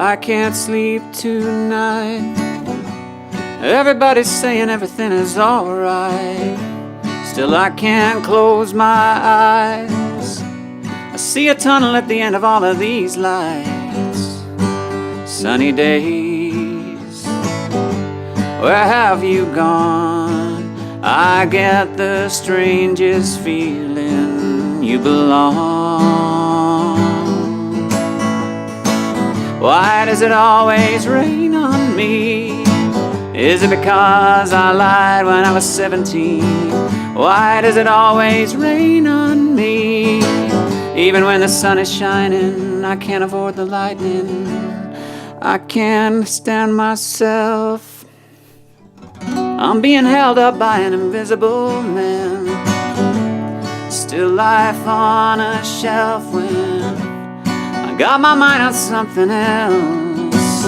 I can't sleep tonight. Everybody's saying everything is alright. Still I can't close my eyes. I see a tunnel at the end of all of these lights. Sunny days, where have you gone? I get the strangest feeling you belong. Why does it always rain on me? Is it because I lied when I was 17? Why does it always rain on me? Even when the sun is shining, I can't avoid the lightning. I can't stand myself. I'm being held up by an invisible man. Still life on a shelf when I got my mind on something else.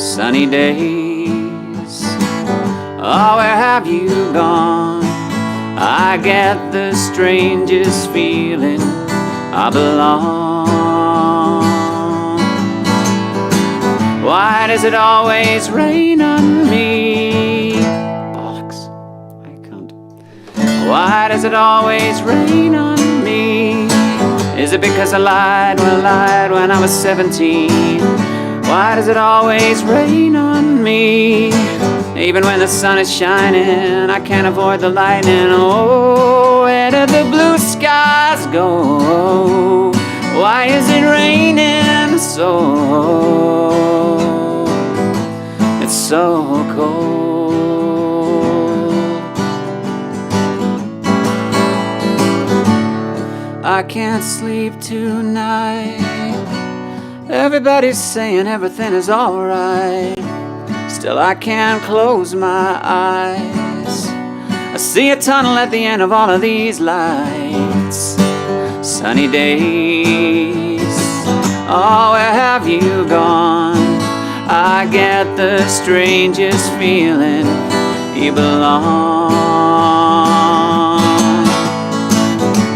Sunny days, oh, where have you gone? I get the strangest feeling I belong. Why does it always rain on me? Bollocks, I can't. Why does it always rain on me? Is it because I lied when I was 17? Why does it always rain on me? Even when the sun is shining, I can't avoid the lightning. Oh, where did the blue skies go? Why is it raining so? It's so cold. I can't sleep tonight. Everybody's saying everything is alright. Still I can't close my eyes. I see a tunnel at the end of all of these lights. Sunny days, oh, where have you gone? I get the strangest feeling you belong.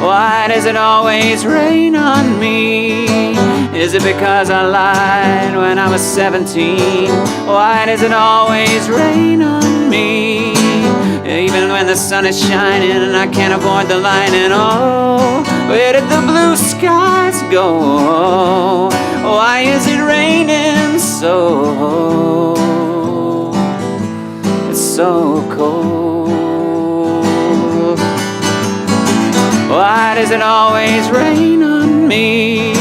Why does it always rain on me? Is it because I lied when I was 17? Why does it always rain on me? Even when the sun is shining and I can't avoid the lightning. Oh, where did the blue skies go? Why is it raining so? It's so cold. Why does it always rain on me?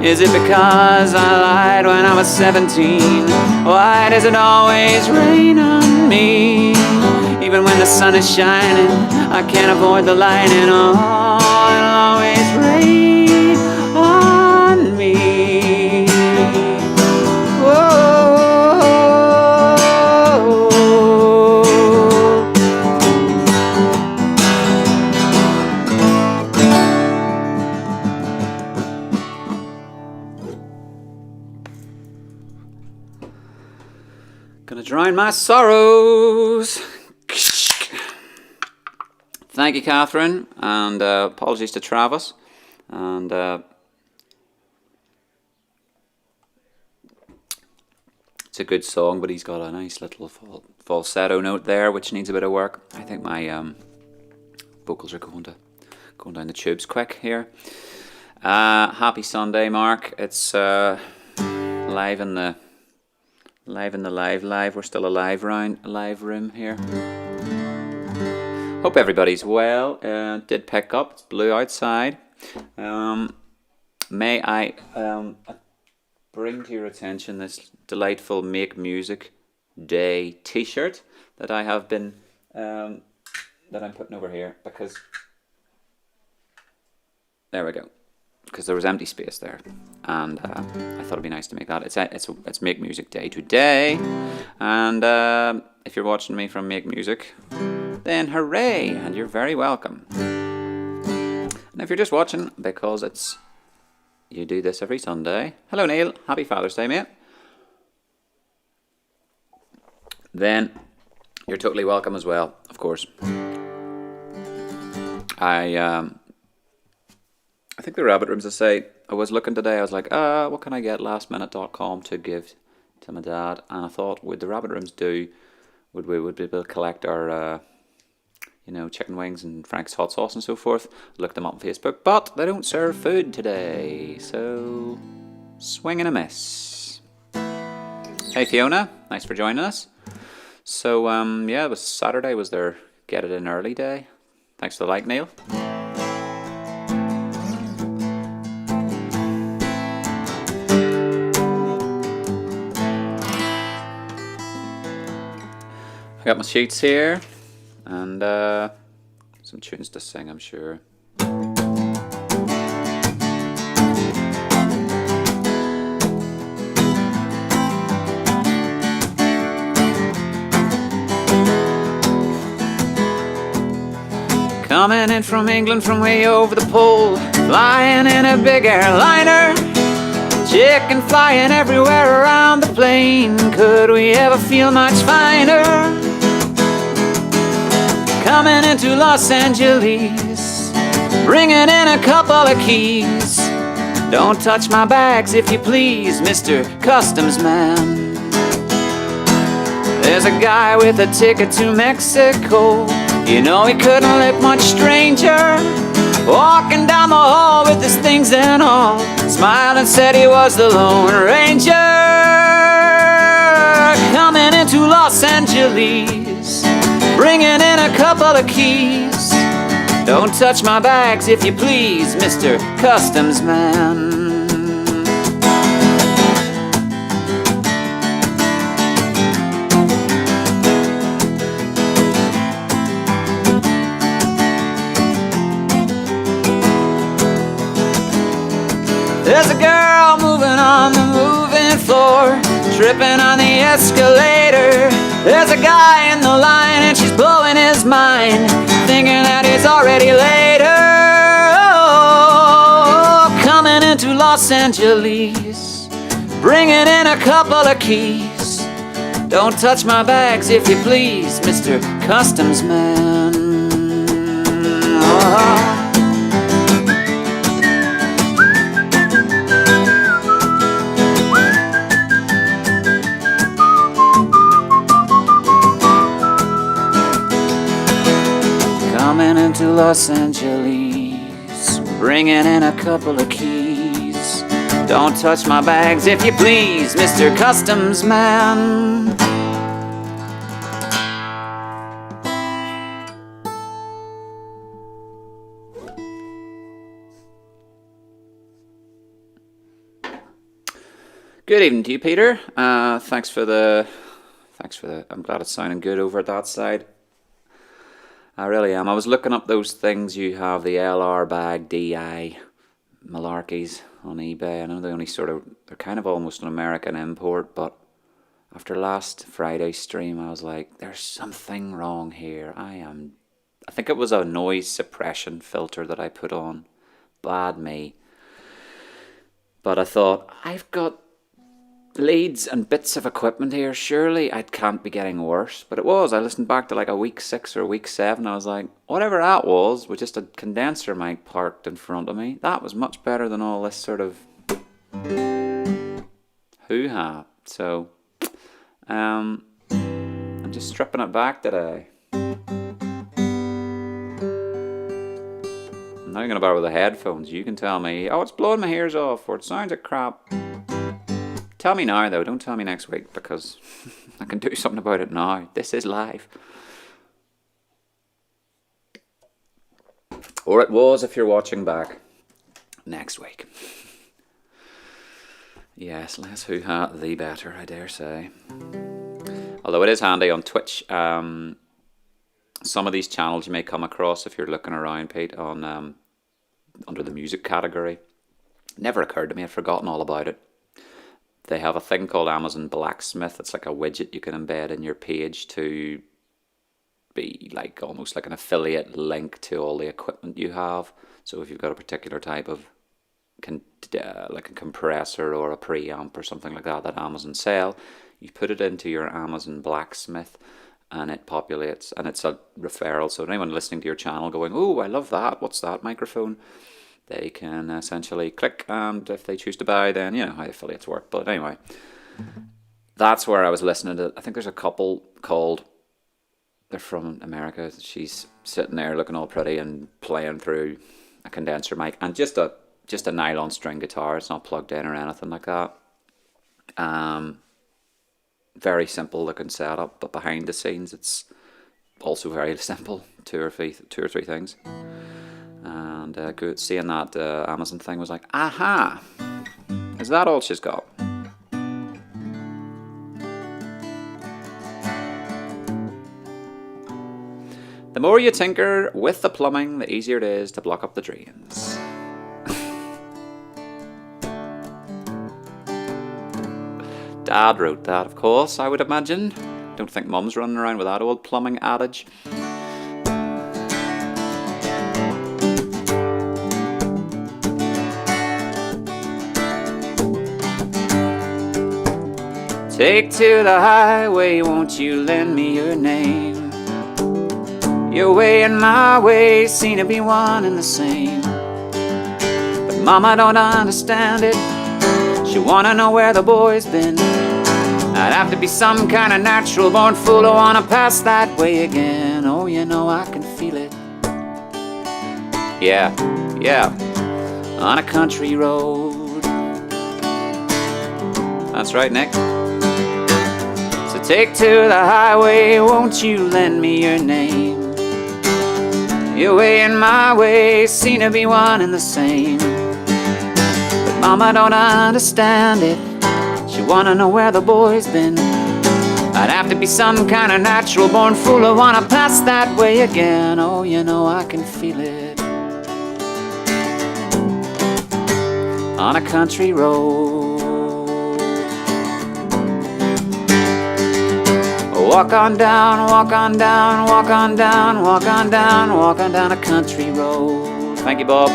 Is it because I lied when I was 17? Why does it always rain on me? Even when the sun is shining, I can't avoid the lightning. Oh, it'll always rain on me. Whoa. Gonna drown my sorrows. Thank you, Catherine, and apologies to Travis. And it's a good song, but he's got a nice little falsetto note there, which needs a bit of work. I think my vocals are going down the tubes quick here. Happy Sunday, Mark. It's live in the live. We're still a live room here. Hope everybody's well. Did pick up. It's blue outside. May I bring to your attention this delightful Make Music Day T-shirt that I have been that I'm putting over here because there we go. Because there was empty space there, and I thought it'd be nice to make that. It's Make Music Day today, and if you're watching me from Make Music, then hooray, and you're very welcome. And if you're just watching because you do this every Sunday, hello Neil, happy Father's Day, mate. Then you're totally welcome as well, of course. I think the Rabbit Rooms will say, I was looking today, I was like, what can I get lastminute.com to give to my dad? And I thought, would the Rabbit Rooms do, would we be able to collect our, chicken wings and Frank's hot sauce and so forth? Looked them up on Facebook, but they don't serve food today, so swing and a miss. Hey Fiona, nice for joining us. So, it was Saturday, was their get it in early day. Thanks for the like, Neil. I got my sheets here, and some tunes to sing, I'm sure. Coming in from England from way over the pole, flying in a big airliner, chicken flying everywhere around the plane. Could we ever feel much finer? Coming into Los Angeles, bringing in a couple of keys. Don't touch my bags if you please, Mr. Customs Man. There's a guy with a ticket to Mexico. You know he couldn't look much stranger. Walking down the hall with his things and all, smiled and said he was the Lone Ranger. Coming into Los Angeles, bringing in a couple of keys. Don't touch my bags if you please, Mr. Customs Man. There's a girl moving on the moving floor, tripping on the escalator. There's a guy in the line and she's blowing his mind, thinking that he's already later. Oh, coming into Los Angeles, bringing in a couple of keys. Don't touch my bags if you please, Mr. Customs Man. Oh. Coming into Los Angeles, bringing in a couple of keys. Don't touch my bags if you please, Mr. Customs Man. Good evening to you, Peter. Thanks for the. I'm glad it's sounding good over at that side. I really am. I was looking up those things you have, the LR bag DI malarkeys on eBay. I know they're kind of almost an American import, but after last Friday's stream, I was like, there's something wrong here. I think it was a noise suppression filter that I put on. Bad me. But I thought, I've got leads and bits of equipment here, surely I can't be getting worse. But it was. I listened back to like a week 6 or week 7. I was like, whatever that was with just a condenser mic parked in front of me, that was much better than all this sort of hoo-ha. So I'm just stripping it back today. I'm not even going to bother with the headphones. You can tell me, oh, it's blowing my ears off, or it sounds like crap. Tell me now, though. Don't tell me next week, because I can do something about it now. This is live. Or it was if you're watching back next week. Yes, less hoo-ha, the better, I dare say. Although it is handy on Twitch. Some of these channels you may come across if you're looking around, Pete, on under the music category. Never occurred to me. I'd forgotten all about it. They have a thing called Amazon Blacksmith. It's like a widget you can embed in your page to be like almost like an affiliate link to all the equipment you have. So if you've got a particular type of like a compressor or a preamp or something like that Amazon sell, you put it into your Amazon Blacksmith and it populates, and it's a referral. So anyone listening to your channel going, oh, I love that, what's that microphone? they can essentially click, and if they choose to buy, then you know how affiliates work. But anyway, that's where I was listening to. I think there's a couple called, they're from America. She's sitting there looking all pretty and playing through a condenser mic and just a nylon string guitar. It's not plugged in or anything like that. Very simple looking setup, but behind the scenes it's also very simple. Two or three things. And good, seeing that Amazon thing was like, aha, is that all she's got? The more you tinker with the plumbing, the easier it is to block up the drains. Dad wrote that, of course, I would imagine. Don't think Mum's running around with that old plumbing adage. Take to the highway, won't you lend me your name? Your way and my way seem to be one and the same. But Mama don't understand it. She wanna know where the boy's been. I'd have to be some kind of natural born fool to wanna pass that way again. Oh, you know I can feel it. Yeah, on a country road. That's right, Nick. So take to the highway, won't you lend me your name? Your way and my way seem to be one and the same. But Mama don't understand it. She wanna know where the boy's been. I'd have to be some kind of natural born fool to wanna pass that way again. Oh, you know I can feel it. On a country road. Walk on down, walk on down, walk on down, walk on down, walk on down a country road. Thank you, Bob.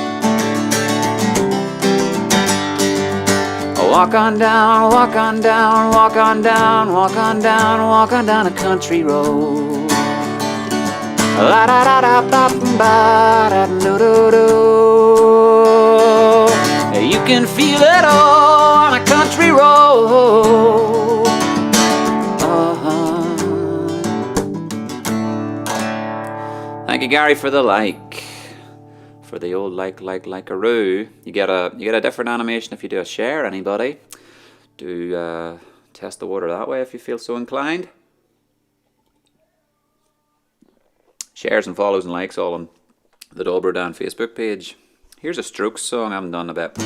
Walk on down, walk on down, walk on down, walk on down, walk on down a country road. La da da da ba ba da do do do. You can feel it all on a country road. Thank you, Gary, for the like. For the old like-a-roo. You get a different animation if you do a share. Anybody? Do test the water that way if you feel so inclined. Shares and follows and likes all on the Dolbro Dan Facebook page. Here's a Strokes song I haven't done a bit.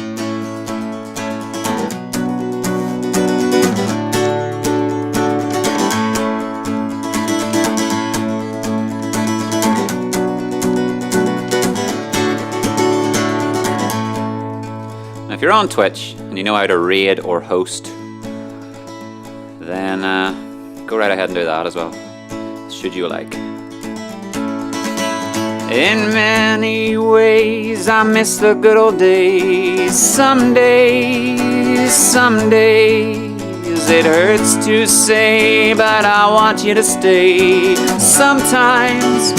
If you're on Twitch and you know how to raid or host, then go right ahead and do that as well, should you like. In many ways I miss the good old days. Some days it hurts to say, but I want you to stay. Sometimes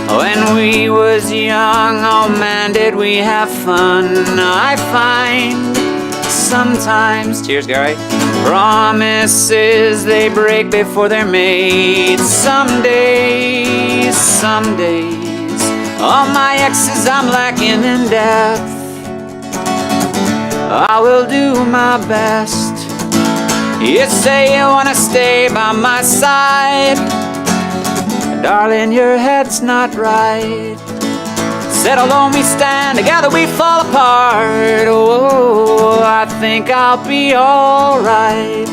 when we was young, oh man, did we have fun. I find sometimes, cheers Gary, promises they break before they're made. Some days, all my exes I'm lacking in depth. I will do my best. You say you wanna stay by my side, darling, your head's not right. Said alone we stand, together we fall apart. Oh, I think I'll be alright.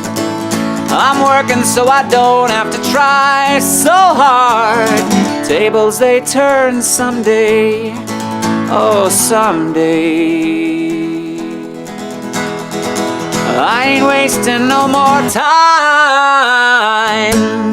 I'm working so I don't have to try so hard. Tables they turn someday. Oh, someday. I ain't wasting no more time.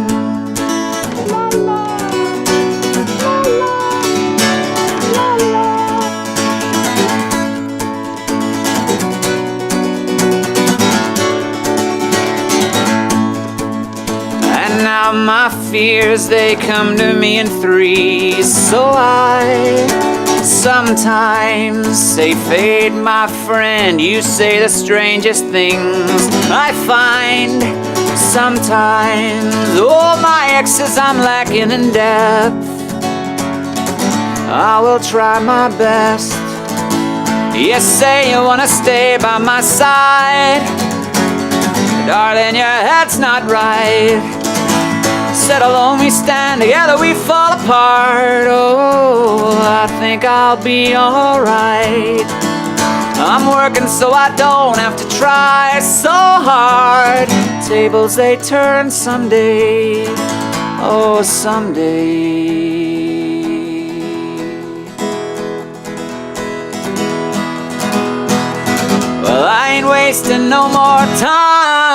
Now my fears, they come to me in threes. So I Sometimes, say fate, my friend, you say the strangest things I find. Sometimes, oh my exes, I'm lacking in depth. I will try my best. You say you wanna stay by my side, darling, your head's not right. Said alone we stand, together we fall apart. Oh, I think I'll be alright. I'm working so I don't have to try so hard. Tables they turn someday, oh someday. Well, I ain't wasting no more time.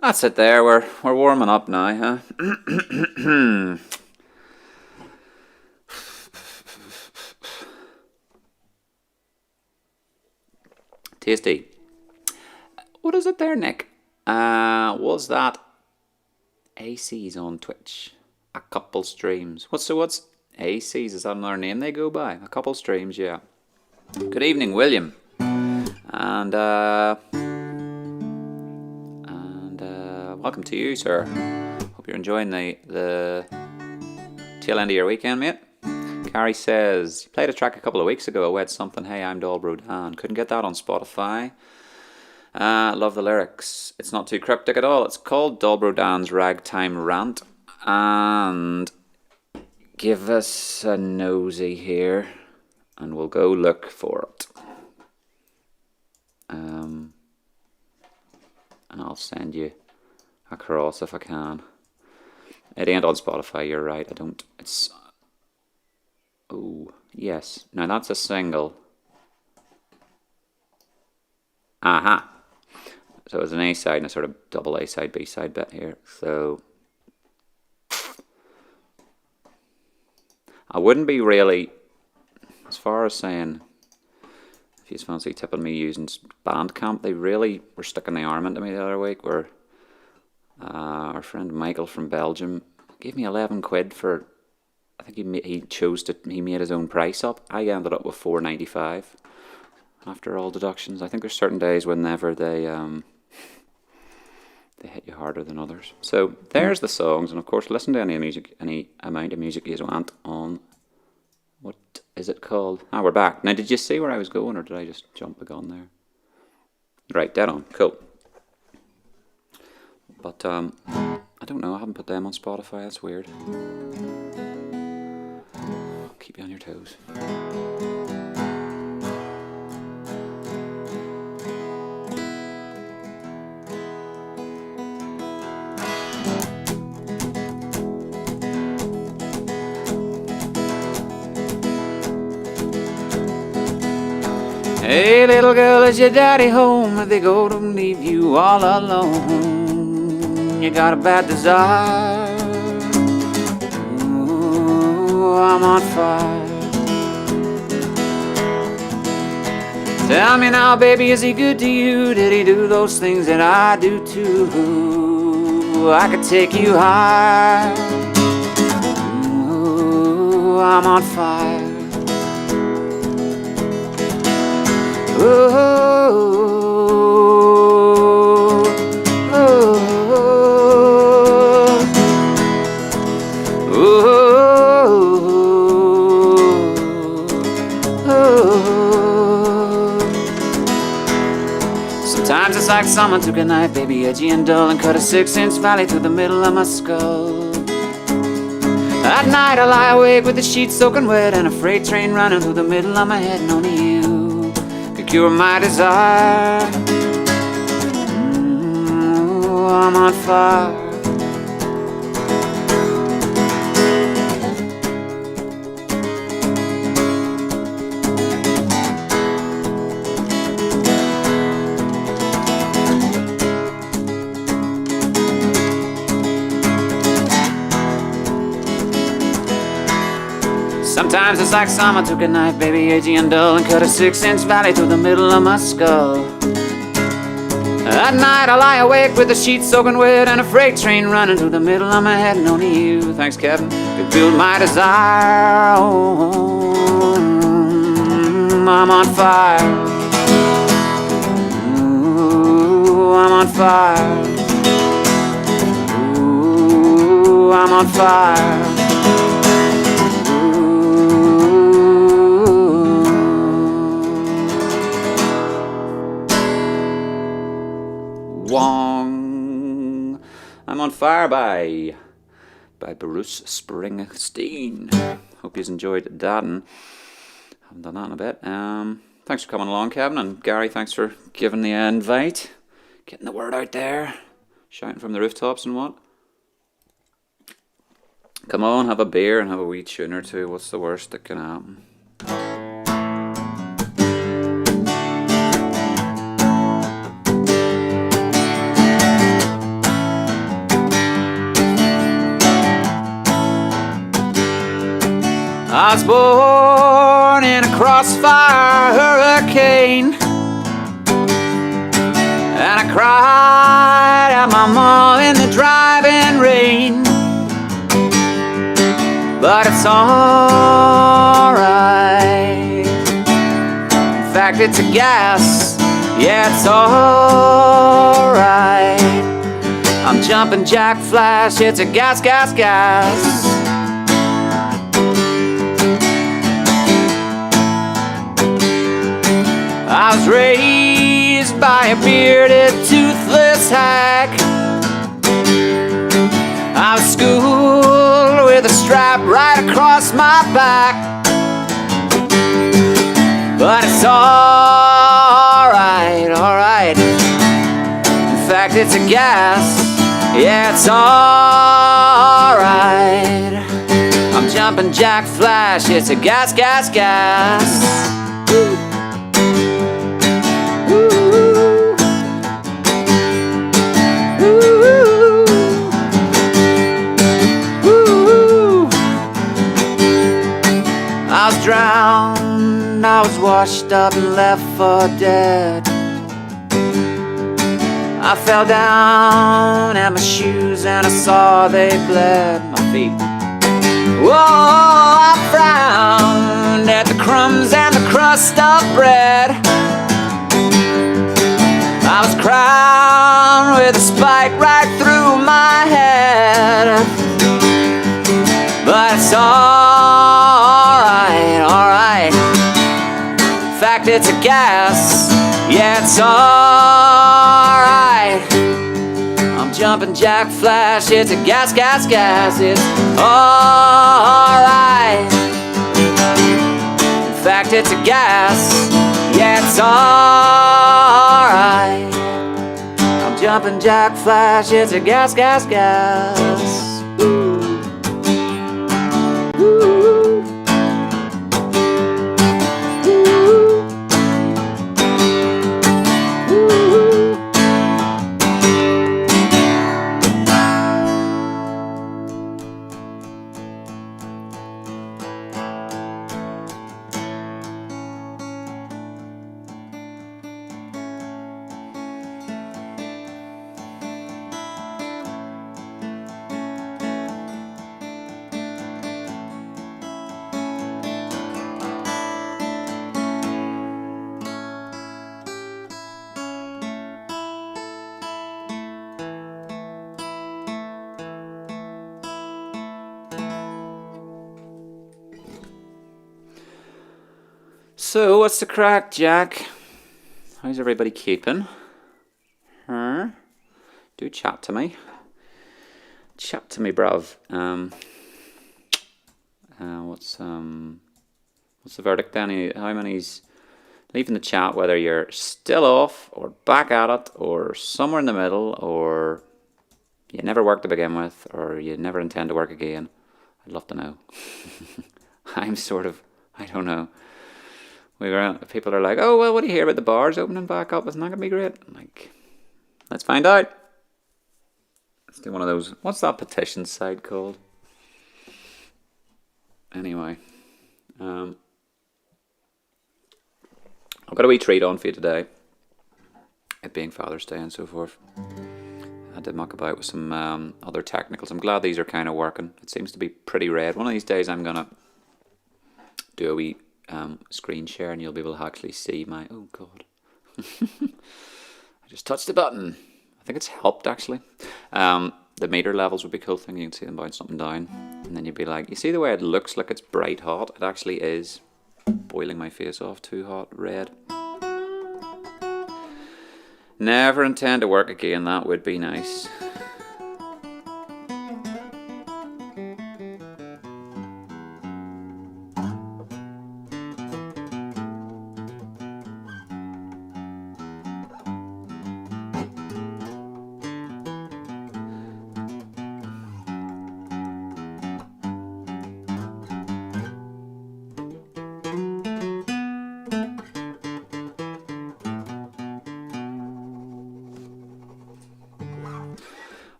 That's it there, we're warming up now, huh? Tasty. What is it there, Nick? Was that AC's on Twitch? A couple streams. What's AC's? Is that another name they go by? A couple streams, yeah. Good evening, William. And welcome to you, sir. Hope you're enjoying the tail end of your weekend, mate. Carrie says, you played a track a couple of weeks ago, I Wed Something, Hey, I'm Dolbro Dan. Couldn't get that on Spotify. Love the lyrics. It's not too cryptic at all. It's called Dolbro Dan's Ragtime Rant. And give us a nosy here, and we'll go look for it. And I'll send you across if I can. It ain't on Spotify, you're right, I don't. It's... Oh, yes. Now that's a single. Aha. So it's an A-side and a sort of double A-side, B-side bit here. So I wouldn't be really, as far as saying, if you fancy tipping me using Bandcamp, they really were sticking the arm into me the other week, where our friend Michael from Belgium gave me 11 quid for, I think he made his own price up. I ended up with $4.95 after all deductions. I think there's certain days whenever they hit you harder than others. So there's the songs, and of course listen to any amount of music you want on, what is it called? Ah, we're back. Now did you see where I was going, or did I just jump the gun there? Right, dead on, cool. But I don't know, I haven't put them on Spotify, that's weird. Keep you on your toes. Hey little girl, is your daddy home? If they go to leave you all alone, you got a bad desire. Ooh, I'm on fire. Tell me now, baby, is he good to you? Did he do those things that I do too? I could take you high. Ooh, I'm on fire. Ooh, ooh, ooh. Sometimes it's like someone took a knife, baby, edgy and dull, and cut a 6-inch valley through the middle of my skull. At night I lie awake with the sheets soaking wet and a freight train running through the middle of my head, and only you cure my desire. Ooh, I'm on fire. Sometimes it's like someone took a knife, baby, edgy and dull, and cut a 6-inch valley through the middle of my skull. At night I lie awake with the sheets soaking wet and a freight train running through the middle of my head. And only you, thanks Kevin, could build my desire. Oh, I'm on fire. Ooh, I'm on fire. Ooh, I'm on fire. Wong. I'm on fire by Bruce Springsteen. Hope you enjoyed that, and haven't done that in a bit. Thanks for coming along, Kevin, and Gary, thanks for giving the invite, getting the word out there, shouting from the rooftops and what. Come on, have a beer and have a wee tune or two. What's the worst that can happen? I was born in a crossfire hurricane, and I cried at my mom in the driving rain. But it's alright. In fact, it's a gas. Yeah, it's alright. I'm jumping jack flash. It's a gas, gas, gas. I was raised by a bearded, toothless hack. I was schooled with a strap right across my back. But it's alright, alright. In fact, it's a gas. Yeah, it's alright. I'm jumping jack flash. It's a gas, gas, gas. I was drowned, I was washed up and left for dead. I fell down at my shoes and I saw they bled my feet. Whoa, I frowned at the crumbs and the crust of bread. I was crowned with a spike right through my head. But it's alright, alright. In fact, it's a gas. Yeah, it's alright. I'm jumping jack flash. It's a gas, gas, gas. It's alright. In fact, it's a gas. Yeah, it's alright. I'm jumping jack flash. It's a gas, gas, gas. So, what's the crack, Jack? How's everybody keeping? Huh? Do chat to me. Chat to me, bruv. What's the verdict then? How many's leaving the chat, whether you're still off or back at it or somewhere in the middle, or you never worked to begin with, or you never intend to work again? I'd love to know. I'm sort of, I don't know. People are like, oh, well, what do you hear about the bars opening back up? Isn't that going to be great? I'm like, let's find out. Let's do one of those. What's that petition site called? Anyway. I've got a wee treat on for you today. it being Father's Day and so forth. I did muck about with some other technicals. I'm glad these are kind of working. It seems to be pretty red. One of these days I'm going to do a wee screen share and you'll be able to actually see my... Oh, God. I just touched the button. I think it's helped, actually. The meter levels would be a cool thing. You can see them bouncing up and down. And then you'd be like, you see the way it looks like it's bright hot? It actually is boiling my face off, too hot, red. Never intend to work again, that would be nice.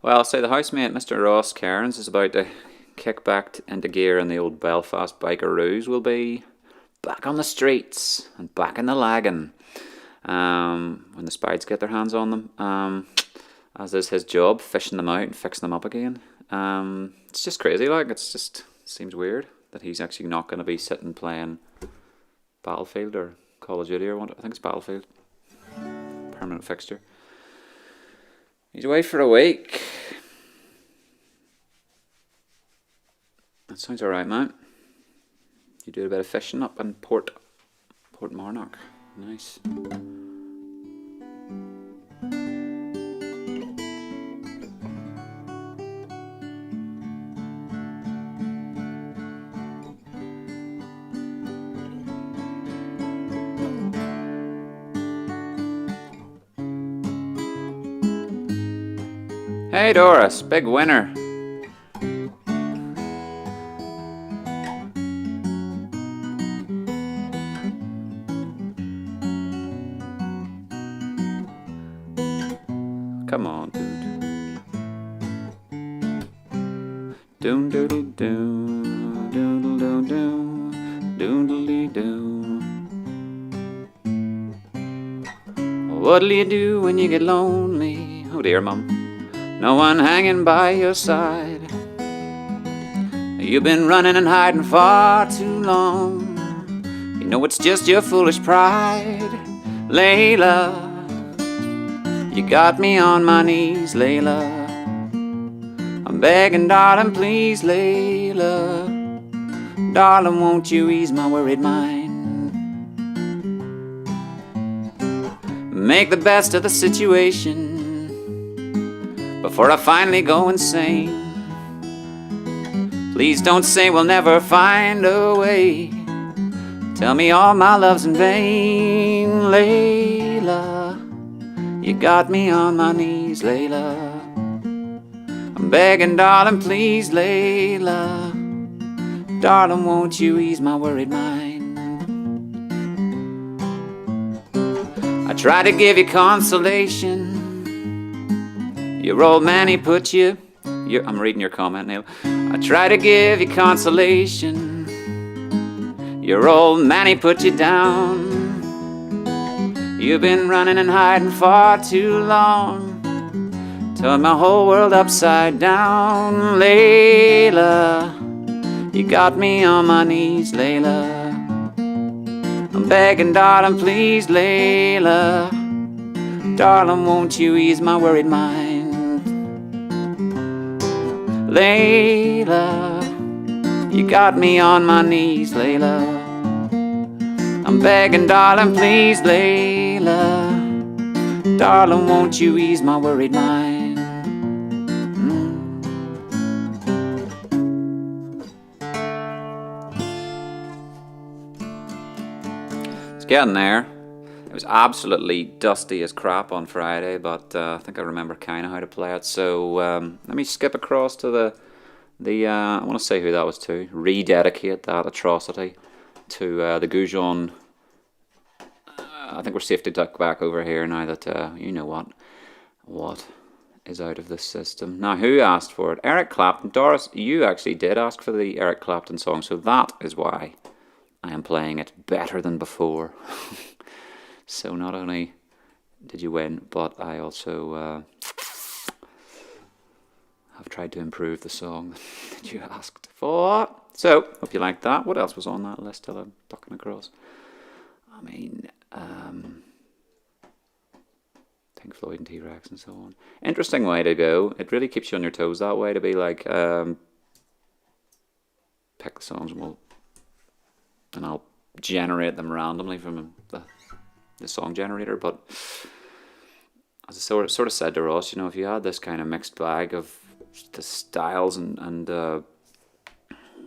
Well, say the housemate, Mr. Ross Cairns, is about to kick back into gear and the old Belfast biker-roos will be back on the streets and back in the lagging when the Spides get their hands on them, as is his job, fishing them out and fixing them up again. It's just crazy, like, it's just seems weird that he's actually not going to be sitting playing Battlefield or Call of Duty or what, I think it's Battlefield. Permanent fixture. He's away for a week. That sounds alright, mate. You do a bit of fishing up in Port Marnock. Nice. Hey Doris, big winner. Come on, dude. Doon doodle doo, doodle doo doo, doodle doo. What'll you do when you get lonely? Oh dear, Mum. No one hanging by your side. You've been running and hiding far too long. You know it's just your foolish pride. Layla, you got me on my knees, Layla. I'm begging, darling, please, Layla. Darling, won't you ease my worried mind? Make the best of the situation before I finally go insane. Please don't say we'll never find a way. Tell me all my love's in vain, Layla. You got me on my knees, Layla. I'm begging, darling, please, Layla. Darling, won't you ease my worried mind? I try to give you consolation. Your old man, he put you... I'm reading your comment, Neil. I try to give you consolation. Your old man, he put you down. You've been running and hiding far too long. Turned my whole world upside down, Layla. You got me on my knees, Layla. I'm begging, darling, please, Layla. Darling, won't you ease my worried mind? Layla, you got me on my knees, Layla. I'm begging, darling, please, Layla. Darling, won't you ease my worried mind? It's getting there. It was absolutely dusty as crap on Friday, but I think I remember kind of how to play it. So let me skip across to the I want to say who that was to. Rededicate that atrocity to the Goujon. I think we're safe to duck back over here now that you know what is out of this system. Now, who asked for it? Eric Clapton. Doris, you actually did ask for the Eric Clapton song, so that is why I am playing it better than before. So not only did you win, but I also have tried to improve the song that you asked for. So, hope you liked that. What else was on that list till I'm ducking across? I mean, Pink Floyd and T-Rex and so on. Interesting way to go. It really keeps you on your toes that way, to be like, pick the songs and I'll generate them randomly from the song generator. But as I sort of said to Ross, you know, if you had this kind of mixed bag of the styles and I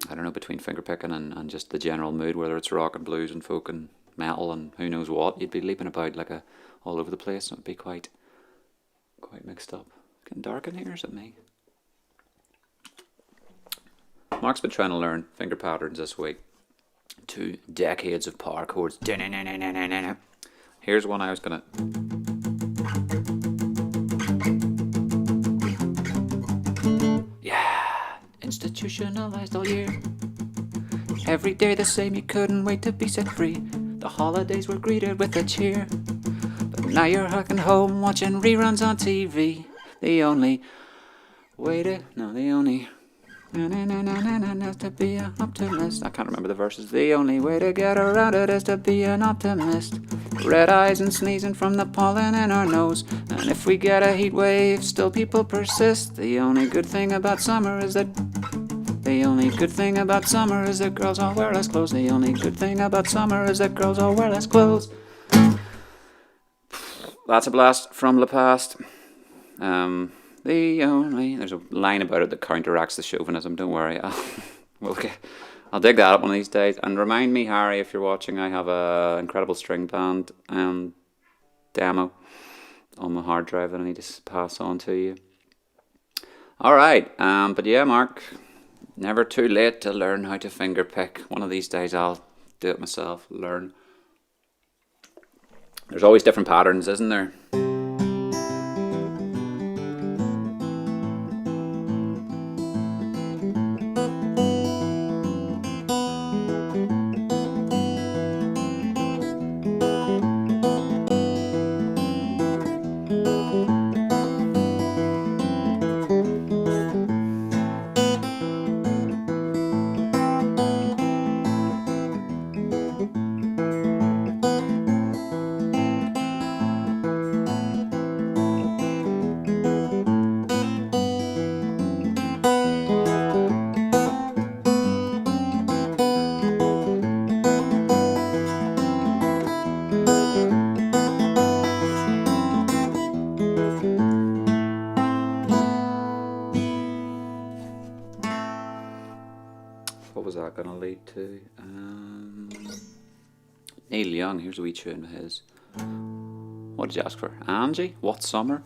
don't know, between fingerpicking and just the general mood, whether it's rock and blues and folk and metal and who knows what, you'd be leaping about like all over the place, and it would be quite mixed up. It's getting dark in here, is it me? Mark's been trying to learn finger patterns this week. 2 decades of power chords. Here's one I was gonna. Yeah, institutionalized all year. Every day the same, you couldn't wait to be set free. The holidays were greeted with a cheer. But now you're hugging home, watching reruns on TV. The only way to, no, the only to be an optimist. I can't remember the verses. The only way to get around it is to be an optimist. Red eyes and sneezing from the pollen in our nose. And if we get a heat wave, still people persist. The only good thing about summer is that girls all wear less clothes. The only good thing about summer is that girls all wear less clothes. That's a blast from the past. There's a line about it that counteracts the chauvinism. Don't worry, I'll dig that up one of these days. And remind me, Harry, if you're watching, I have a incredible string band demo on my hard drive that I need to pass on to you. All right, but yeah, Mark, never too late to learn how to finger pick. One of these days I'll do it myself. Learn. There's always different patterns, isn't there? What was that going to lead to? Neil Young, here's a wee tune of his. What did you ask for? Angie? What Summer?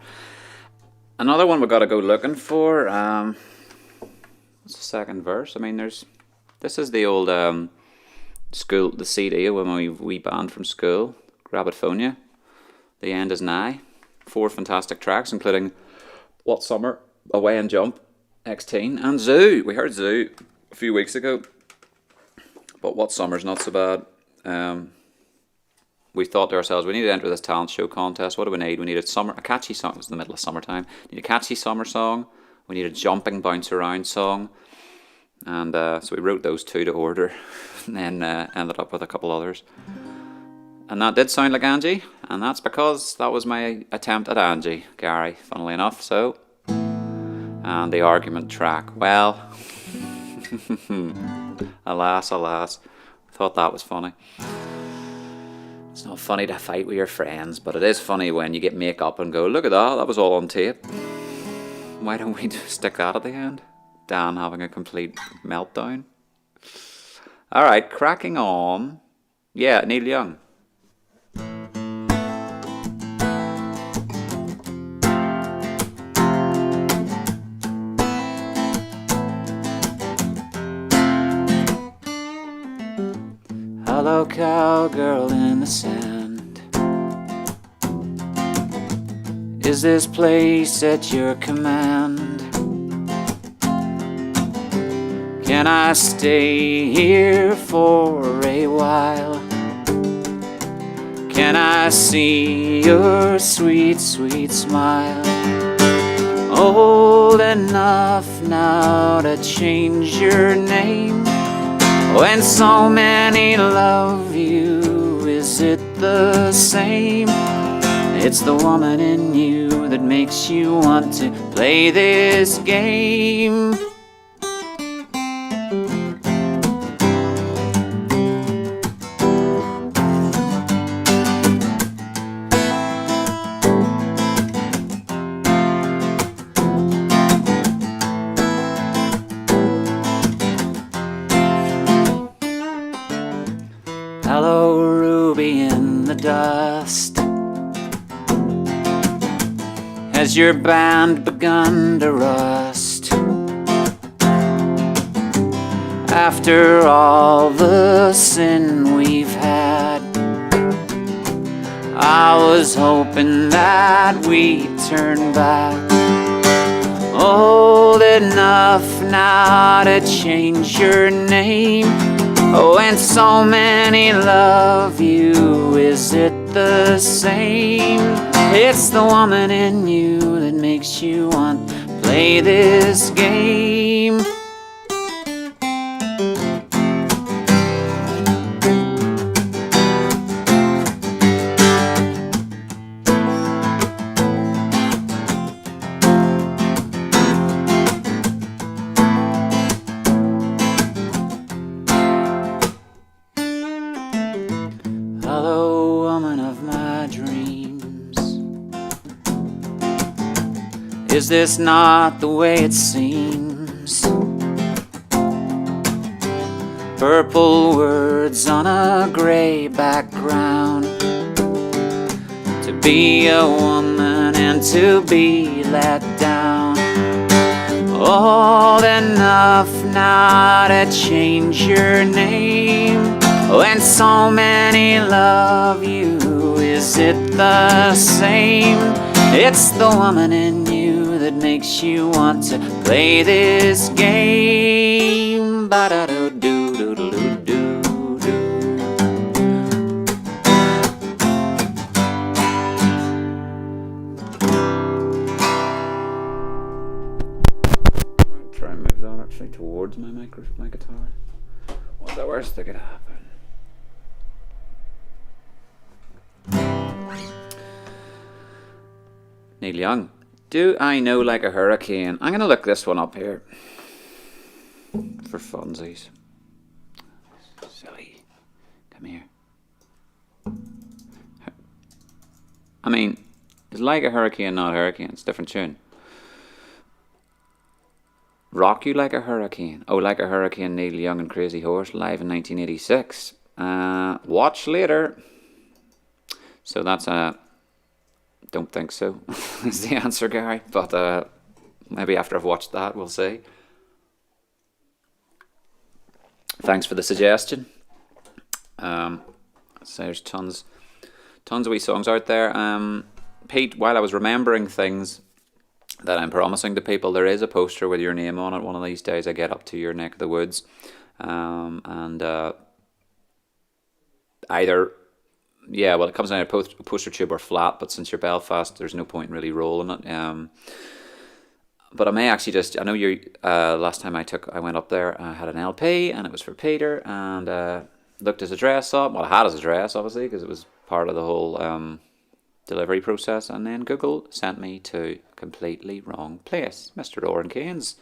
Another one we got to go looking for. What's the second verse? I mean, this is the old school, the CD when we banned from school. Grabbit Phonya. The End Is Nigh. 4 fantastic tracks, including What Summer, Away and Jump, X-Teen, and Zoo. We heard Zoo a few weeks ago, but What Summer's not so bad. We thought to ourselves, we need to enter this talent show contest. What do we need? We need a catchy song. It was in the middle of summertime. We need a catchy summer song. We need a jumping, bounce around song. And so we wrote those 2 to order, and then ended up with a couple others. And that did sound like Angie, and that's because that was my attempt at Angie, Gary, funnily enough. So, and the argument track, well, alas, thought that was funny. It's not funny to fight with your friends, but it is funny when you get make-up and go, look at that was all on tape. Why don't we just stick that at the end? Dan having a complete meltdown. Alright, cracking on. Yeah, Neil Young. Hello, cowgirl in the sand. Is this place at your command? Can I stay here for a while? Can I see your sweet, sweet smile? Old enough now to change your name. When so many love you, is it the same? It's the woman in you that makes you want to play this game. Hello, Ruby in the dust. Has your band begun to rust? After all the sin we've had, I was hoping that we'd turn back. Old enough now to change your name. When so many love you, is it the same? It's the woman in you that makes you want to play this game. Hello, woman of my dreams. Is this not the way it seems? Purple words on a gray background. To be a woman and to be let down. Old enough now to change your name. When so many love you, is it the same? It's the woman in you that makes you want to play this game. Ba-da-do-do-do-do-do-do. I'll try and move that actually towards my guitar. What's the worst that could happen? Neil Young, Do I Know Like a Hurricane? I'm going to look this one up here for funsies. Silly. Come here. I mean, is Like a Hurricane not Hurricane? It's a different tune. Rock You Like a Hurricane. Oh, Like a Hurricane, Neil Young and Crazy Horse, live in 1986. Watch later. So that's a... Don't think so, is the answer, Gary. But maybe after I've watched that, we'll see. Thanks for the suggestion. So there's tons of wee songs out there. Pete, while I was remembering things that I'm promising to people, there is a poster with your name on it. One of these days I get up to your neck of the woods. Either... Yeah, well, it comes down to a poster tube or flat, but since you're Belfast, there's no point in really rolling it. But I may actually just... I know you... last time I went up there, I had an LP, and it was for Peter, and looked his address up. Well, I had his address, obviously, because it was part of the whole delivery process, and then Google sent me to a completely wrong place. Mr. Oren Keynes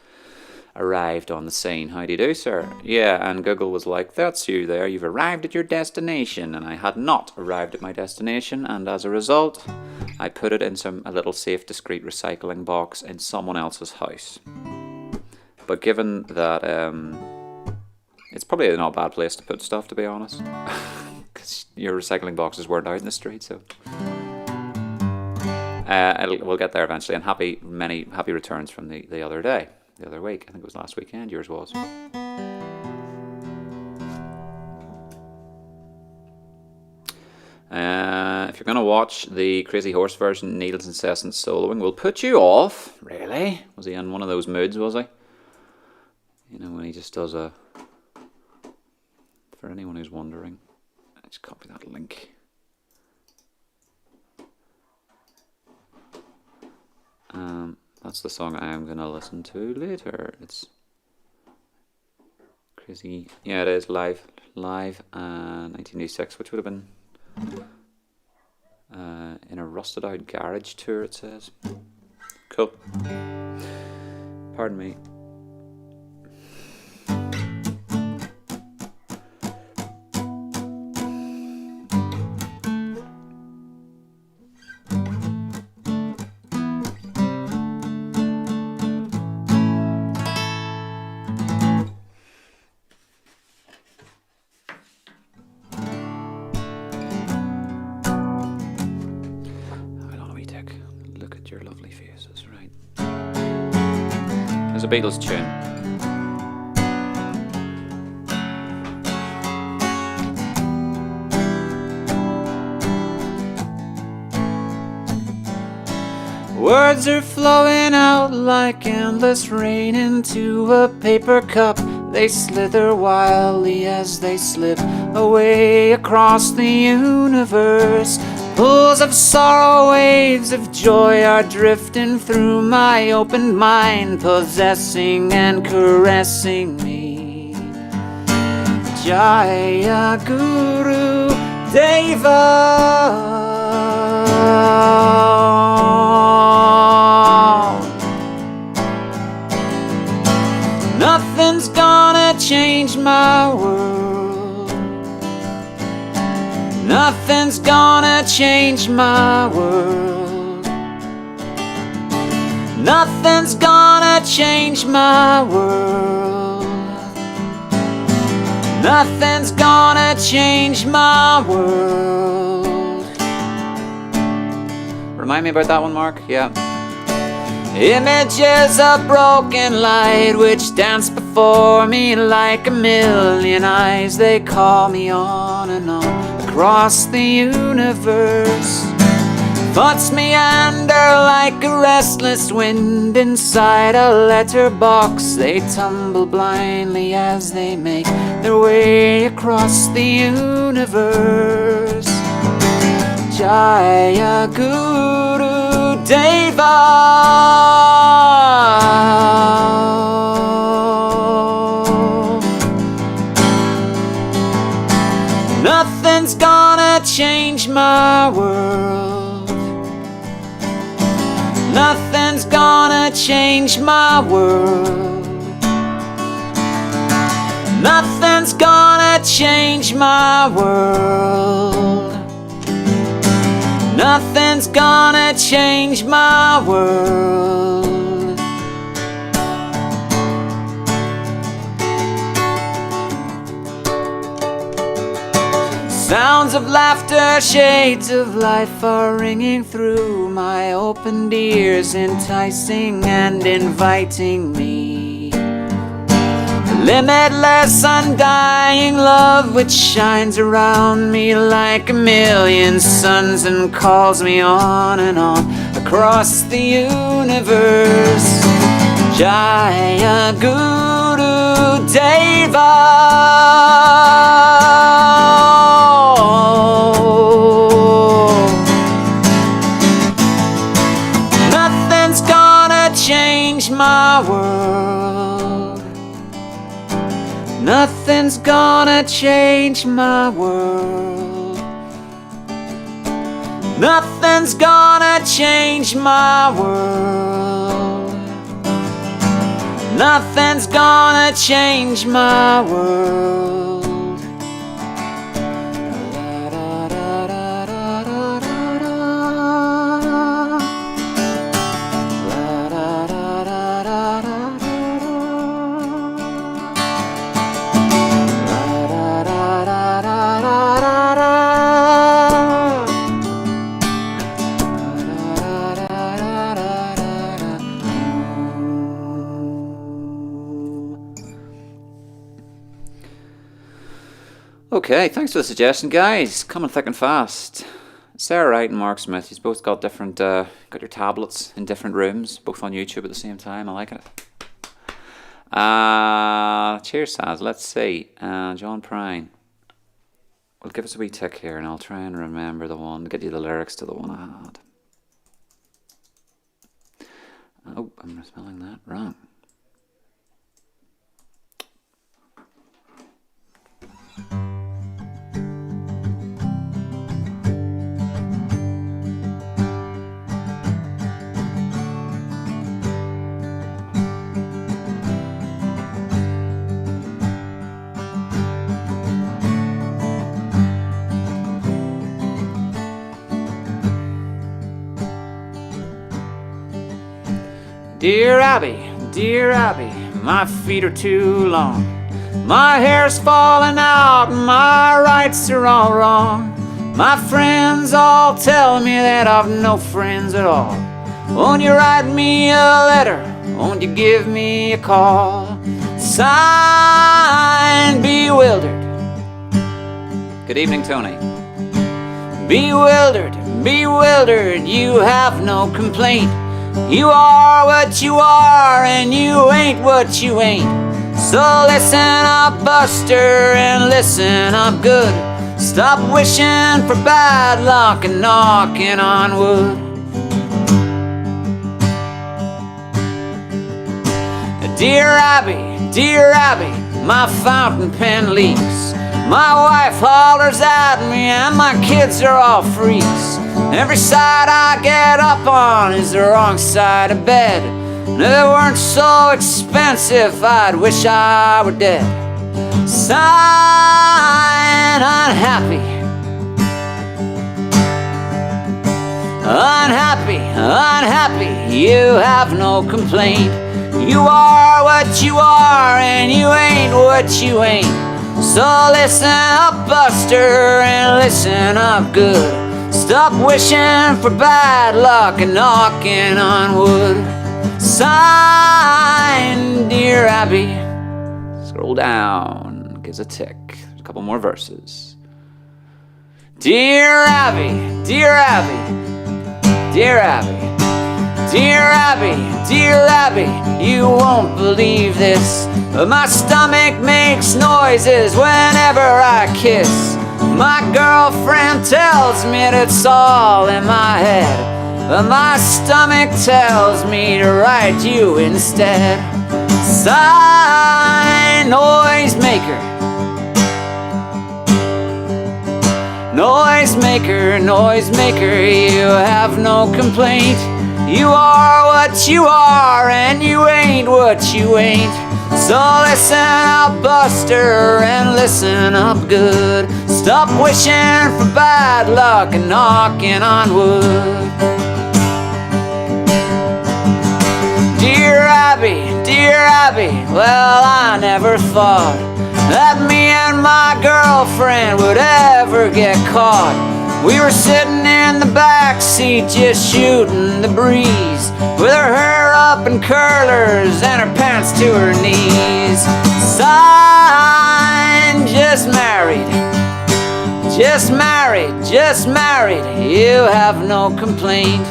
arrived on the scene. How do you do, sir? Yeah, and Google was like, that's you there, you've arrived at your destination. And I had not arrived at my destination, and as a result, I put it in a little safe, discreet recycling box in someone else's house. But given that it's probably not a bad place to put stuff, to be honest, because your recycling boxes weren't out in the street, so... we'll get there eventually, and many happy returns from the other day. The other week, I think it was last weekend, yours was. If you're going to watch the Crazy Horse version, Neil's incessant soloing will put you off. Really? Was he in one of those moods, was he? You know, when he just does a... For anyone who's wondering, I just copy that link. That's the song I am gonna listen to later. It's crazy. Yeah, it is live, 1986, which would have been in a rusted out garage tour. It says. Cool. Pardon me. A Beatles tune. Words are flowing out like endless rain into a paper cup. They slither wildly as they slip away across the universe. Pools of sorrow, waves of joy are drifting through my open mind, possessing and caressing me. Jaya Guru Deva. Nothing's gonna change my world. Nothing's gonna change my world. Nothing's gonna change my world. Nothing's gonna change my world. Remind me about that one, Mark? Yeah. Images of broken light which dance before me like a million eyes. They call me on and on across the universe. Thoughts meander like a restless wind inside a letterbox. They tumble blindly as they make their way across the universe. Jaya Guru Deva. Nothing's gonna change my world. Nothing's gonna change my world. Nothing's gonna change my world. Nothing's gonna change my world. Sounds of laughter, shades of life are ringing through my opened ears, enticing and inviting me. Limitless, undying love which shines around me like a million suns and calls me on and on across the universe. Jaya Guru Deva. Nothing's gonna change my world. Nothing's gonna change my world. Nothing's gonna change my world. Nothing's gonna change my world. Okay, thanks for the suggestion, guys. Coming thick and fast. Sarah Wright and Mark Smith, you've both got different, got your tablets in different rooms, both on YouTube at the same time. I like it. Cheers, Saz. Let's see. John Prine. Well, give us a wee tick here, and I'll try and remember the one, get you the lyrics to the one I had. Oh, I'm spelling that wrong. Dear Abby, my feet are too long. My hair's falling out, my rights are all wrong. My friends all tell me that I've no friends at all. Won't you write me a letter? Won't you give me a call? Signed, Bewildered. Good evening, Tony. Bewildered, you have no complaint. You are what you are, and you ain't what you ain't. So listen up, Buster, and listen up good. Stop wishing for bad luck and knocking on wood. Dear Abby, my fountain pen leaks. My wife hollers at me, and my kids are all freaks. Every side I get up on is the wrong side of bed. If they weren't so expensive, I'd wish I were dead. Sign, unhappy. Unhappy, you have no complaint. You are what you are, and you ain't what you ain't. So listen up, Buster, and listen up good. Stop wishing for bad luck and knocking on wood. Sign, Dear Abby. Scroll down, gives a tick. There's a couple more verses. Dear Abby, you won't believe this, but my stomach makes noises whenever I kiss. My girlfriend tells me that it's all in my head, but my stomach tells me to write you instead. Sign, Noisemaker. Noisemaker, you have no complaint. You are what you are, and you ain't what you ain't. So listen up, Buster, and listen up good. Stop wishing for bad luck and knocking on wood. Dear Abby, well, I never thought that me and my girlfriend would ever get caught. We were sitting in the back seat just shooting the breeze, with her hair up in curlers and her pants to her knees. Signed, just married. You have no complaint.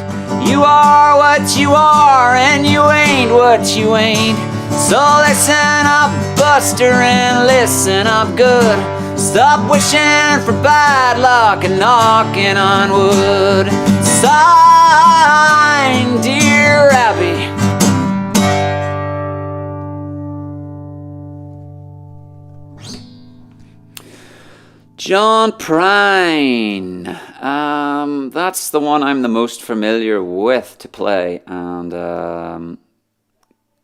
You are what you are, and you ain't what you ain't. So listen up, Buster, and listen up good. Stop wishing for bad luck and knocking on wood. Sign, Dear Abby. John Prine. That's the one I'm the most familiar with to play, and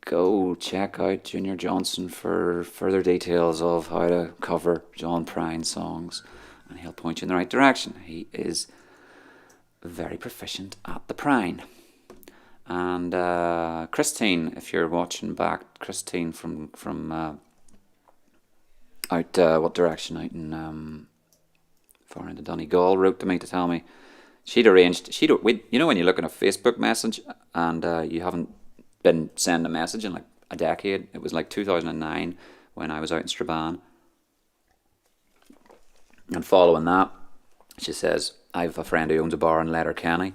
go check out Junior Johnson for further details of how to cover John Prine songs, and he'll point you in the right direction. He is very proficient at the Prine. And Christine, if you're watching back, Christine from out what direction, out in far into Donegal, wrote to me to tell me she'd arranged, you know when you look in a Facebook message and you haven't been sending a message in like a decade. It was like 2009 when I was out in Strabane, and following that, she says, I have a friend who owns a bar in Letterkenny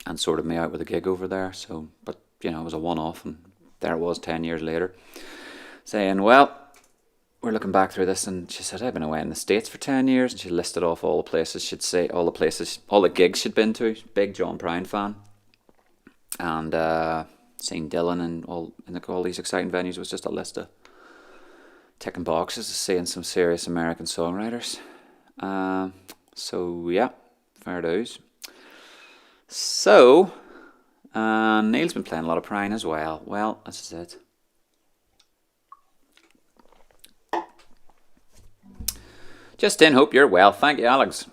and sorted me out with a gig over there. So, but you know, it was a one-off, and there it was 10 years later, saying, well, we're looking back through this, and she said, I've been away in the States for 10 years, and she listed off all the places she'd say, all the gigs she'd been to. Big John Prine fan. and seeing Dylan and all these exciting venues. It was just a list of ticking boxes, seeing some serious American songwriters. So yeah, fair dues. So Neil's been playing a lot of Prine as well. Well, this is it. Just in, hope you're well. Thank you, Alex.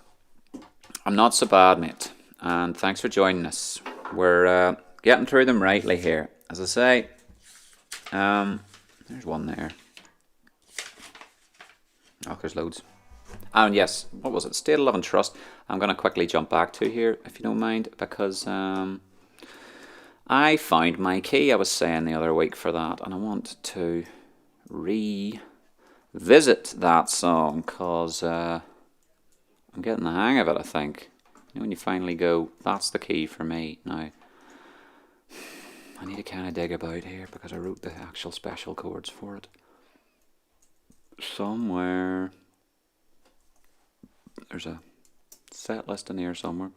I'm not so bad, mate. And thanks for joining us. We're getting through them rightly here. As I say, there's one there. Oh, there's loads. And yes, what was it? State of Love and Trust. I'm going to quickly jump back to here, if you don't mind, because I found my key, I was saying the other week, for that, and I want to revisit that song, because I'm getting the hang of it, I think. You know, when you finally go, that's the key for me. Now, I need to kind of dig about here, because I wrote the actual special chords for it. Somewhere. There's a set list in here somewhere.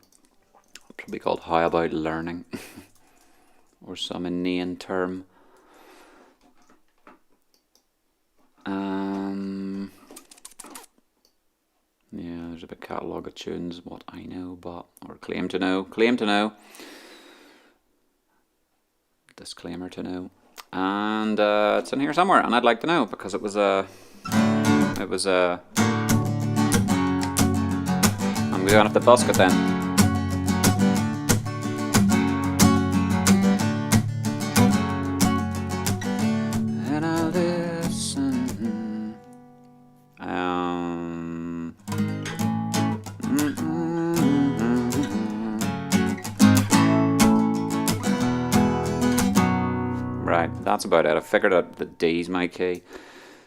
Probably called How About Learning. Or some inane term. Yeah, there's a big catalogue of tunes, what I know, but, or claim to know. Disclaimer to know. And it's in here somewhere, and I'd like to know, because it was I'm going to have to busk it then. And I listen. Right, that's about it. I figured out that D's my key.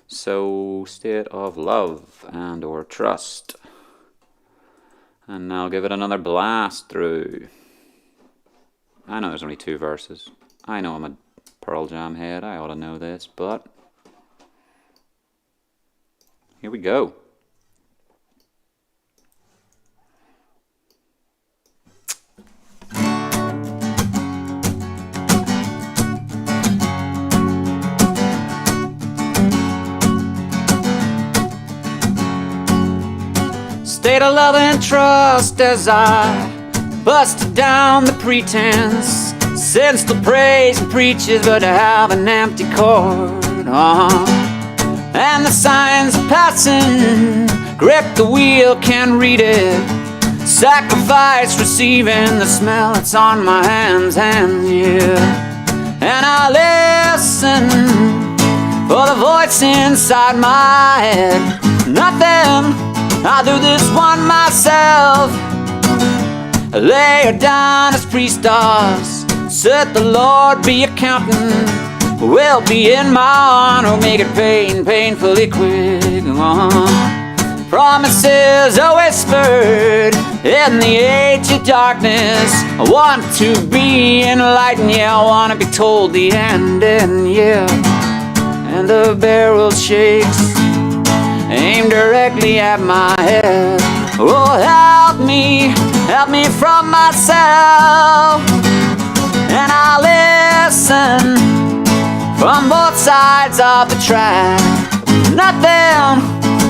So, State of Love and or Trust. And I'll give it another blast through. I know there's only 2 verses. I know I'm a Pearl Jam head. I ought to know this, but here we go. State of love and trust as I busted down the pretense. Since the praise and preaches, but I have an empty chord. And the signs are passing, grip the wheel, can't read it. Sacrifice receiving the smell that's on my hands, yeah. And I listen for the voice inside my head. Nothing, I'll do this one myself. Lay her down as priestess, said the Lord be accountant. Will be in my honor, make it painfully quick. Promises are whispered in the age of darkness. I want to be enlightened, yeah, I want to be told the ending, yeah. And the barrel shakes, aimed directly at my head. Oh, help me from myself. And I listen from both sides of the track. Nothing,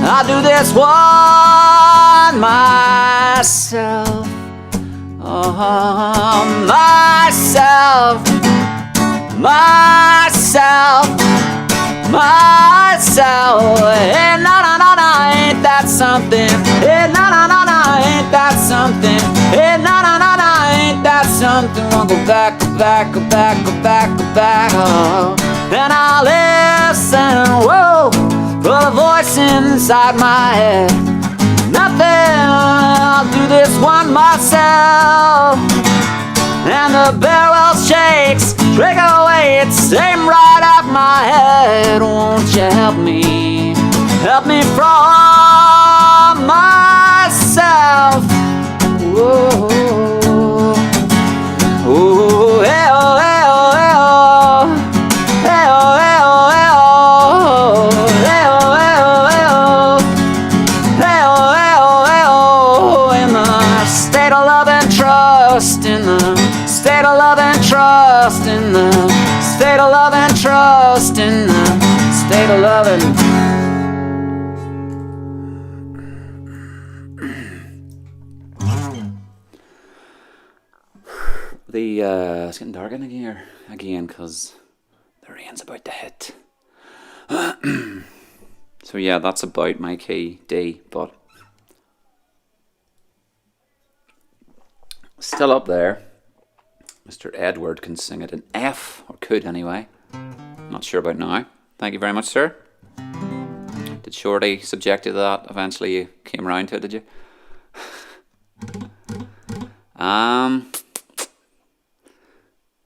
I'll do this one myself. Oh, myself. Hey, no, ain't that something? Hey, no, ain't that something? Hey, no, ain't that something? I'll go back. Oh. And I'll listen, whoa, for the voice inside my head. Nothing, I'll do this one myself. And the barrel shakes, trigger away, it's aim right at my head. Won't you help me from myself? Whoa. Oh, hey, oh, hey, oh, hey, oh. Hey, oh, hey, oh, hey, oh. Hey, oh, hey, oh, hey, oh. Hey, oh, hey, oh, hey, oh. In the state of love and trust, in the state of love and trust. lost in the state of love and trust in the state of loving. It's getting dark in here again because the rain's about to hit. So yeah, that's about my key D, but still up there. Mr. Edward can sing it in F, or could anyway. Not sure about now. Thank you very much, sir. Did Shorty subject you to that? Eventually you came around to it, did you?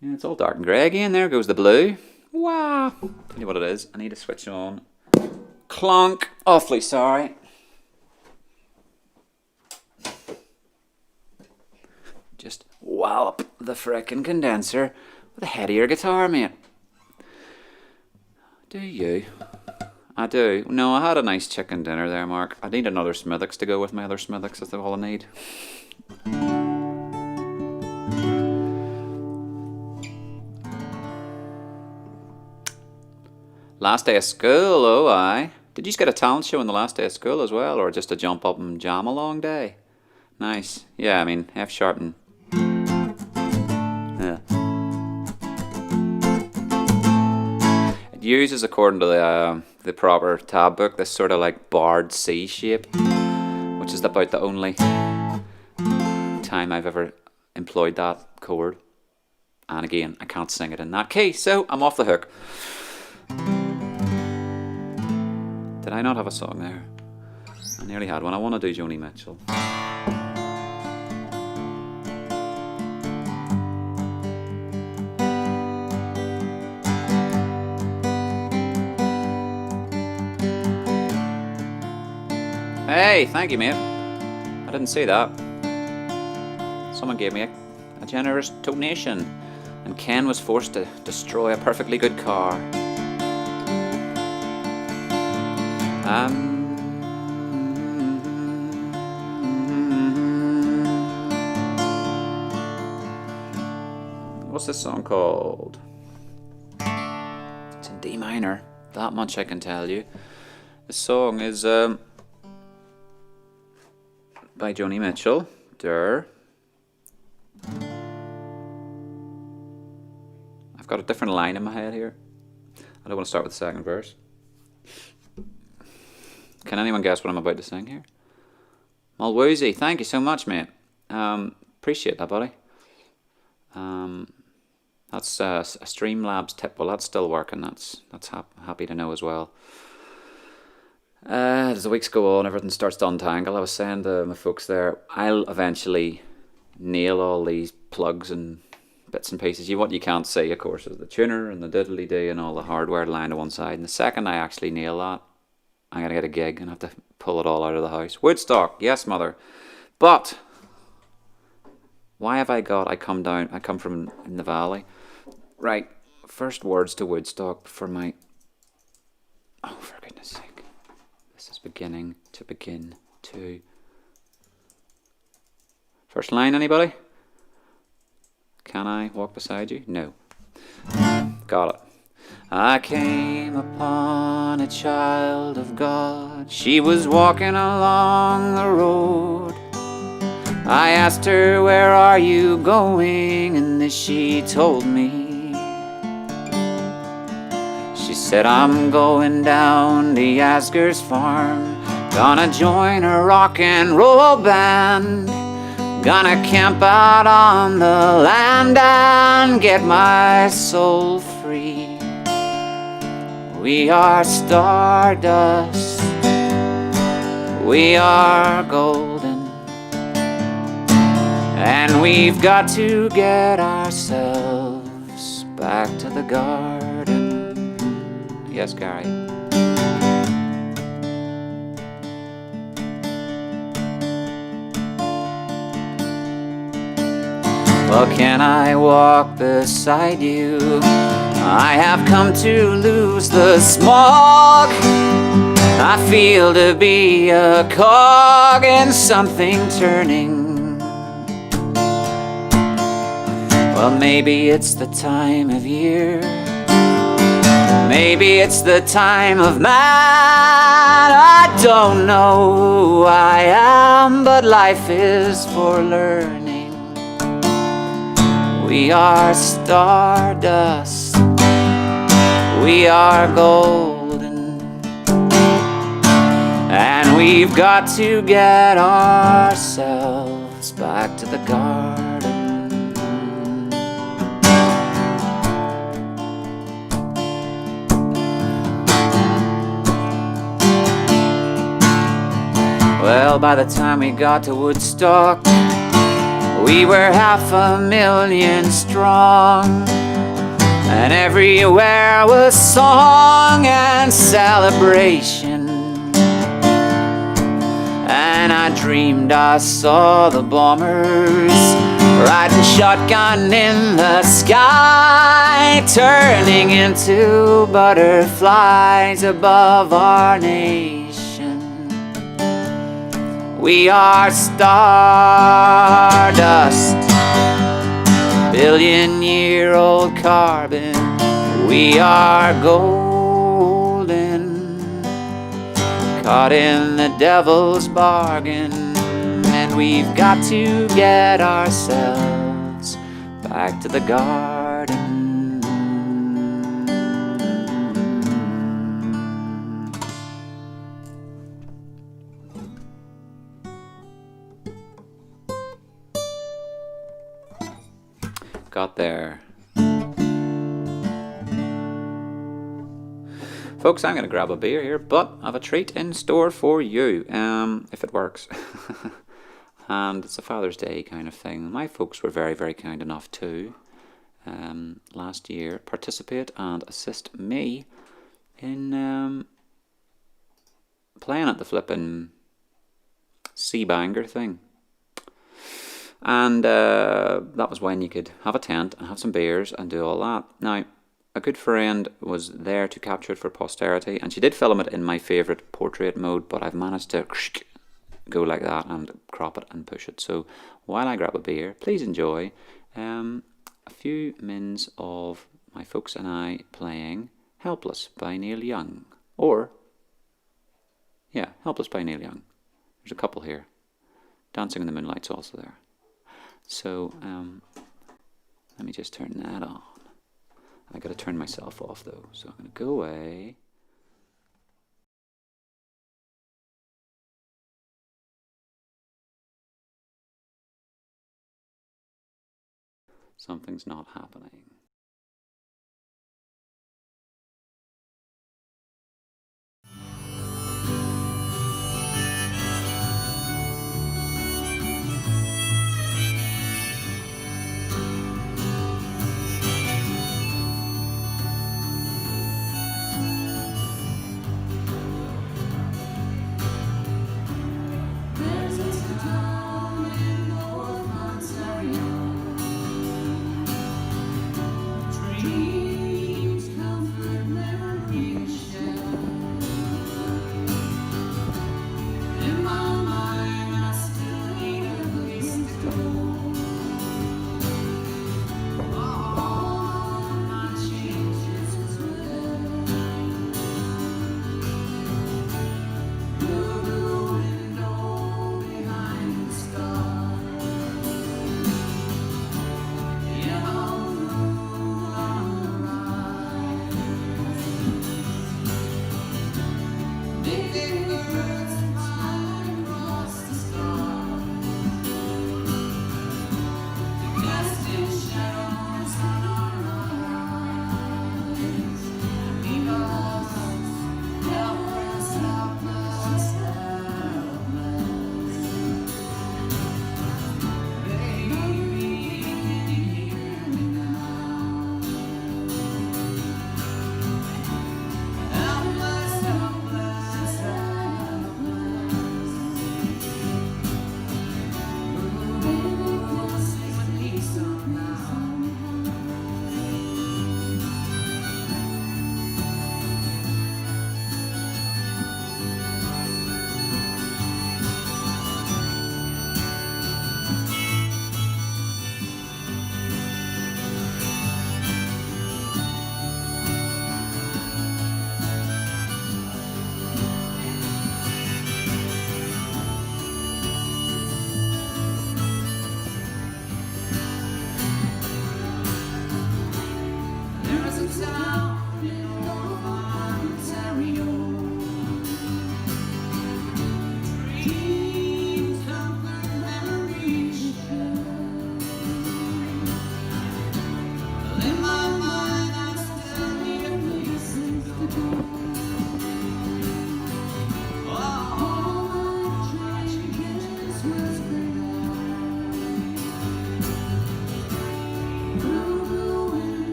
Yeah, it's all dark and grey again. There goes the blue. Wow. Tell you what it is. I need to switch on. Clonk. Awfully sorry. Just wallop the frickin' condenser with a headier guitar, mate. Do you? I do. No, I had a nice chicken dinner there, Mark. I need another Smithwick's to go with my other Smithwick's. That's all I need. Last day of school, oh aye. Did you just get a talent show on the last day of school as well, or just a jump up and jam a long day? Nice. Yeah, I mean, F sharp and... yeah. It uses, according to the proper tab book, this sort of like barred C shape, which is about the only time I've ever employed that chord. And again, I can't sing it in that key, so I'm off the hook. Did I not have a song there? I nearly had one. I want to do Joni Mitchell. Hey, thank you, mate. I didn't see that. Someone gave me a generous donation, and Ken was forced to destroy a perfectly good car. What's this song called? It's in D minor. That much I can tell you. The song is by Joni Mitchell. I've got a different line in my head here. I don't want to start with the second verse. Can anyone guess what I'm about to sing here? Mulwoozy, thank you so much, mate. Appreciate that, buddy. That's a Streamlabs tip. Well, that's still working. That's happy to know as well. As the weeks go on, everything starts to untangle. I was saying to my folks there, I'll eventually nail all these plugs and bits and pieces. What you can't see, of course, is the tuner and the diddly-dee and all the hardware lying to one side. And the second I actually nail that, I'm going to get a gig and have to pull it all out of the house. Woodstock, yes, mother. But why have I come from in the valley. Right, first words to Woodstock for my... Oh, for goodness sake. This is beginning to begin to... First line, anybody? Can I walk beside you? No. Got it. I came upon a child of God. She was walking along the road. I asked her, where are you going? And this she told me. She said, I'm going down to Asger's farm. Gonna join a rock and roll band. Gonna camp out on the land and get my soul free. We are stardust, we are golden, and we've got to get ourselves back to the garden. Yes, Gary. Well, can I walk beside you? I have come to lose the smog. I feel to be a cog in something turning. Well, Well, maybe it's the time of year, maybe it's the time of man. I don't know who I am, but life is for learning. We are stardust, we are golden, and we've got to get ourselves back to the garden. Well, by the time we got to Woodstock, we were 500,000 strong, and everywhere was song and celebration. And I dreamed I saw the bombers riding shotgun in the sky, turning into butterflies above our nation. We are stardust, billion-year-old carbon. We are golden, caught in the devil's bargain, and we've got to get ourselves back to the garden. Got there. Folks, I'm going to grab a beer here, but I have a treat in store for you, if it works. And it's a Father's Day kind of thing. My folks were very, very kind enough to, last year, participate and assist me in playing at the flippin' C-Banger thing. And that was when you could have a tent and have some beers and do all that. Now, a good friend was there to capture it for posterity, and she did film it in my favourite portrait mode, but I've managed to go like that and crop it and push it. So while I grab a beer, please enjoy a few minutes of my folks and I playing Helpless by Neil Young. Or, yeah, Helpless by Neil Young. There's a couple here. Dancing in the Moonlight's also there. So, let me just turn that on. I gotta turn myself off though, so I'm gonna go away. Something's not happening.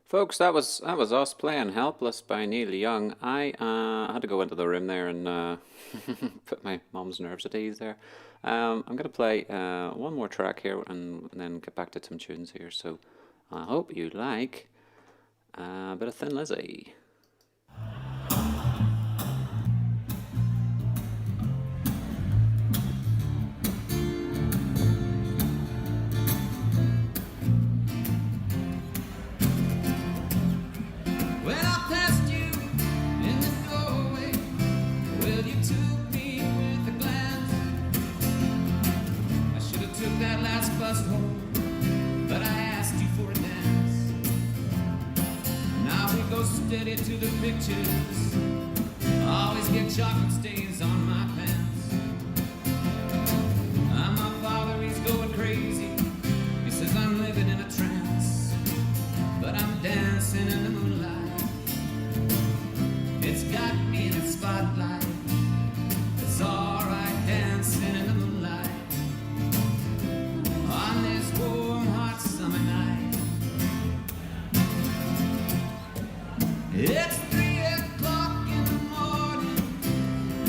Folks, that was us playing "Helpless" by Neil Young. I had to go into the room there and put my mom's nerves at ease there. I'm gonna play one more track here and then get back to some tunes here. So I hope you like a bit of Thin Lizzy. Steady to the pictures, always get chocolate stains on my pants. My father, he's going crazy. He says I'm living in a trance, but I'm dancing in the moonlight. It's got me in its spotlight. It's alright dancing in the moonlight on this warm, hot summer night. It's 3 o'clock in the morning,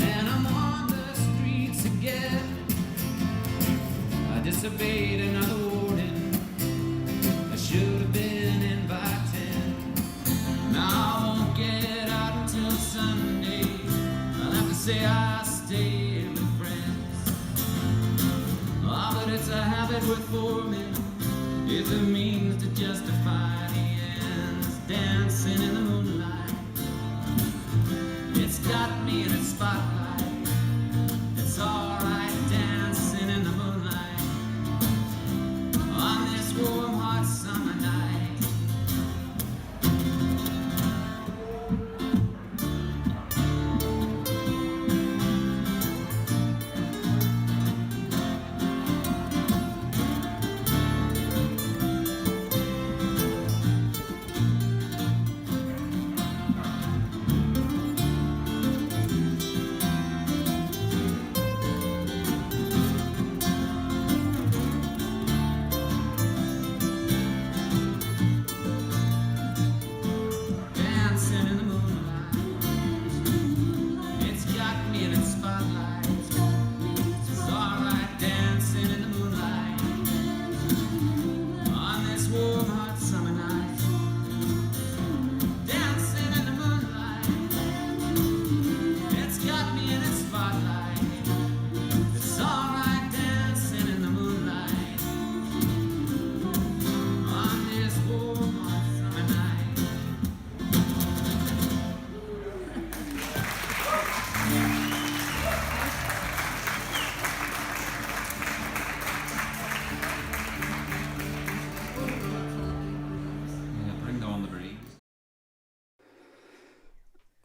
and I'm on the streets again. I disobeyed another warning. I should have been in by 10. Now I won't get out until Sunday. I'll have to say I stay with friends. Oh, but it's a habit worth forming if it means to justify the ends. Dancing in the moonlight. It's got me in its spotlight. It's alright dancing in the moonlight on this warm, hot summer night.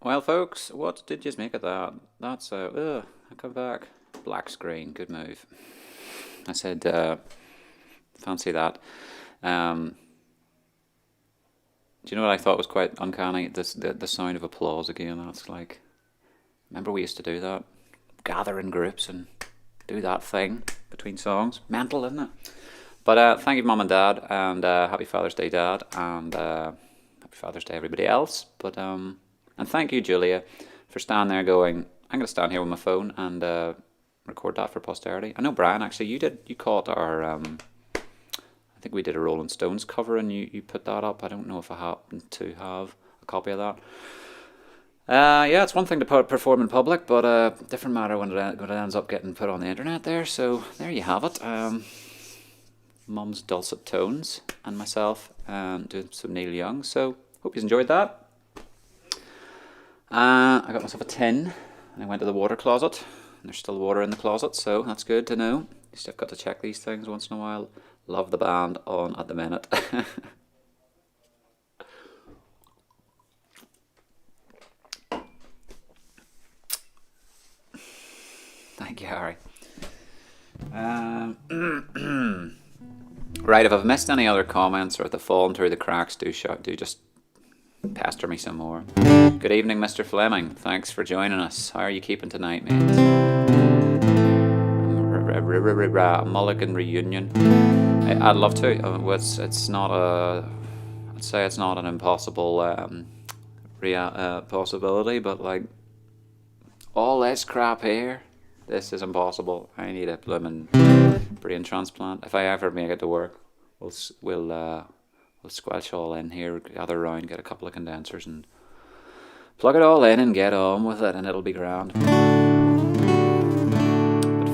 Well, folks, what did you make of that? That's I come back. Black screen, good move. I said, fancy that. Do you know what I thought was quite uncanny? The sound of applause again. That's like, remember we used to do that, gather in groups and do that thing between songs. Mental, isn't it? But thank you, Mum and Dad, and happy Father's Day, Dad, and happy Father's Day, everybody else. But and thank you, Julia, for standing there going, I'm going to stand here with my phone and record that for posterity. I know, Brian, actually, you caught our, I think we did a Rolling Stones cover and you put that up. I don't know if I happen to have a copy of that. Yeah, it's one thing to perform in public, but different matter when it ends up getting put on the internet there. So there you have it. Mum's dulcet tones and myself doing some Neil Young. So hope you enjoyed that. I got myself a tin and I went to the water closet. And there's still water in the closet, so that's good to know. You still got to check these things once in a while. Love the band on at the minute. Thank you, Harry. Right, if I've missed any other comments or if they've fallen through the cracks, do just pester me some more. Good evening, Mr. Fleming. Thanks for joining us. How are you keeping tonight, mate? A Mulligan reunion. I'd love to. It's not a. I'd say it's not an impossible possibility, but like all this crap here, this is impossible. I need a blooming brain transplant. If I ever make it to work, we'll squelch all in here, gather around, get a couple of condensers and plug it all in and get on with it and it'll be grand. But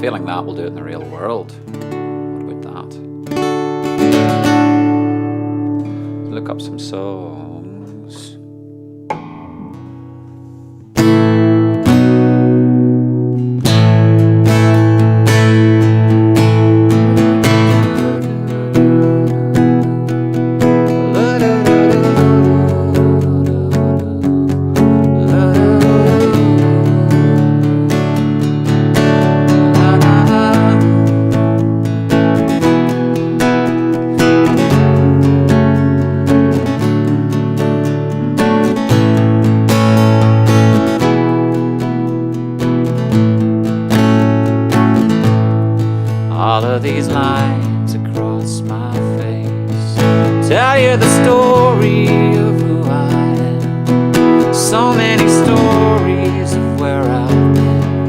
failing that, we'll do it in the real world. What about that? Look up some songs. These lines across my face tell you the story of who I am. So many stories of where I've been,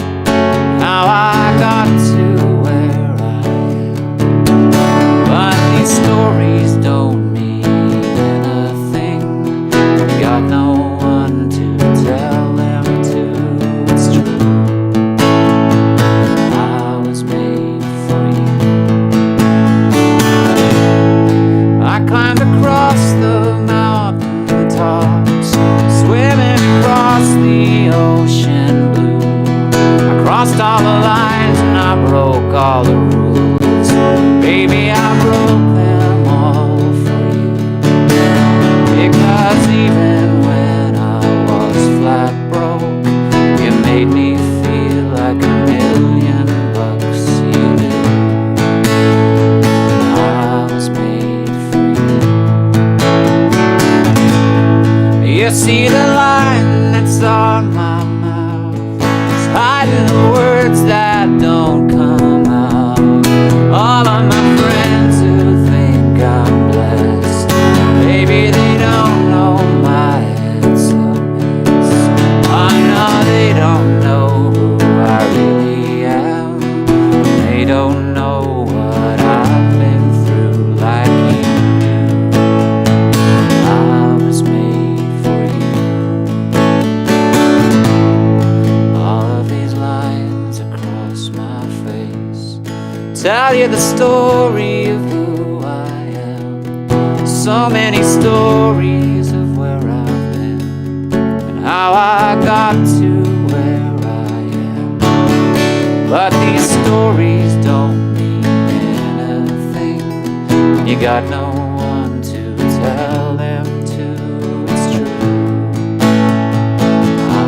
how I got to where I am. But these stories don't mean anything. Got no one to tell them to. It's true. I was made for you. I climbed across the mountain tops, swimming across the ocean blue. I crossed all the lines and I broke all the rules. Baby, I broke them all for you. Because even when I was flat broke, you made me feel like $1,000,000. You do. I was made for you. You see the line that's on my mouth, it's hiding the words that don't come out. All of my friends who think I'm blessed, maybe they don't know my head's a mess. Oh no, they don't know who I really am. They don't know what I've been through like you do. I was made for you. All of these lines across my face tell you the story of who I am. So many stories of where I've been and how I got to where I am. But these stories don't mean anything. You got no one to tell them to. It's true. I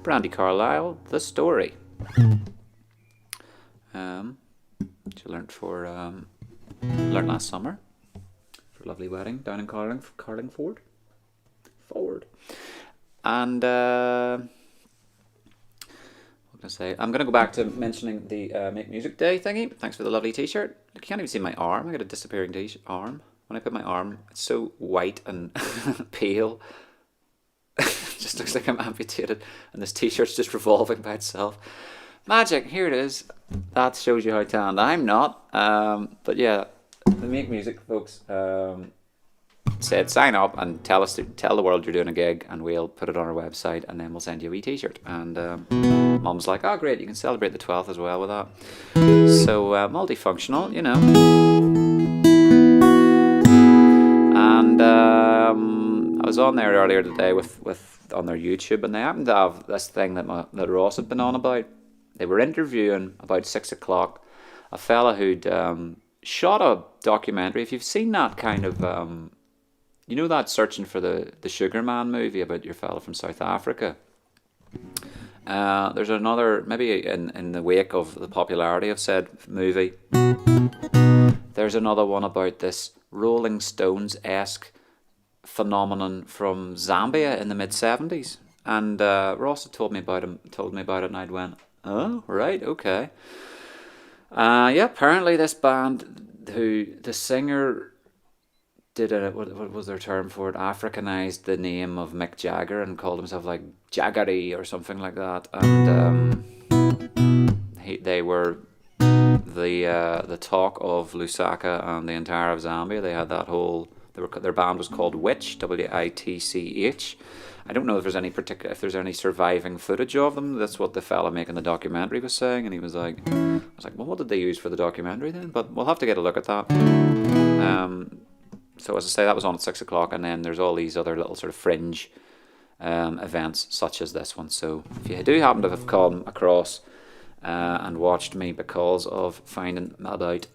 Brandi Carlile, The Story. Which I learned last summer for a lovely wedding down in Carlingford. And what can I say? I'm going to go back to mentioning the Make Music Day thingy. Thanks for the lovely t-shirt. You can't even see my arm. I got a disappearing arm. When I put my arm, it's so white and pale. It just looks like I'm amputated. And this t-shirt's just revolving by itself. Magic, here it is. That shows you how tanned I'm not. But yeah, the Make Music folks said sign up and tell the world you're doing a gig, and we'll put it on our website, and then we'll send you a wee t-shirt. And Mum's like, oh great, you can celebrate the 12th as well with that. So multifunctional, you know. And I was on there earlier today on their YouTube, and they happened to have this thing that Ross had been on about. They were interviewing about 6 o'clock a fella who'd shot a documentary. If you've seen that kind of, you know, that Searching for the Sugar Man movie about your fella from South Africa. There's another, maybe in the wake of the popularity of said movie, there's another one about this Rolling Stones-esque phenomenon from Zambia in the mid-70s. And Ross had told me about it, and I'd went, oh, right, okay. Yeah, apparently this band, who the singer did what was their term for it? Africanized the name of Mick Jagger and called himself like Jaggery or something like that. And they were the talk of Lusaka and the entire of Zambia. They had that whole. Their band was called Witch, Witch. I don't know if there's any surviving footage of them. That's what the fella making the documentary was saying, and he was like, I was like, well, what did they use for the documentary then? But we'll have to get a look at that. So as I say, that was on at 6 o'clock, and then there's all these other little sort of fringe events such as this one. So if you do happen to have come across and watched me because of finding out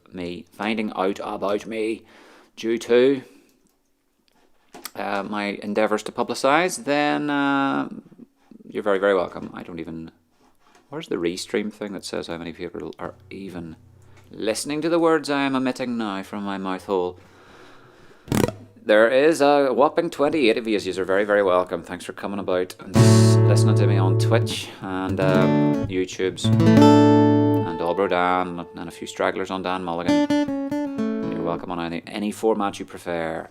about me due to my endeavours to publicise, then you're very, very welcome. I don't even... Where's the restream thing that says how many people are even listening to the words I am emitting now from my mouth hole? There is a whopping 28 of you. You're very, very welcome. Thanks for coming about and listening to me on Twitch and YouTube's and Dolbro Dan and a few stragglers on Dan Mulligan. You're welcome on any format you prefer.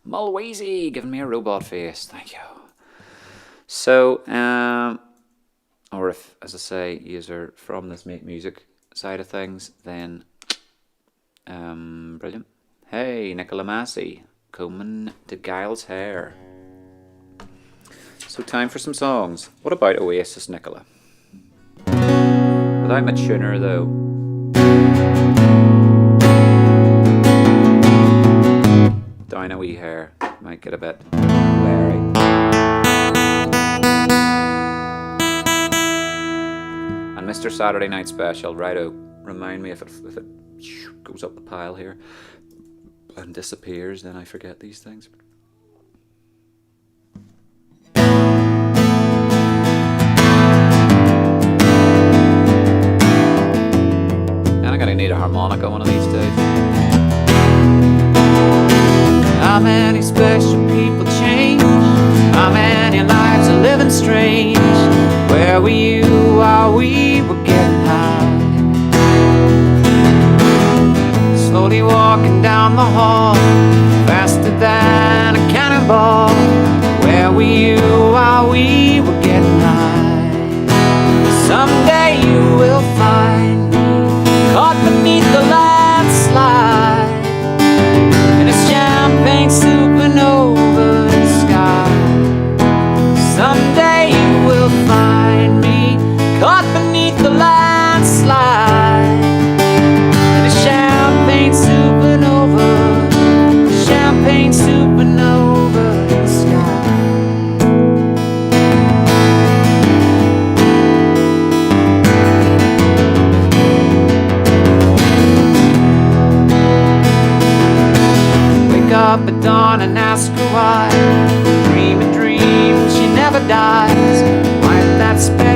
Mulwazy giving me a robot face. Thank you. So, or if, as I say, you're from this Make Music side of things, then brilliant. Hey, Nicola Massey, combing to Giles' hair. So time for some songs. What about Oasis, Nicola? Without my tuner, though. Down a wee hair. Might get a bit wary. And Mr. Saturday Night Special, righto. Remind me if it goes up the pile here and disappears, then I forget these things. And I'm gonna need a harmonica one of these days. How many special people change? How many lives are living strange? Where were you while we were getting high? Slowly walking down the hall, faster than a cannonball. Where were you while we were getting high? Someday you will find me caught beneath the landslide in a champagne supernova sky. Someday you will find me caught beneath the landslide in a champagne supernova sky. Wake up at dawn and ask her why. Dream a dream, she never dies. Wipe that spell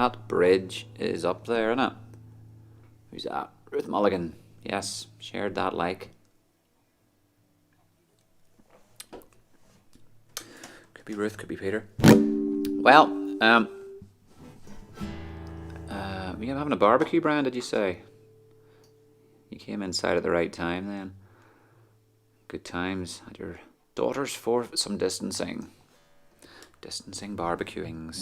That bridge is up there, isn't it? Who's that? Ruth Mulligan. Yes, shared that like. Could be Ruth, could be Peter. Well, you're having a barbecue, Brand, did you say? You came inside at the right time then. Good times at your daughter's for some distancing. Distancing barbecuings.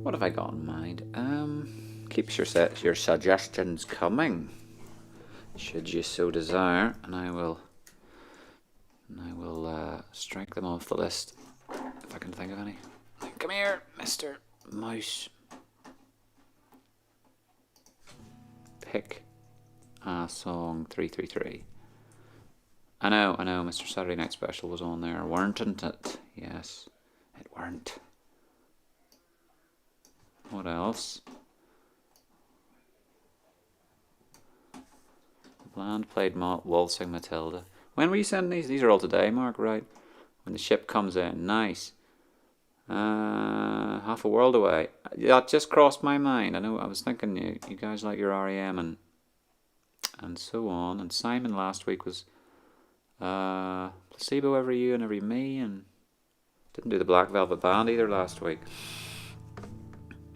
What have I got in mind? Keep your suggestions coming, should you so desire, and I will strike them off the list if I can think of any. Come here, Mr. Mouse. Pick a song 333. I know, Mr. Saturday Night Special was on there, weren't it? Yes, it weren't. What else? The band played Waltzing Matilda. When were you sending these? These are all today, Mark, right? When the ship comes in. Nice. Half a world away. That just crossed my mind. I know, I was thinking you guys like your R.E.M. and so on. And Simon last week was Placebo Every You and Every Me, and didn't do the Black Velvet Band either last week.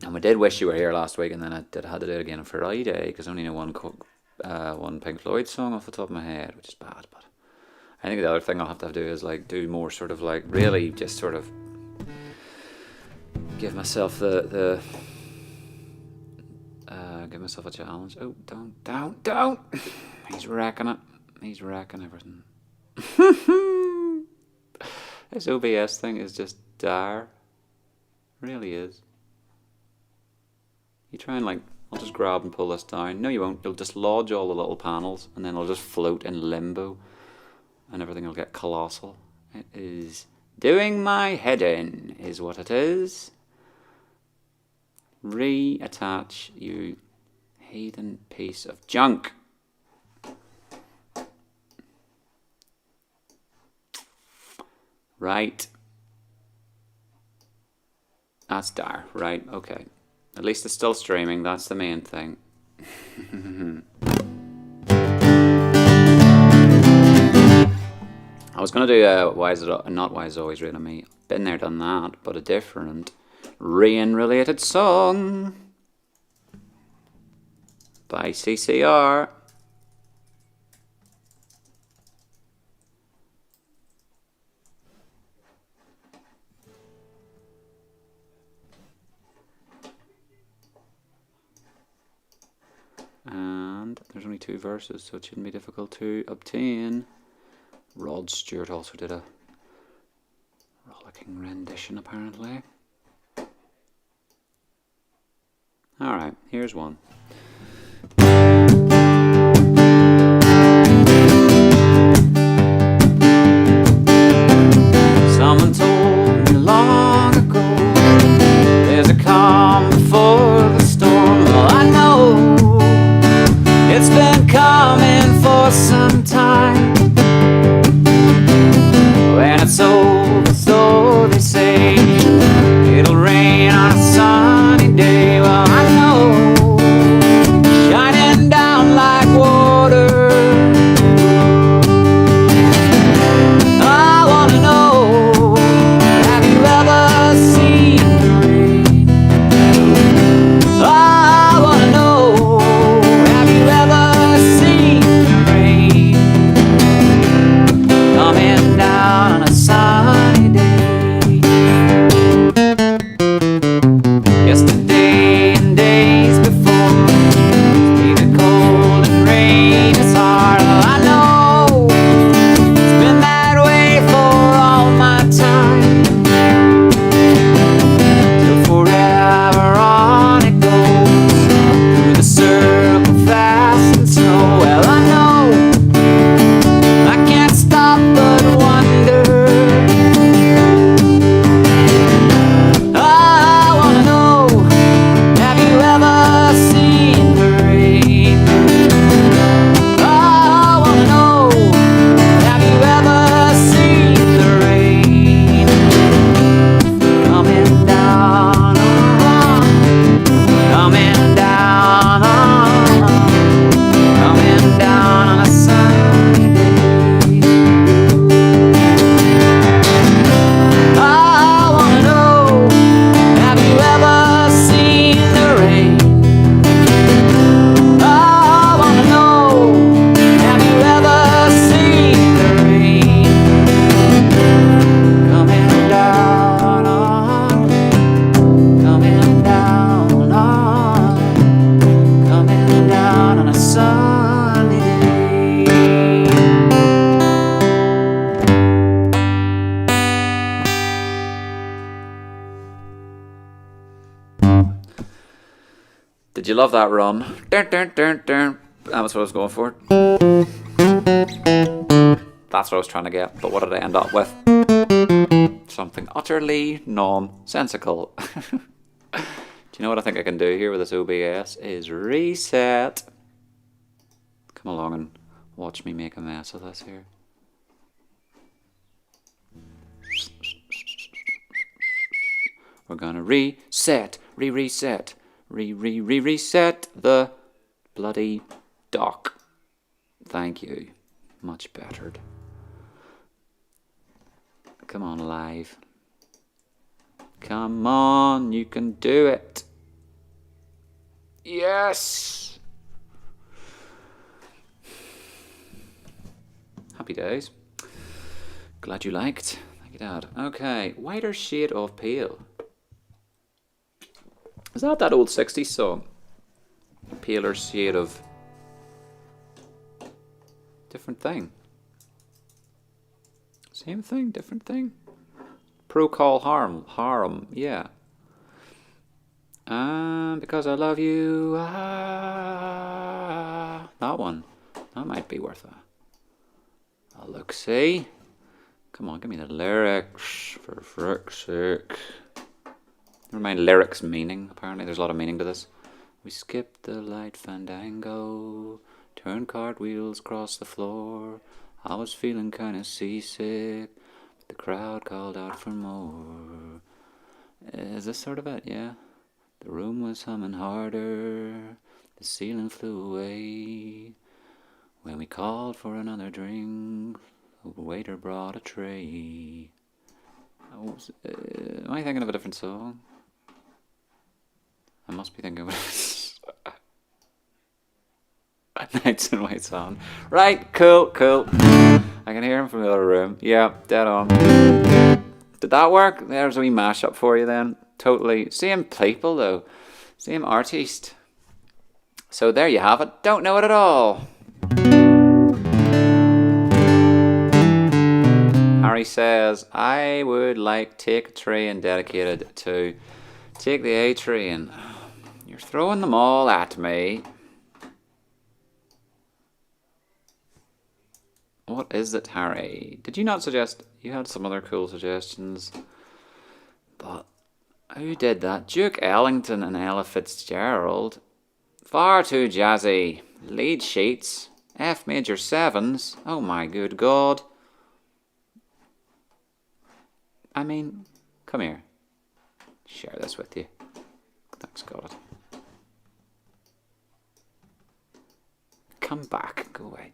And we did Wish You Were Here last week, and then I had to do it again on Friday because I only know one Pink Floyd song off the top of my head, which is bad. But I think the other thing I'll have to do is like do more sort of like really just sort of give myself give myself a challenge. Oh, don't! He's wrecking it. He's wrecking everything. This OBS thing is just dire. Really is. You try and like, I'll just grab and pull this down. No, you won't. You'll just lodge all the little panels, and then it'll just float in limbo, and everything will get colossal. It is doing my head in, is what it is. Reattach, you heathen piece of junk. Right. That's dire. Right, okay. At least it's still streaming, that's the main thing. I was going to do Why Is It Always Rain on Me. Been there, done that, but a different rain-related song by C.C.R. And there's only 2 verses, so it shouldn't be difficult to obtain. Rod Stewart also did a rollicking rendition, apparently. Alright, here's one. Someone told me long ago there's a calm before the storm. Well, I know it's been coming for some time. When it's over, so they say, it'll rain on a sunny day. Well, I know Did you love that run? Dun, dun, dun, dun. That was what I was going for. That's what I was trying to get, but what did I end up with? Something utterly nonsensical. Do you know what I think I can do here with this OBS? Is reset. Come along and watch me make a mess of this here. We're gonna reset, reset, reset the bloody dock. Thank you. Much bettered. Come on, live. Come on, you can do it. Yes! Happy days. Glad you liked. Thank you, Dad. Okay, whiter shade of pale. Is that old 60s song? Paler shade of... different thing. Same thing, different thing. Procol Harum, yeah. Because I love you. That one. That might be worth a look. See? Come on, give me the lyrics, for frick's sake. Never mind lyrics meaning, apparently. There's a lot of meaning to this. We skipped the light fandango, turned cartwheels across the floor. I was feeling kinda seasick, but the crowd called out for more. Is this sort of it? Yeah. The room was humming harder, the ceiling flew away. When we called for another drink, the waiter brought a tray. Am I thinking of a different song? I must be thinking of Nights in White Sand. Right, cool. I can hear him from the other room. Yeah, dead on. Did that work? There's a wee mashup for you then. Totally. Same people though. Same artist. So there you have it. Don't know it at all. Harry says, I would like Take a Train dedicated to Take the A Train. You're throwing them all at me. What is it, Harry? Did you not suggest... You had some other cool suggestions. But who did that? Duke Ellington and Ella Fitzgerald. Far too jazzy. Lead sheets. F major 7s. Oh my good God. I mean, come here. Share this with you. Thanks, God. Come back. Go away.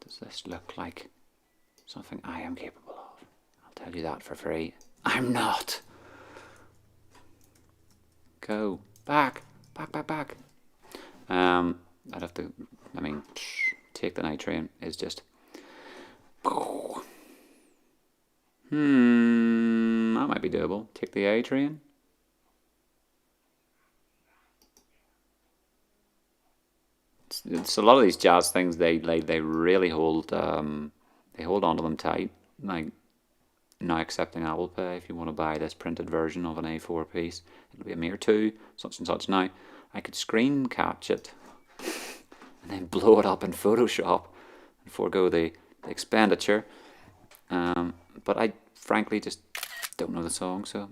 Does this look like something I am capable of? I'll tell you that for free. I'm not. Go. Back. Back. I'd have to... I mean... Take the Night Train is just... That might be doable. Take the A Train. It's a lot of these jazz things. They really hold. They hold onto them tight. Like now accepting Apple Pay. If you want to buy this printed version of an A4 piece, it'll be a mere 2 such and such. Now I could screen catch it. And then blow it up in Photoshop and forego the expenditure. But I frankly just don't know the song, so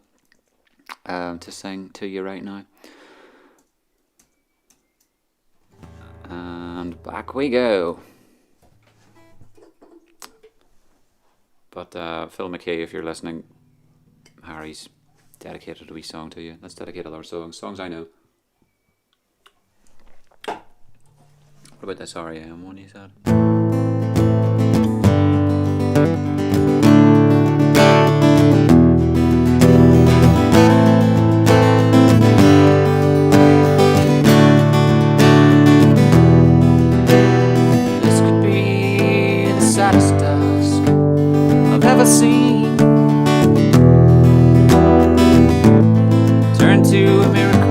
to sing to you right now. And back we go. But Phil McKay, if you're listening, Harry's dedicated a wee song to you. Let's dedicate other songs I know. What about this R.E.M. one you said? This could be the saddest dusk I've ever seen. Turn to a miracle.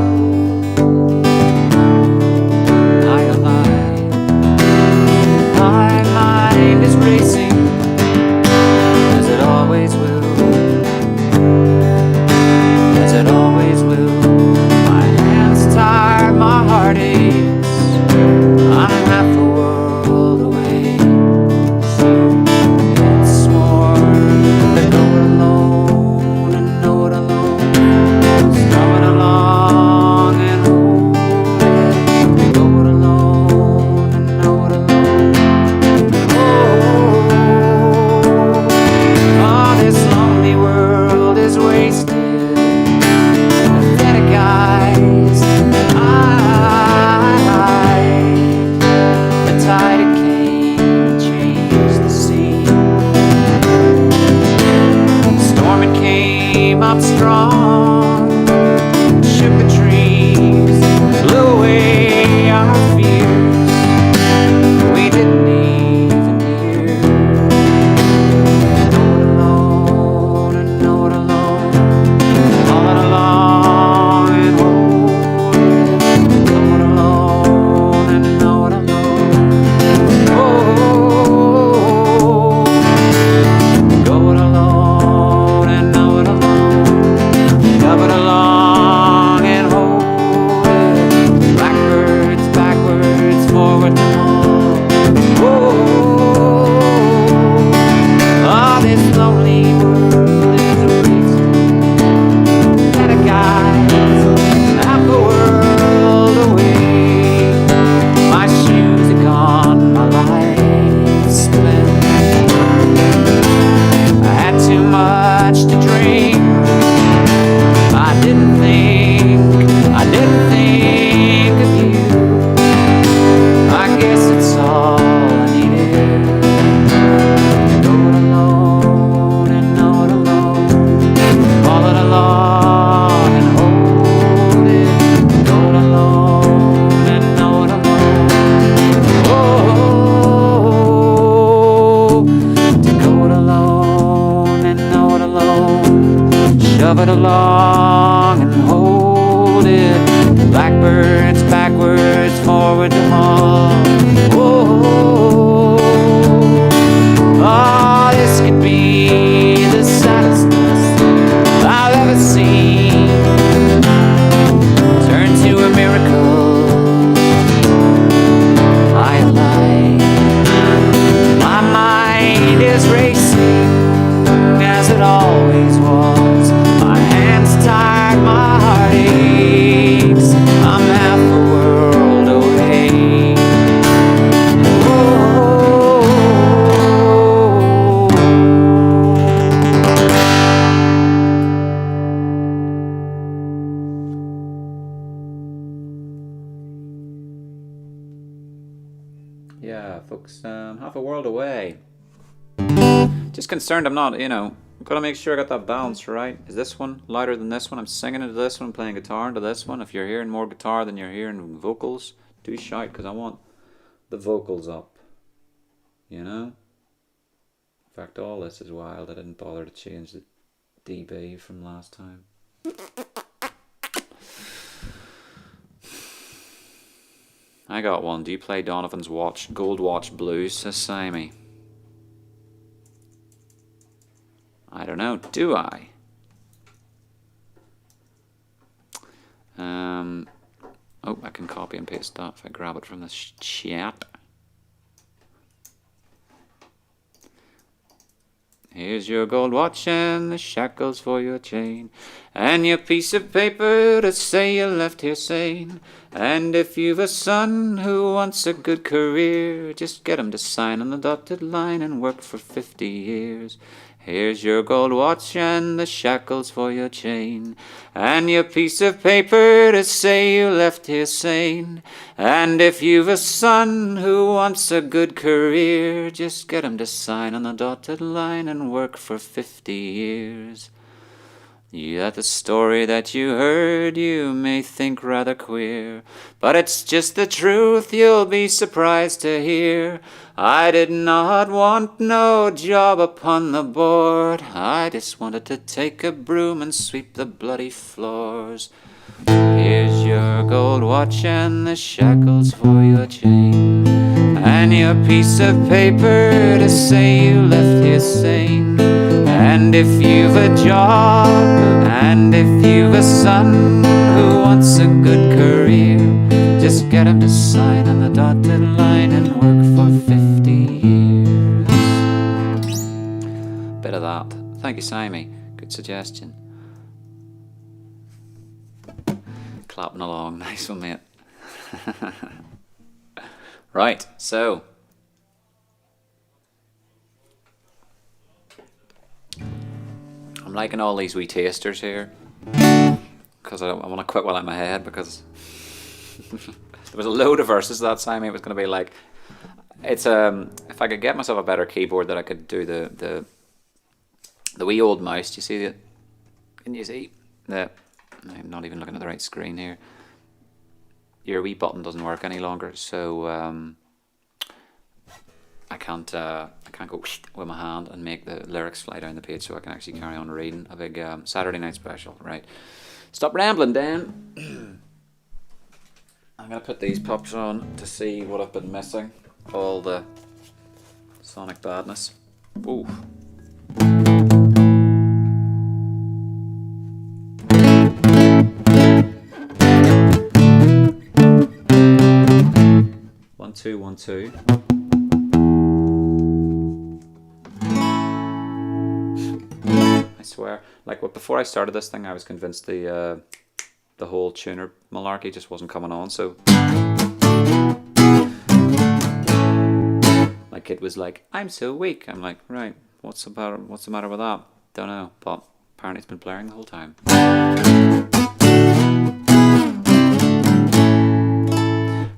Racing as it always will. not strong. Shook the trees, blew away our fears. We didn't even hear. Know it alone and know it alone. All it along and hold it. Know it alone and know it alone. Oh, go it alone and know it alone. Shove it along and hold it. Backwards, backwards, forward to home. Whoa, oh, this lonely world is a race that a guy's half the world away. My shoes are gone, my life's spent. I had too much to drink. I didn't think of you. I guess it's all I needed. Go it alone and know it alone. All it along and hold it. Go it alone and know it alone. Oh, to go it alone and know it alone. Shove it along and hold it. Blackbirds backwards, forward to home. Whoa, oh, this could be the saddest dust I've ever seen. Turn to a miracle. I lie. My mind is racing as it always was. My hands tired, my heart aches. I'm half a world away. Whoa. Yeah, folks, half a world away. Just concerned I'm not, gotta make sure I got that balance right. Is this one louder than this one? I'm singing into this one, playing guitar into this one. If you're hearing more guitar than you're hearing vocals, do shout, because I want the vocals up. In fact, all this is wild. I didn't bother to change the dB from last time. I got one. Do you play Donovan's Gold Watch Blues, says Simey? I don't know, do I? Oh, I can copy and paste that if I grab it from the chat. Here's your gold watch and the shackles for your chain, and your piece of paper to say you left here sane. And if you've a son who wants a good career, just get him to sign on the dotted line and work for 50 years. Here's your gold watch and the shackles for your chain, and your piece of paper to say you left here sane. And if you've a son who wants a good career, just get him to sign on the dotted line and work for 50 years. Yeah, the story that you heard you may think rather queer, but it's just the truth you'll be surprised to hear. I did not want no job upon the board, I just wanted to take a broom and sweep the bloody floors. Here's your gold watch and the shackles for your chain, and your piece of paper to say you left here sane. And if you've a job, and if you've a son who wants a good career, just get him to sign on the dotted line and work for 50 years. Bit of that. Thank you, Simey. Good suggestion. Clapping along. Nice one, mate. Right, so I'm liking all these wee tasters here, because I want to quit while I'm ahead, because there was a load of verses that time. It was going to be like, it's if I could get myself a better keyboard that I could do the wee old mouse. Do you see that? Can you see? I'm not even looking at the right screen here. Your wee button doesn't work any longer, so I can't go with my hand and make the lyrics fly down the page, so I can actually carry on reading a big Saturday night special. Right, stop rambling, Dan. I'm gonna put these pups on to see what I've been missing. All the sonic badness. Ooh. One, two, 1, 2. I swear, like, before I started this thing, I was convinced the whole tuner malarkey just wasn't coming on. So my kid was like, "I'm so weak." I'm like, right, what's the matter with that? Don't know, but apparently it's been blaring the whole time.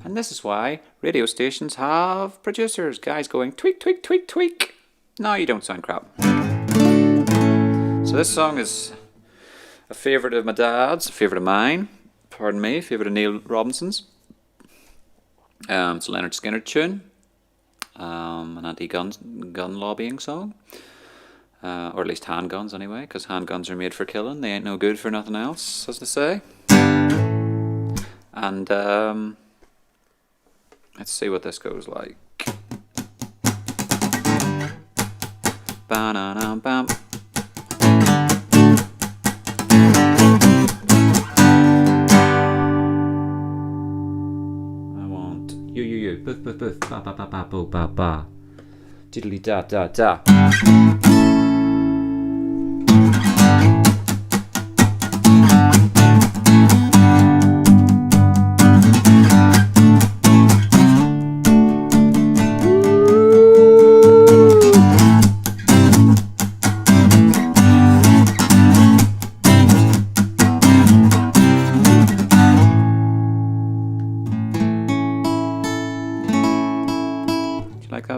And this is why radio stations have producers, guys going tweak, tweak, tweak, tweak. No, you don't sound crap. So this song is a favourite of my dad's, a favourite of mine, pardon me, favourite of Neil Robinson's. It's a Lynyrd Skynyrd tune, an anti-gun lobbying song, or at least handguns anyway, because handguns are made for killing, they ain't no good for nothing else, as they say. And let's see what this goes like. Ba-na-na-bam. You, boof, boof, boof, ba, ba, ba, ba, bo, ba, ba. Diddly da, da, da.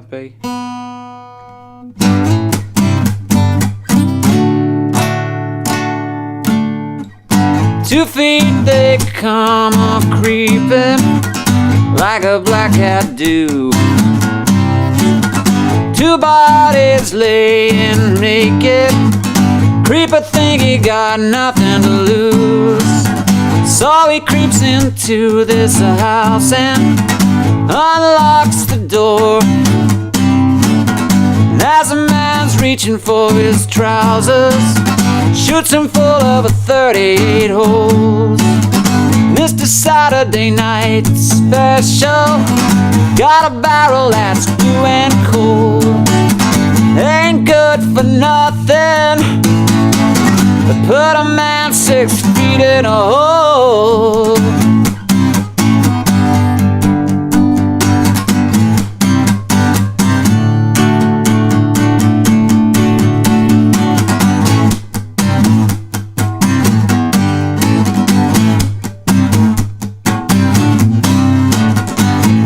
Be. 2 feet they come a-creeping like a black cat do. 2 bodies laying naked. Creeper think he got nothing to lose. So he creeps into this house and unlocks the door. As a man's reaching for his trousers, shoots him full of a 38 holes. Mr. Saturday Night Special got a barrel that's blue and cold. Ain't good for nothing, but put a man 6 feet in a hole.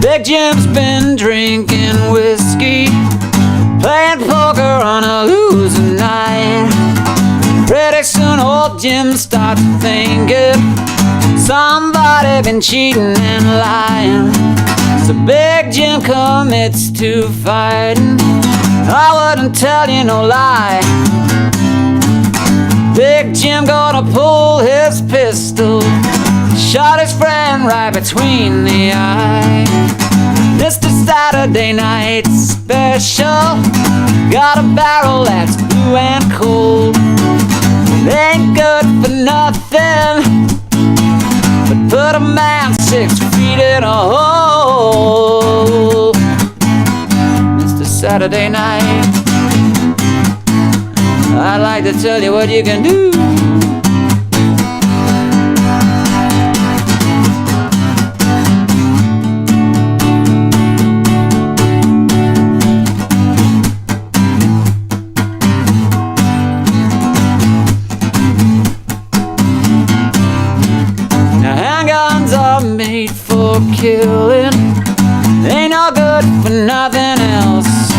Big Jim's been drinking whiskey, playing poker on a losing night. Pretty soon old Jim starts thinking somebody been cheating and lying. So Big Jim commits to fighting. I wouldn't tell you no lie. Big Jim gonna pull his pistol, shot his friend right between the eye. Mr. Saturday Night Special got a barrel that's blue and cold. It ain't good for nothing, but put a man 6 feet in a hole. Mr. Saturday Night, I'd like to tell you what you can do. Made for killing, ain't no good for nothing else.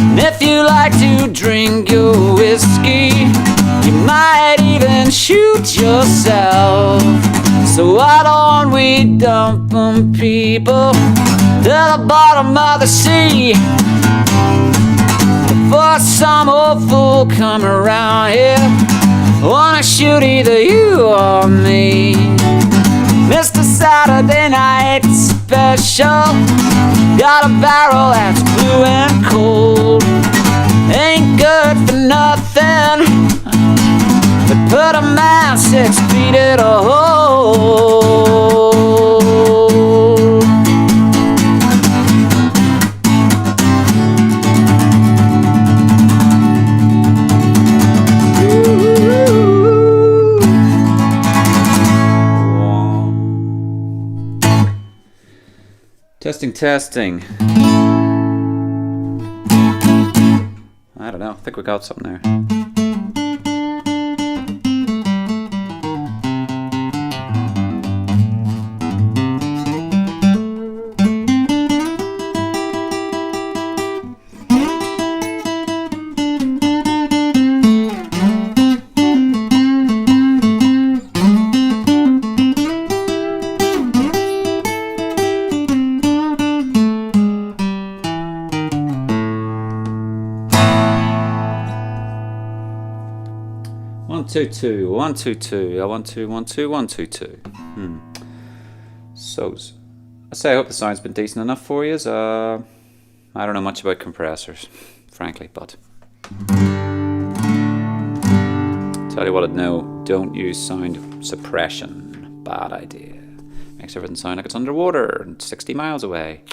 And if you like to drink your whiskey, You might even shoot yourself. So why don't we dump them people to the bottom of the sea? Before some old fool come around here, wanna shoot either you or me. Mr. Saturday Night Special, got a barrel that's blue and cold. Ain't good for nothing, but put a man 6 feet in a hole. Testing, testing. I don't know. I think we got something there. Two, two, 1 2 2. 1 2 1 2 1 2 2. So I say I hope the sound's been decent enough for you. I don't know much about compressors, frankly, but tell you what I'd know: don't use sound suppression. Bad idea. Makes everything sound like it's underwater and 60 miles away.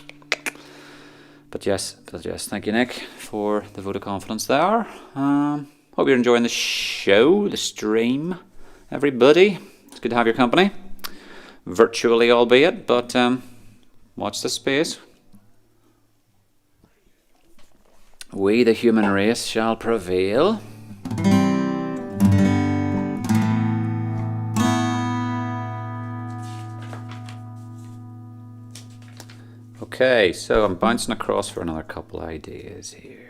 But yes, thank you, Nick, for the vote of confidence there. Hope you're enjoying the show, the stream, everybody. It's good to have your company, virtually albeit, but watch this space. We, the human race, shall prevail. Okay, so I'm bouncing across for another couple ideas here.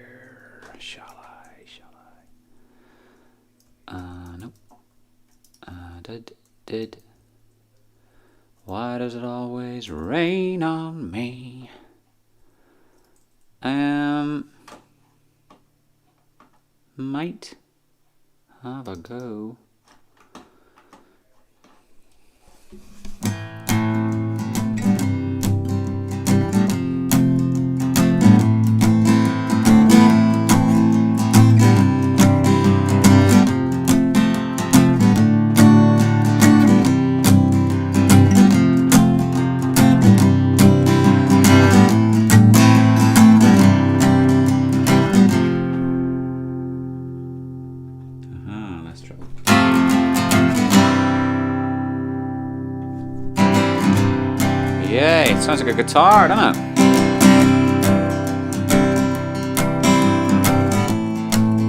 Nope. Did. Why does it always rain on me? Might have a go. Sounds like a guitar, doesn't it?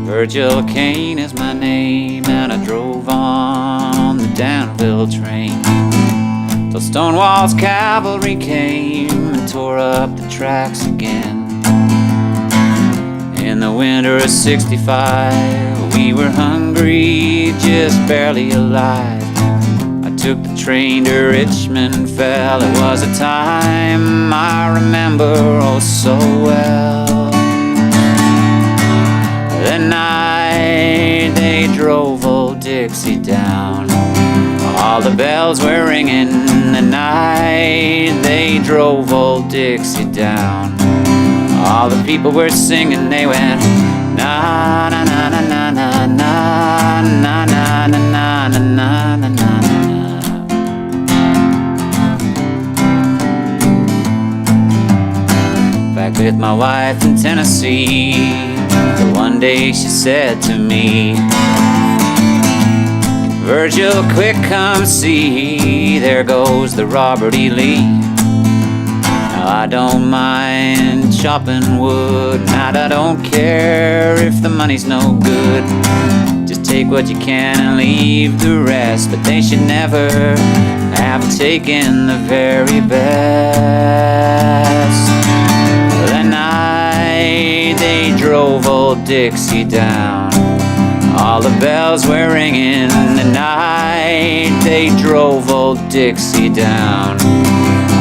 Virgil Kane is my name, and I drove on the Danville train till Stonewall's cavalry came and tore up the tracks again. In the winter of '65, we were hungry, just barely alive. Took the train to Richmond, fell. It was a time I remember oh so well. The night they drove old Dixie down, all the bells were ringing. The night they drove old Dixie down, all the people were singing. They went na na na na na na na na na na na na na na. With my wife in Tennessee, but one day she said to me, Virgil, quick come see, there goes the Robert E. Lee. Now I don't mind chopping wood, and I don't care if the money's no good. Just take what you can and leave the rest, but they should never have taken the very best. That night they drove old Dixie down, all All the bells were ringing the night they drove old Dixie down.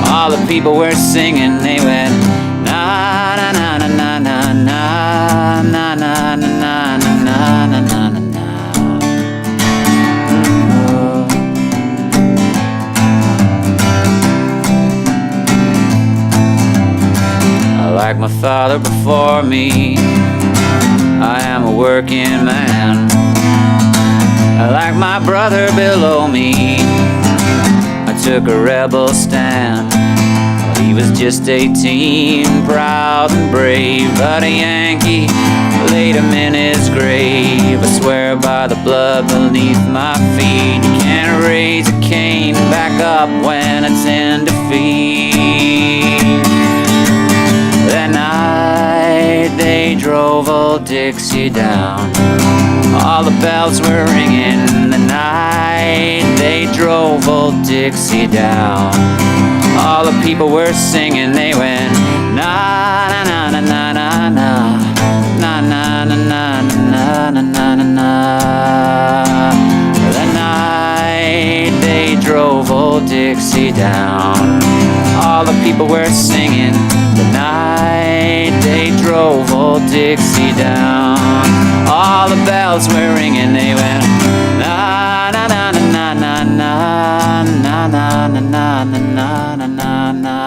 All the people were singing, they went na na na na na na na na na na na na na na na. Like my father before me, I am a working man. Like my brother below me, I took a rebel stand. He was just 18, proud and brave, but a Yankee laid him in his grave. I swear by the blood beneath my feet, you can't raise a cane back up when it's in defeat. That night they drove old Dixie down. All the bells were ringing the night they drove old Dixie down. All the people were singing, they went na na na na na na na na na na na na na na na. The night they drove old Dixie down. All the people were singing the night they drove old Dixie down. All the bells were ringing, they went na na na na na na na na na na na na na na.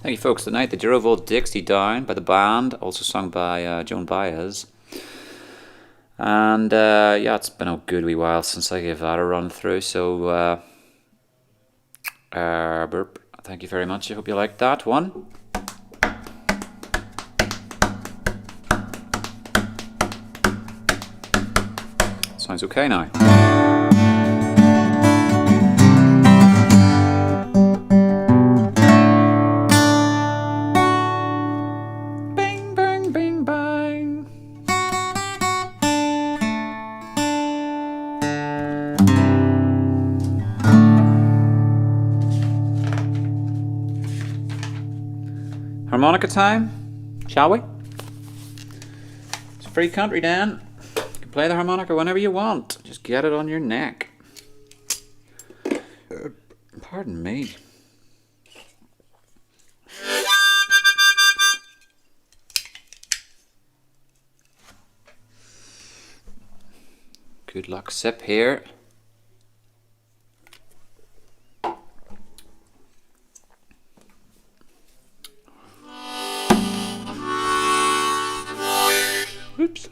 Thank you, folks. The night they drove old Dixie down by the band, also sung by Joan Baez. And yeah, it's been a good wee while since I gave that a run through. So, Bert, thank you very much. I hope you liked that one. Sounds okay now. Harmonica time, shall we? It's a free country, Dan. You can play the harmonica whenever you want. Just get it on your neck. Pardon me. Good luck sip here. Oops.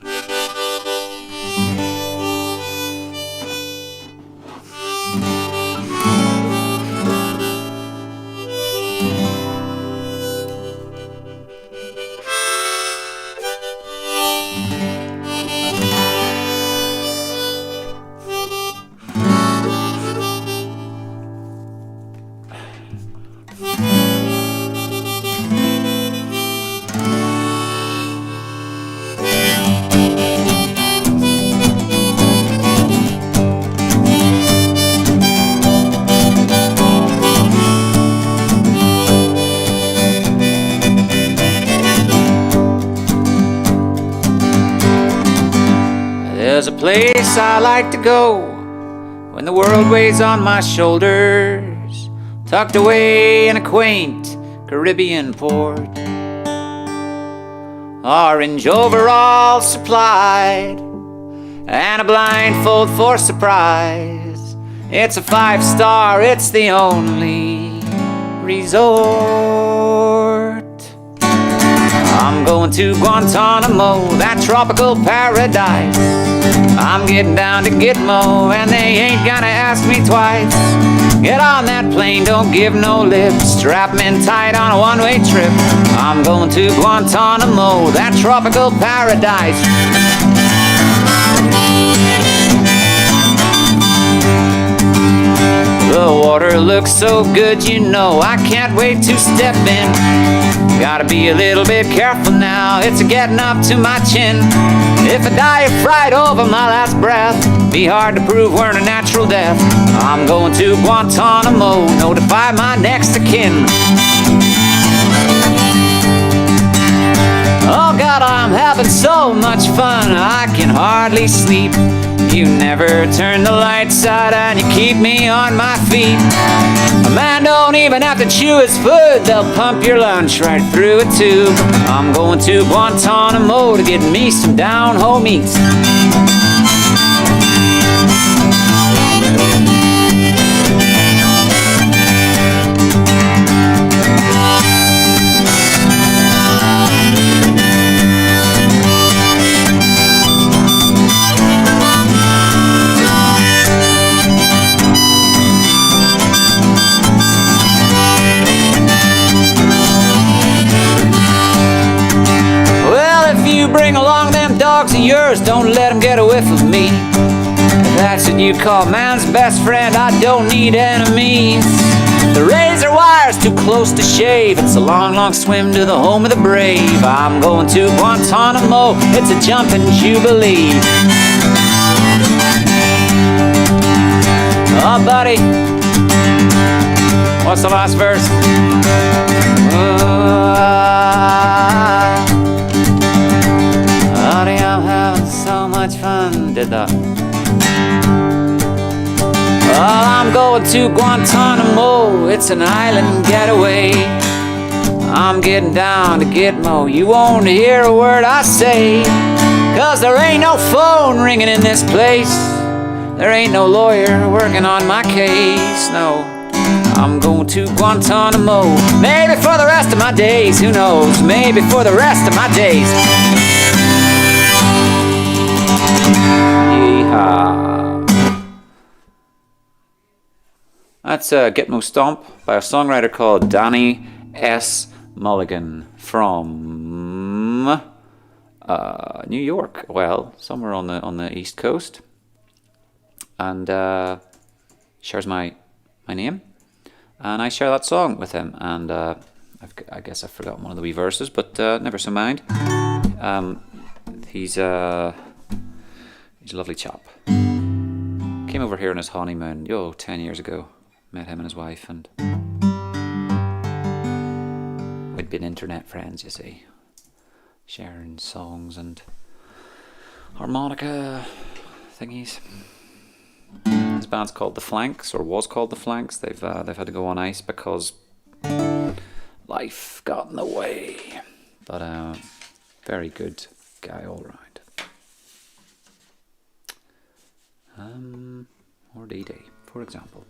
There's a place I like to go when the world weighs on my shoulders, tucked away in a quaint Caribbean port. Orange overalls supplied and a blindfold for surprise. It's a 5-star, it's the only resort. I'm going to Guantanamo, that tropical paradise. I'm getting down to Gitmo, and they ain't gonna ask me twice. Get on that plane, don't give no lip. Strap me in tight on a one-way trip. I'm going to Guantanamo, that tropical paradise. The water looks so good, you know, I can't wait to step in. Gotta be a little bit careful now, it's getting up to my chin. If I die of fright over my last breath, be hard to prove we're in a natural death. I'm going to Guantanamo, notify my next of kin. Oh God, I'm having so much fun, I can hardly sleep. You never turn the lights out and you keep me on my feet. A man don't even have to chew his food, they'll pump your lunch right through a tube. I'm going to Guantanamo to get me some down-home eats. Bring along them dogs of yours, don't let them get a whiff of me. If that's what you call man's best friend, I don't need enemies. The razor wire's too close to shave, it's a long, long swim to the home of the brave. I'm going to Guantanamo, it's a jumpin' jubilee. Oh buddy, what's the last verse? I'm having so much fun, did that. Oh, I'm going to Guantanamo, it's an island getaway. I'm getting down to Gitmo, you won't hear a word I say. Cause there ain't no phone ringing in this place, there ain't no lawyer working on my case, no. I'm going to Guantanamo, maybe for the rest of my days, who knows, maybe for the rest of my days. That's Gitmo Stomp by a songwriter called Danny S. Mulligan from New York. Well, somewhere on the East Coast, and shares my name, and I share that song with him. And I guess I've forgotten one of the wee verses, but never so mind. He's a lovely chap. Came over here on his honeymoon, 10 years ago. Met him and his wife, and we'd been internet friends, you see. Sharing songs and harmonica thingies. His band's called The Flanks, or was called The Flanks. They've had to go on ice because life got in the way. But very good guy all round. Or D-Day, for example.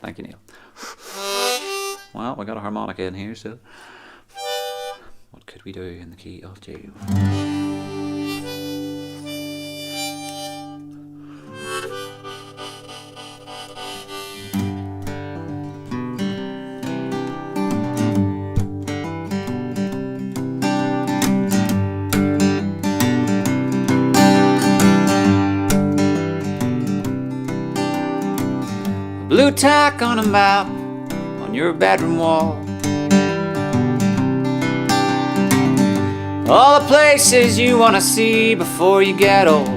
Thank you, Neil. Well, we got a harmonica in here, so what could we do in the key of G? Blue tack on a map on your bedroom wall. All the places you want to see before you get old.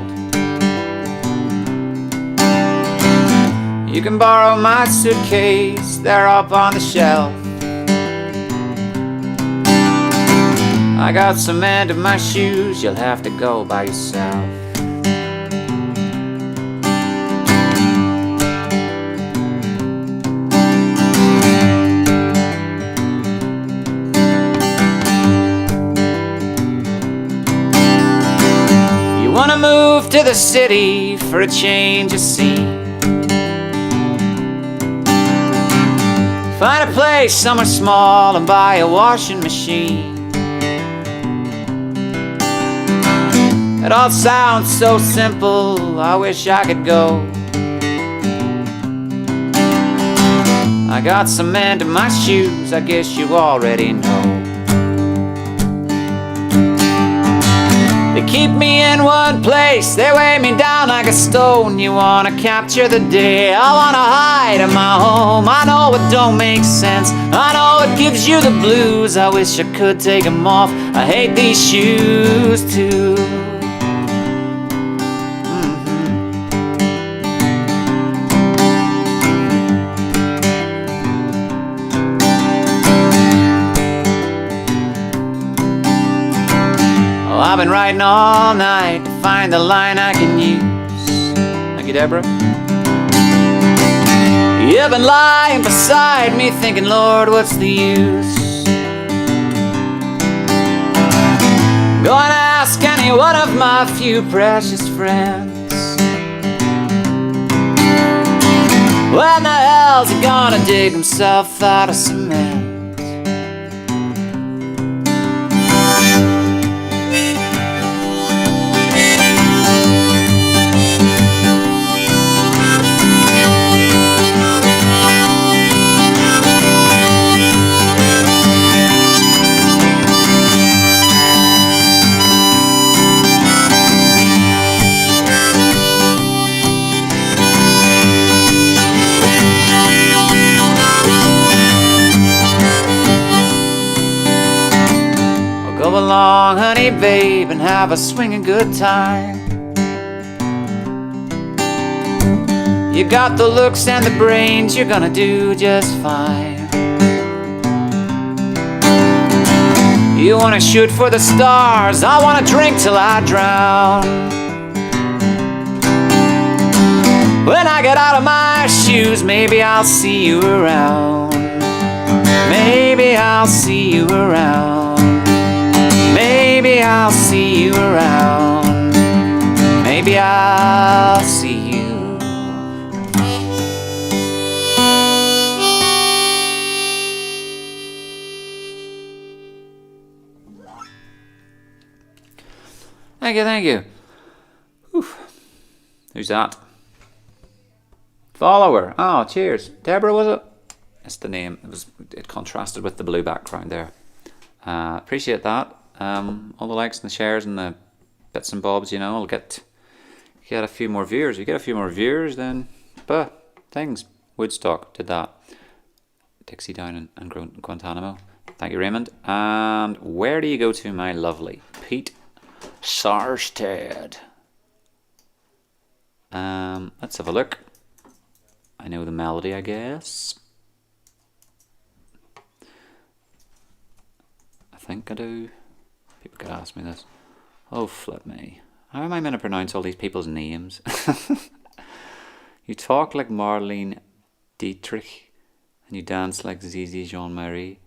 You can borrow my suitcase, they're up on the shelf. I got cement in my shoes, you'll have to go by yourself. Wanna move to the city for a change of scene. Find a place somewhere small and buy a washing machine. It all sounds so simple, I wish I could go. I got cement in my shoes, I guess you already know. The They keep me in one place, they weigh me down like a stone. You wanna capture the day, I wanna hide in my home. I know it don't make sense, I know it gives you the blues. I wish I could take them off, I hate these shoes too. I've been writing all night to find the line I can use. Thank you, Deborah. You've been lying beside me thinking, Lord, what's the use? Go and ask any one of my few precious friends. When the hell's he gonna dig himself out of cement? Go along, honey, babe, and have a swinging good time. You got the looks and the brains, you're gonna do just fine. You wanna shoot for the stars, I wanna drink till I drown. When I get out of my shoes, maybe I'll see you around. Maybe I'll see you around. Maybe I'll see you around. Maybe I'll see you. Thank you, thank you. Whew. Who's that? Follower. Oh, cheers. Deborah, was it? That's the name. It contrasted with the blue background there. Appreciate that. All the likes and the shares and the bits and bobs, you know, I'll get a few more viewers. You get a few more viewers, then things. Woodstock did that. Dixie down in Guantanamo. Thank you, Raymond. And where do you go to, my lovely Pete Sarsted? Let's have a look. I know the melody, I guess. I think I do. People could ask me this. Oh, flip me. How am I meant to pronounce all these people's names? You talk like Marlene Dietrich, and you dance like Zizi Jean-Marie.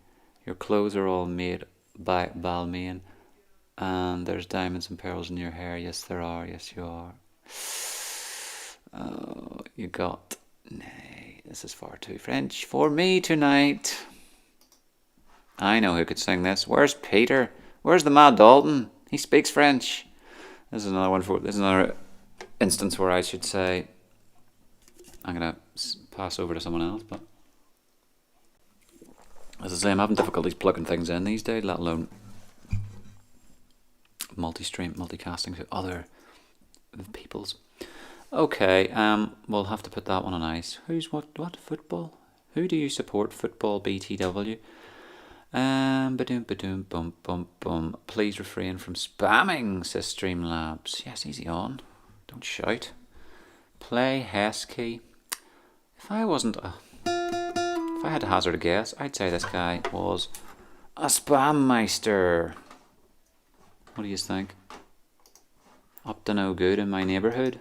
Your clothes are all made by Balmain, and there's diamonds and pearls in your hair. Yes, there are. Yes, you are. Oh, you got... Nay, this is far too French for me tonight. I know who could sing this. Where's Peter? Where's the Mad Dalton? He speaks French. This is another instance where I should say I'm gonna pass over to someone else. But as I say, I'm having difficulties plugging things in these days, let alone multi-stream, multicasting to other people's. Okay, we'll have to put that one on ice. Who's what football? Who do you support? Football BTW. Ba-doom, bum, bum, bum. Please refrain from spamming, says Streamlabs. Yes, easy on. Don't shout. Play Heskey. If I had to hazard a guess, I'd say this guy was a spam meister. What do you think? Up to no good in my neighbourhood.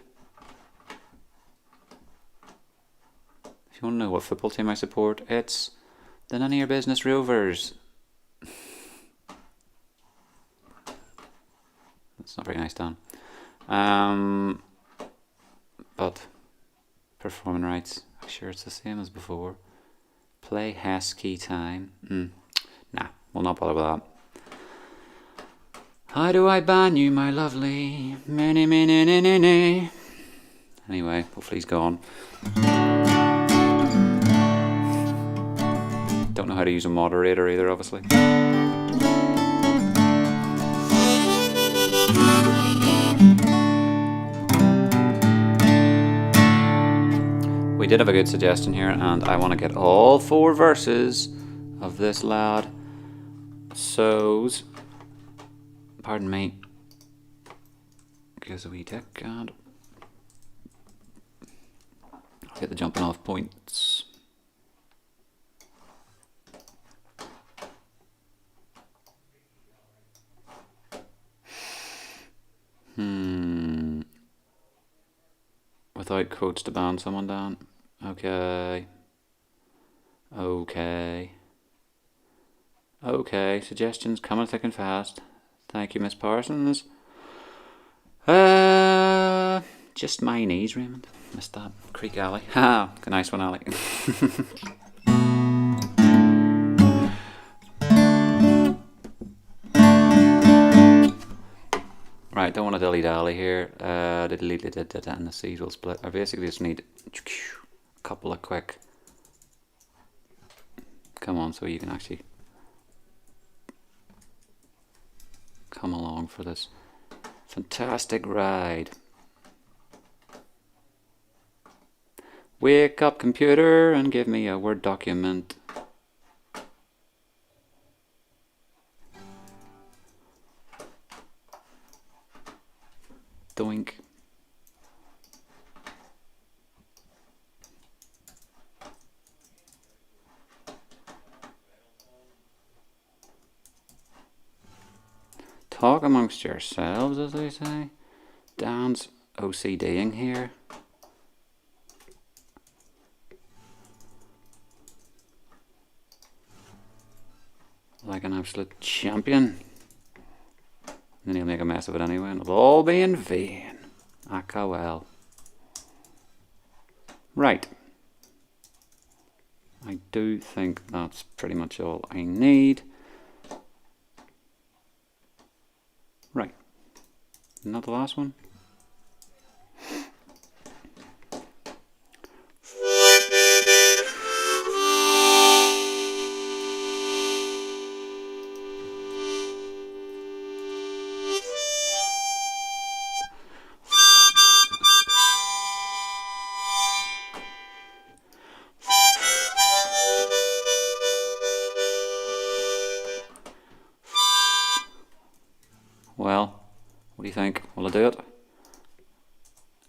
If you want to know what football team I support, it's the None of Your Business Rovers. That's not very nice, Dan. But performing rights, I'm sure it's the same as before. Play Heskey time. Nah, we'll not bother with that. How do I ban you, my lovely? Anyway, hopefully he's gone. Don't know how to use a moderator either, obviously. did have a good suggestion here, and I want to get all 4 verses of this lad. So's, pardon me, gives a wee tick, and I'll get the jumping off points. Without quotes to ban someone down. Okay. Suggestions coming thick and fast. Thank you, Miss Parsons. Just my knees, Raymond. Missed that. Creek Alley. Ha! Nice one, Ali. Right, don't want to dilly-dally here. And the seed will split. I basically just need a couple of quick... Come on, so you can actually come along for this fantastic ride. Wake up, computer, and give me a Word document. Doink. Talk amongst yourselves, as they say. Dan's OCDing here. Like an absolute champion. And then he'll make a mess of it anyway, and it'll all be in vain. Well. Right. I do think that's pretty much all I need. Right. Not the last one. Well, what do you think? Will I do it?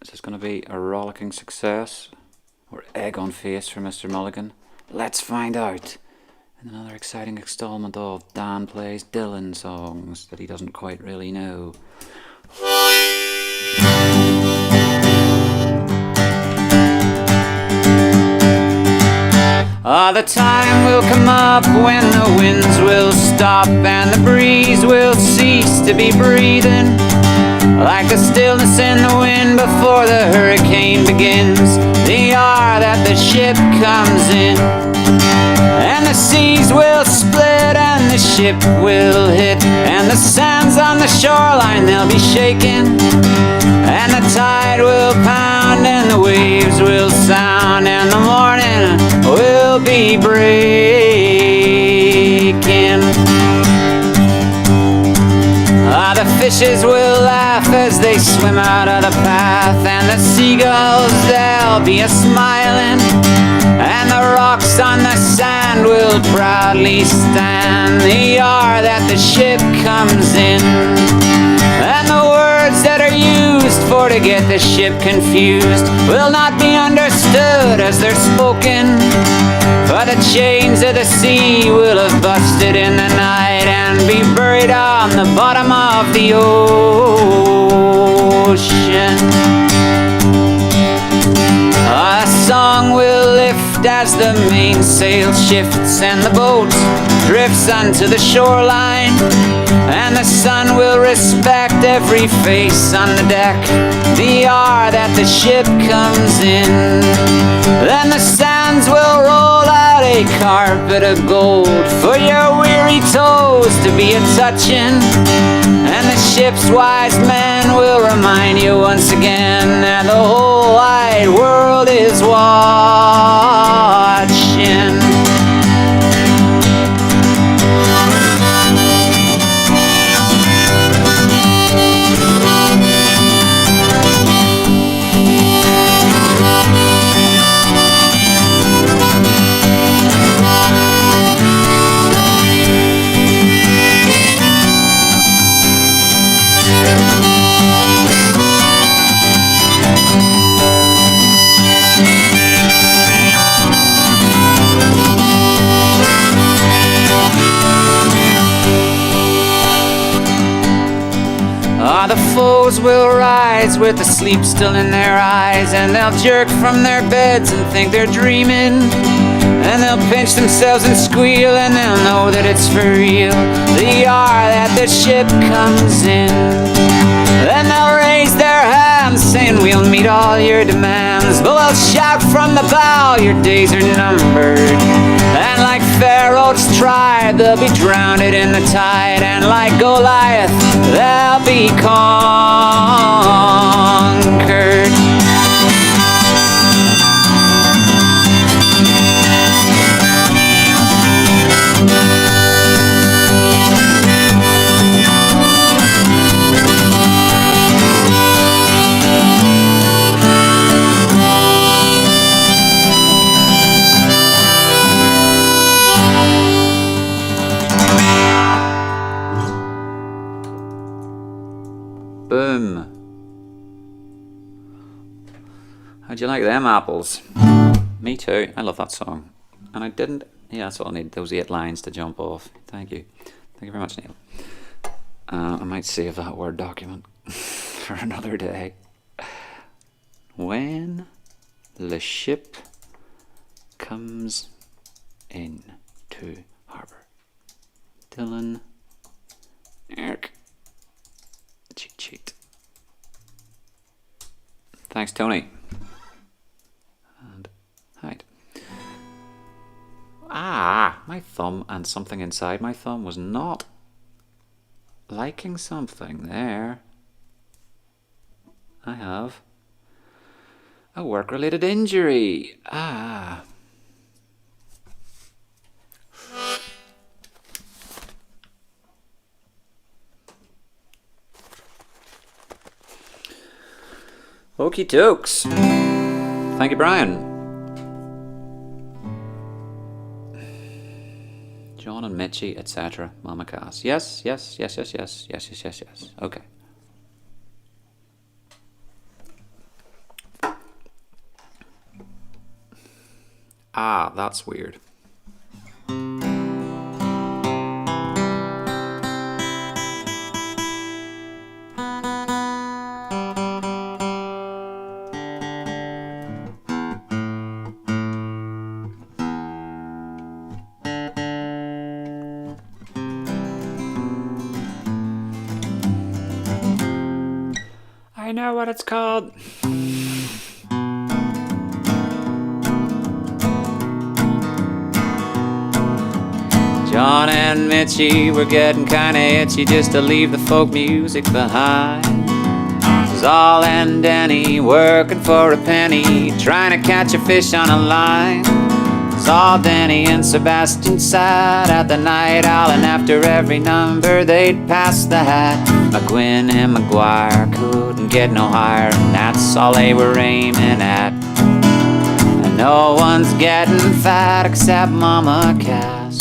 Is this going to be a rollicking success? Or egg on face for Mr. Mulligan? Let's find out in another exciting installment of Dan Plays Dylan songs that he doesn't quite really know. The time will come up when the winds will stop and the breeze will cease to be breathing, like the stillness in the wind before the hurricane begins. The hour that the ship comes in, and the seas will split and the ship will hit, and the sands on the shoreline they'll be shaking, and the tide will pound and the waves will sound, and the morning will be breaking. The fishes will laugh as they swim out of the path, and the seagulls they'll be a-smiling, and the rocks on the sand will proudly stand the hour that the ship comes in, and the words that are used for to get the ship confused will not be understood as they're spoken, for the chains of the sea will have busted in the night and be buried on the bottom of the ocean. A song will lift as the mainsail shifts and the boat drifts onto the shoreline, and the sun will respect every face on the deck the hour that the ship comes in. Then the sands will roll out a carpet of gold for your weary toes to be a-touching, and the ship's wise men will remind you once again that the whole wide world is watching. The foes will rise with the sleep still in their eyes, and they'll jerk from their beds and think they're dreaming, and they'll pinch themselves and squeal, and they'll know that it's for real, the hour that the ship comes in. Then they'll raise their hands saying we'll meet all your demands, but they'll shout from the bow your days are numbered, and like Pharaoh's tribe they'll be drowned in the tide, and like Goliath they'll be conquered. Boom. How'd you like them apples? Me too. I love that song. And I didn't... Yeah, that's all I need. Those 8 lines to jump off. Thank you. Thank you very much, Neil. I might save that Word document for another day. When the ship comes in to harbour. Dylan. Eric. Cheat sheet. Thanks, Tony. And hide. My thumb and something inside my thumb was not liking something there. I have a work-related injury. Okie dokes. Thank you, Brian. John and Mitchie, etc. Mama Cass. Yes. Okay. That's weird. I know what it's called. John and Mitchie were getting kinda itchy just to leave the folk music behind. Zal and Denny working for a penny, trying to catch a fish on a line. Zal, Denny and Sebastian sat at the Night Owl, and after every number they'd pass the hat. McGuinn and McGuire couldn't get no higher, and that's all they were aiming at. And no one's getting fat except Mama Cass.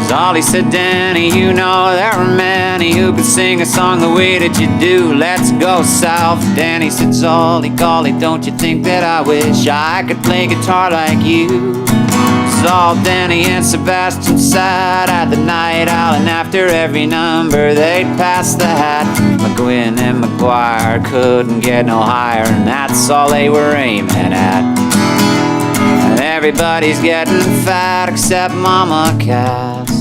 Zolly said, Danny, you know there are many who could sing a song the way that you do. Let's go south. Danny said, Zolly, golly, don't you think that I wish I could play guitar like you? Zol, Danny and Sebastian sat at the Night Owl, and after every number they'd pass the hat. McGuinn and McGuire couldn't get no higher, and that's all they were aiming at. And everybody's getting fat except Mama Cass.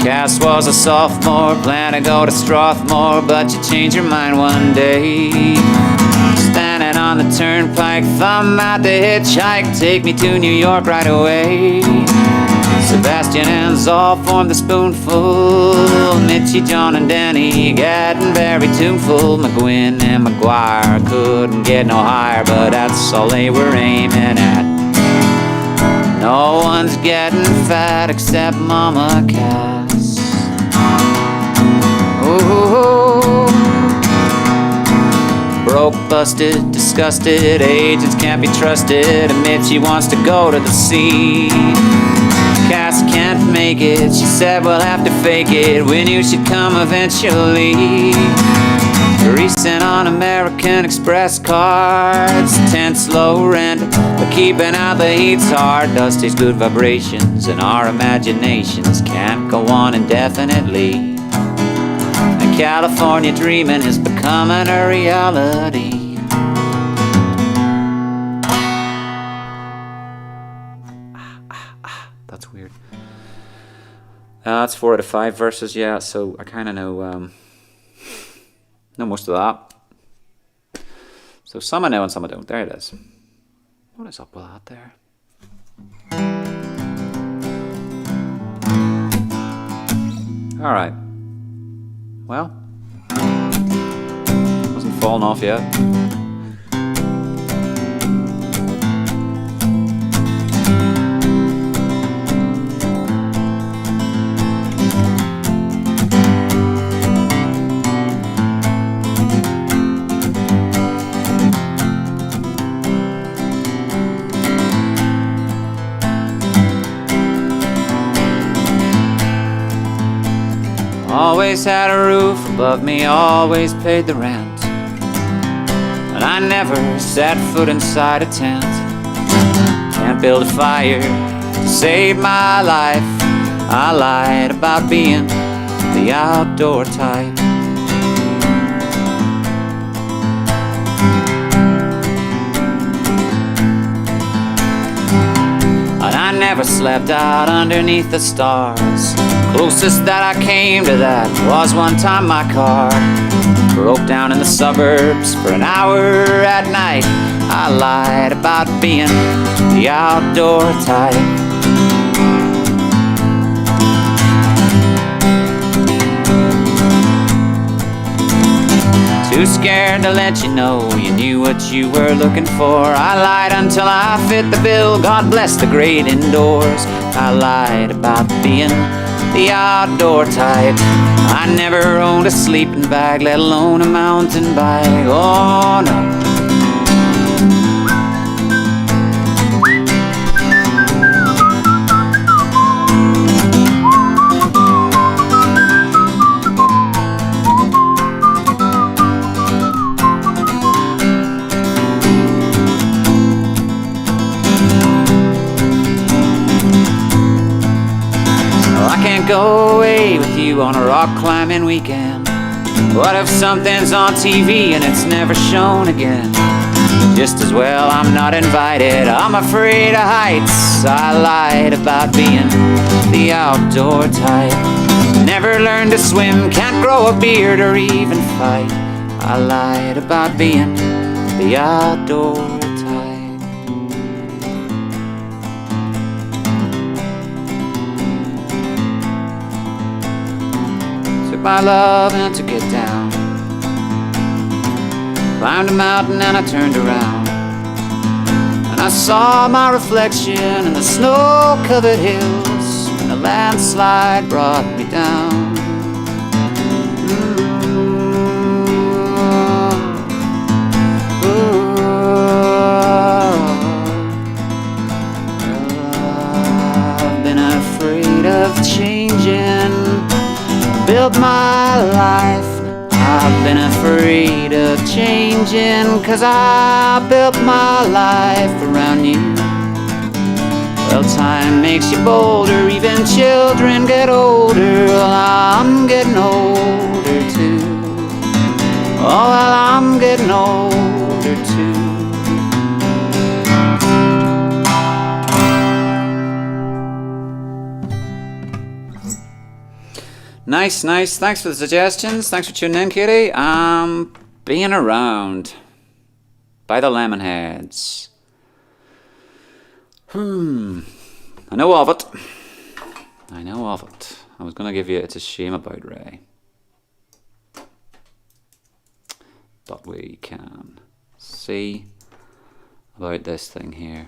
Cass was a sophomore, planned to go to Strathmore, but you changed your mind one day. Standing on the turnpike, thumb out the hitchhike, take me to New York right away. Sebastian and Zol formed the Spoonful, Mitchie, John and Denny getting very tuneful. McGuinn and McGuire couldn't get no higher, but that's all they were aiming at. No one's getting fat except Mama Cass. Ooh. Broke busted, disgusted, agents can't be trusted, admits she wants to go to the sea. Cass can't make it, she said we'll have to fake it, we knew she'd come eventually. Recent on American Express cards, tense low rent, but keeping out the heat's hard. Dusty's good vibrations and our imaginations can't go on indefinitely. And California dreaming is becoming a reality. That's weird. That's 4 out of 5 verses, yeah, so I kind of know most of that. So some I know and some I don't. There it is. What is up with that there? Alright. Well, wasn't falling off yet. Always had a roof above me, always paid the rent, and I never set foot inside a tent. Can't build a fire to save my life, I lied about being the outdoor type. And I never slept out underneath the stars. Closest that I came to that was one time my car broke down in the suburbs for an hour at night. I lied about being the outdoor type. Too scared to let you know you knew what you were looking for. I lied until I fit the bill, God bless the great indoors. I lied about being the outdoor type. I never owned a sleeping bag, let alone a mountain bike. Oh no. Go away with you on a rock climbing weekend. What if something's on TV and it's never shown again? Just as well I'm not invited, I'm afraid of heights. I lied about being the outdoor type. Never learned to swim, can't grow a beard or even fight. I lied about being the outdoor type. My love and to get down. Climbed a mountain and I turned around, and I saw my reflection in the snow-covered hills, and the landslide brought me down. I've been afraid of changing, built my life. I've been afraid of changing, 'cause I built my life around you. Well, time makes you bolder, even children get older. Well, I'm getting older too. Oh, well, I'm getting older too. Nice, nice. Thanks for the suggestions. Thanks for tuning in, Kitty. Being around by the Lemonheads. I know of it. I know of it. I was going to give you It's a Shame About Ray. But we can see about this thing here.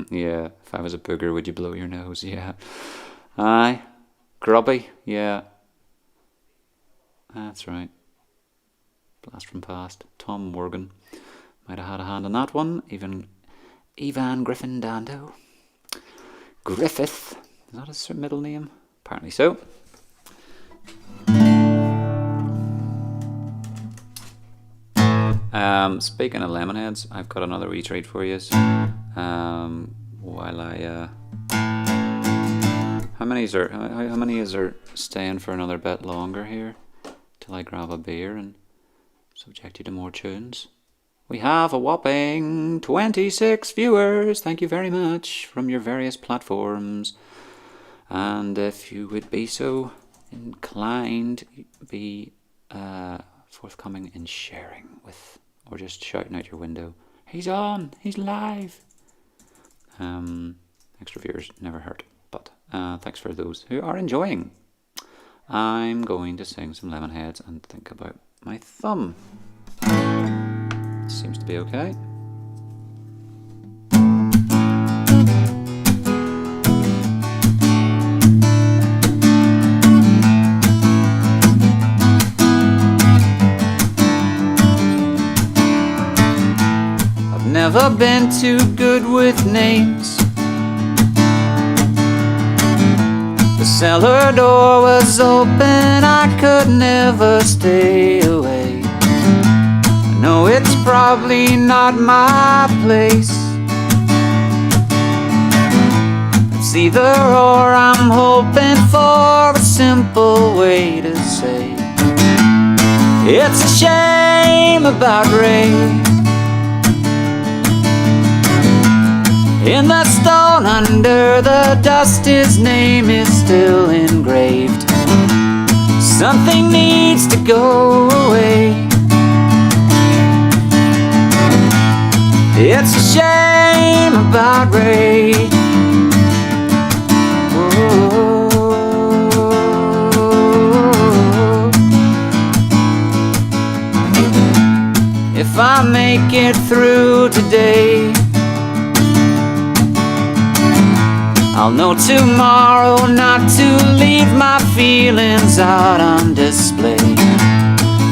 Yeah, if I was a booger, would you blow your nose? Yeah. Aye. Grubby, yeah. That's right. Blast from past. Tom Morgan might have had a hand on that one. Even Ivan Griffin Dando. Griffith. Is that his middle name? Apparently so. Speaking of Lemonheads, I've got another wee treat for you. While I how many is there staying for another bit longer here till I grab a beer and subject you to more tunes? We have a whopping 26 viewers. Thank you very much from your various platforms. And if you would be so inclined, be forthcoming in sharing with, or just shouting out your window, he's on, he's live. Extra viewers never hurt, but thanks for those who are enjoying. I'm going to sing some Lemonheads and think about my thumb. Seems to be okay. I've never been too good with names. The cellar door was open, I could never stay away. I know it's probably not my place. It's either or, I'm hoping for a simple way to say it's a shame about Ray. In the stone under the dust, his name is still engraved. Something needs to go away. It's a shame about Ray. Whoa. If I make it through today, I'll know tomorrow not to leave my feelings out on display.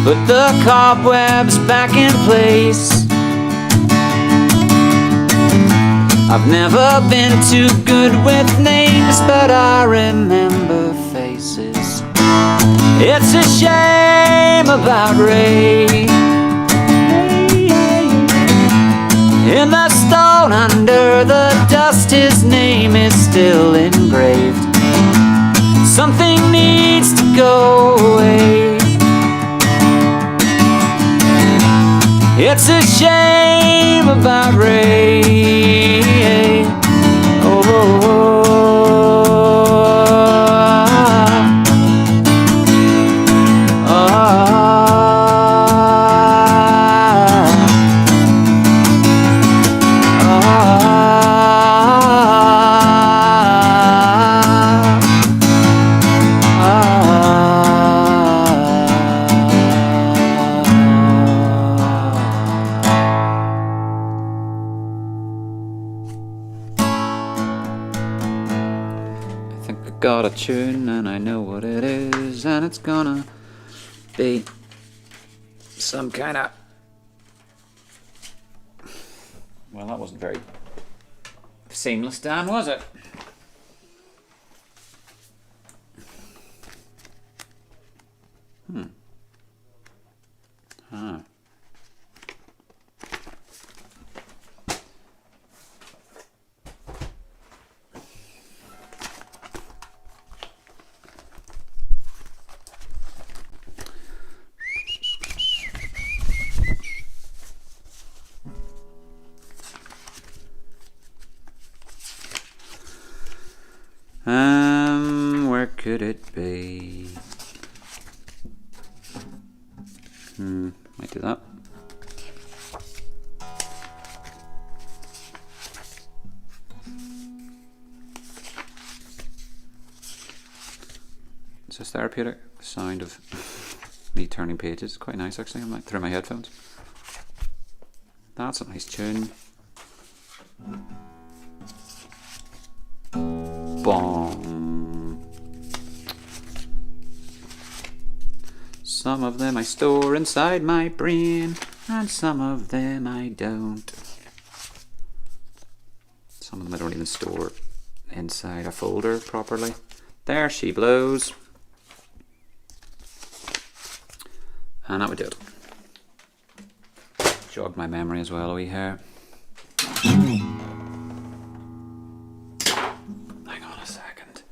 Put the cobwebs back in place. I've never been too good with names, but I remember faces. It's a shame about Ray. In the stone under the dust, his name is still engraved. Something needs to go away. It's a shame about Ray. Oh, oh, oh. Got a tune and I know what it is, and it's gonna be some kind of, well, that wasn't very seamless, Dan, was it? Where could it be? Might do that. It's just therapeutic. The sound of me turning pages. Quite nice actually, through my headphones. That's a nice tune. Boom. Some of them I store inside my brain, and some of them I don't. Some of them I don't even store inside a folder properly. There she blows. And that would do it. Jog my memory as well, we here. Hang on a second.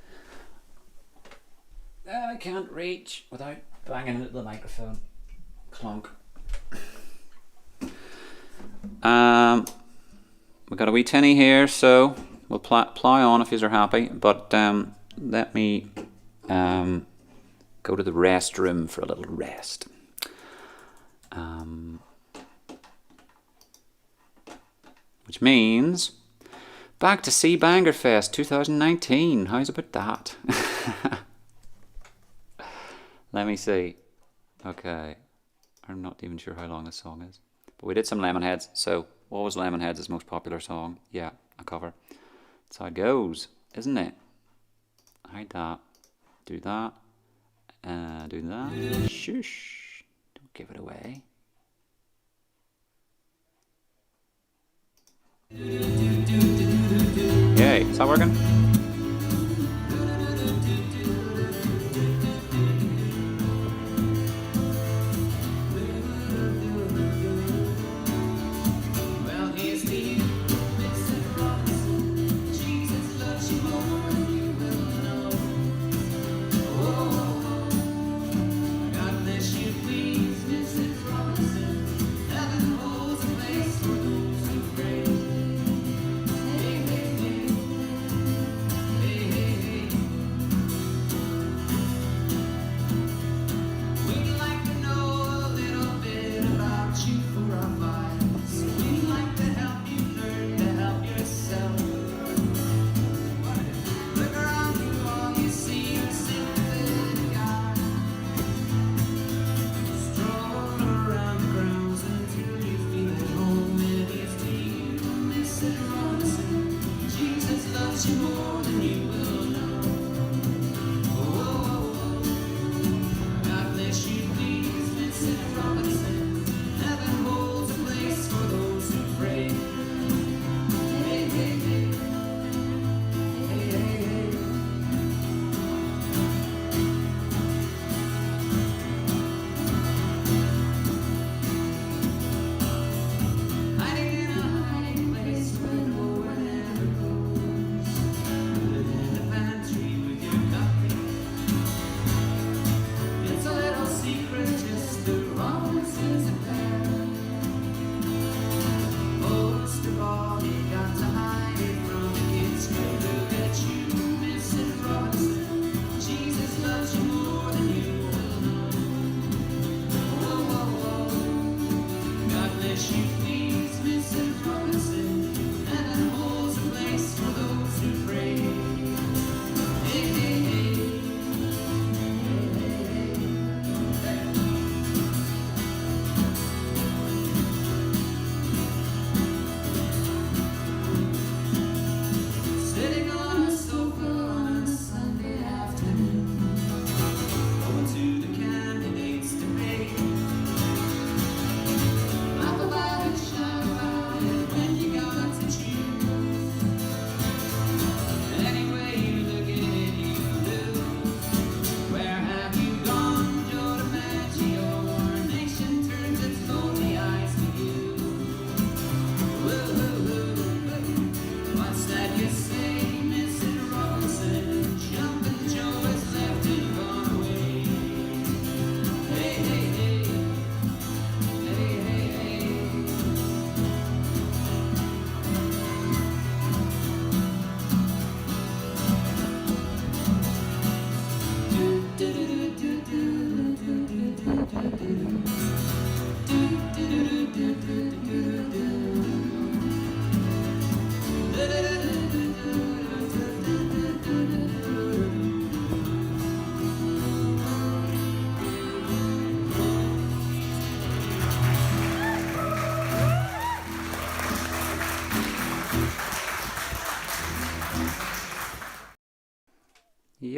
I can't reach without banging into the microphone. Clunk. We've got a wee tinny here, so we'll plow on if you're happy. But let me go to the restroom for a little rest. Which means back to C Bangerfest 2019. How's about that? Let me see. Okay, I'm not even sure how long this song is, but we did some Lemonheads. So what was Lemonheads' most popular song? Yeah, a cover. That's how it goes, isn't it? Hide that. Do that. Do that. Shush. Don't give it away. Yay, is that working?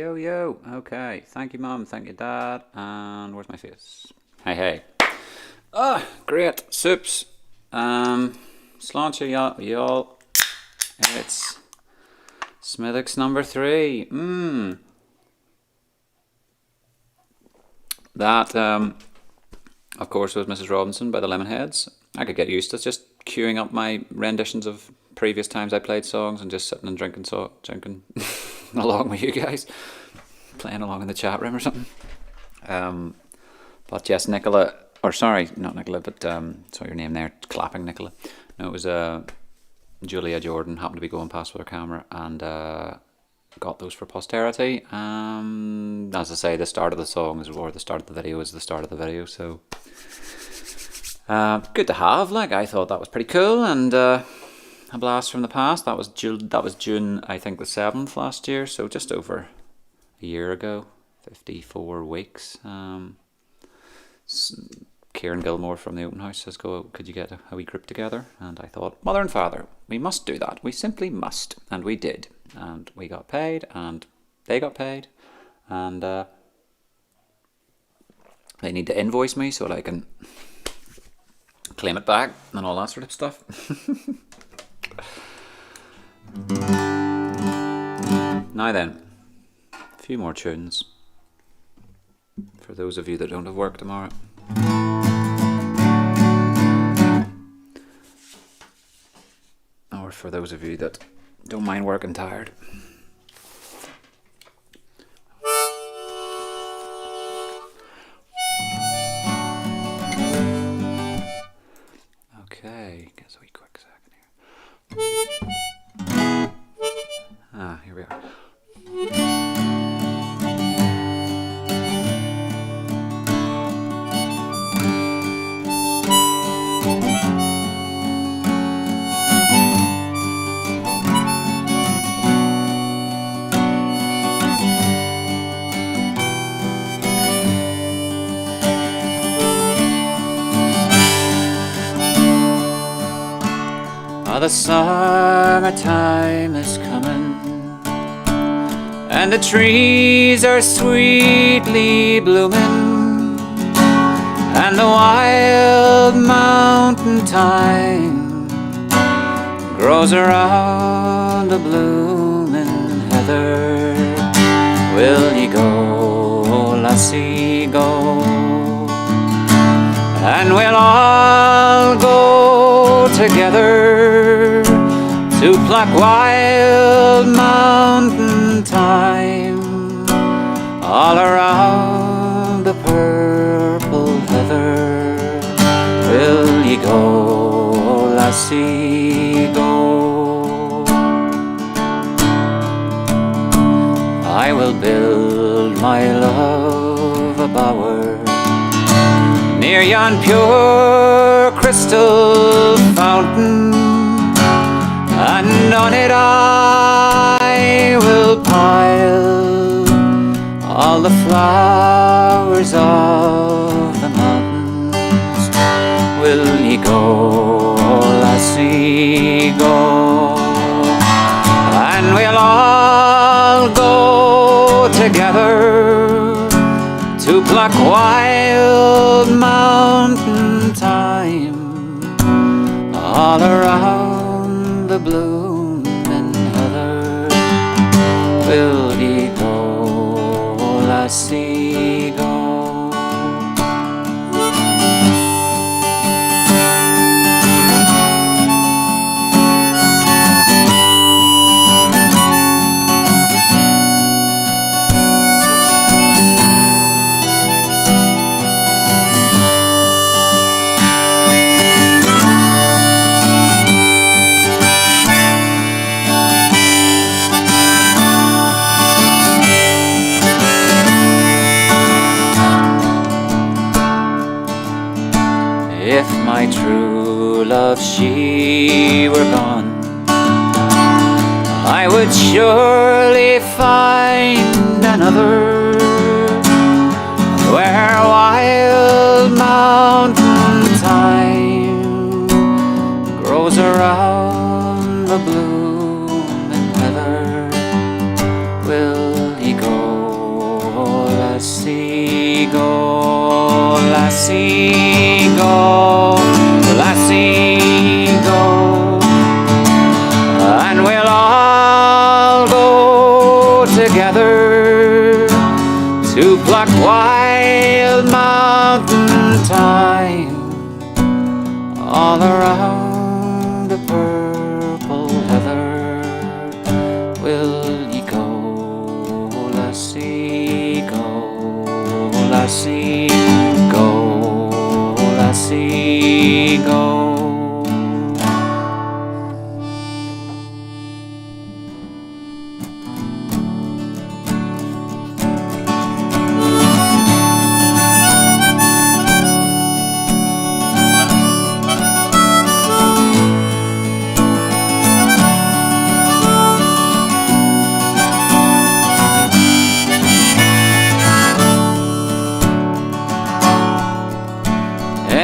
Yo, yo. Okay. Thank you, Mum. Thank you, Dad. And where's my face? Hey, hey. Ah, great. Soups. Sláinte, y'all. It's Smithwick's number 3. That, of course, was Mrs. Robinson by the Lemonheads. I could get used to just queuing up my renditions of previous times I played songs and just sitting and drinking along with you guys, playing along in the chat room or something. But yes, Nicola, or sorry, not Nicola, but saw your name there, clapping Nicola. No, it was Julia Jordan happened to be going past with her camera and got those for posterity. As I say, the start of the song or the start of the video is the start of the video, so good to have. Like, I thought that was pretty cool, and a blast from the past. That was June, I think, the 7th last year, so just over a year ago, 54 weeks. Kieran Gilmore from the open house says, could you get a wee group together? And I thought, mother and father, we must do that. We simply must. And we did. And we got paid, and they got paid, and they need to invoice me so that I can claim it back and all that sort of stuff. Now then, a few more tunes for those of you that don't have work tomorrow. Or for those of you that don't mind working tired. Okay, guess a wee quick second here. Here we are. The summertime is coming, and the trees are sweetly blooming, and the wild mountain thyme grows around the blooming heather. Will ye go, lassie, go? And we'll all go together to pluck wild mountain thyme all around the purple heather. Will ye go, lassie, go? I will build my love a bower near yon pure crystal fountain, and on it I will pile all the flowers of the mountains. Will ye go, lassie, go? And we'll all go together to pluck wild mountain thyme all around the blooming heather. Will ye go, lassie, go? If my true love, she were gone, I would surely find another, where wild mountain thyme grows around the blooming heather. Will ye go, all around the purple heather. Will ye go, lassie, go, lassie, go, lassie, go.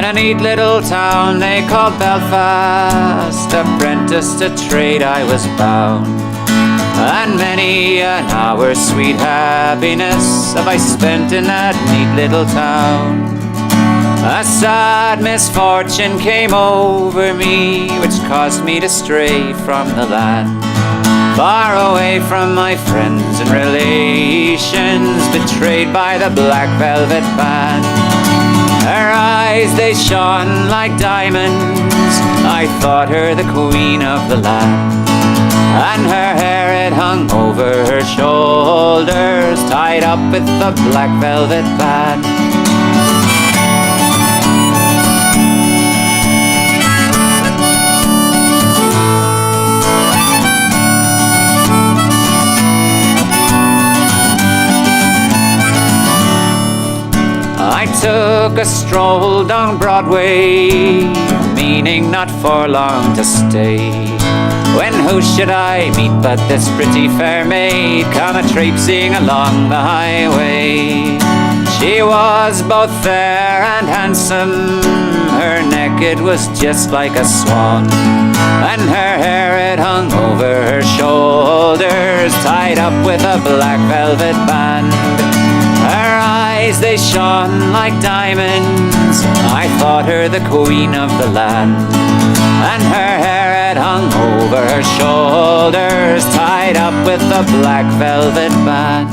A neat little town they called Belfast, apprentice to trade I was bound, and many an hour's sweet happiness have I spent in that neat little town. A sad misfortune came over me, which caused me to stray from the land, far away from my friends and relations, betrayed by the black velvet band. Her eyes, they shone like diamonds, I thought her the queen of the land, and her hair, it hung over her shoulders, tied up with the black velvet band. I took a stroll down Broadway, meaning not for long to stay, when who should I meet but this pretty fair maid, come a-traipsing along the highway. She was both fair and handsome, her neck it was just like a swan, and her hair it hung over her shoulders, tied up with a black velvet band. Her eyes, they shone like diamonds, I thought her the queen of the land, and her hair it hung over her shoulders, tied up with a black velvet band.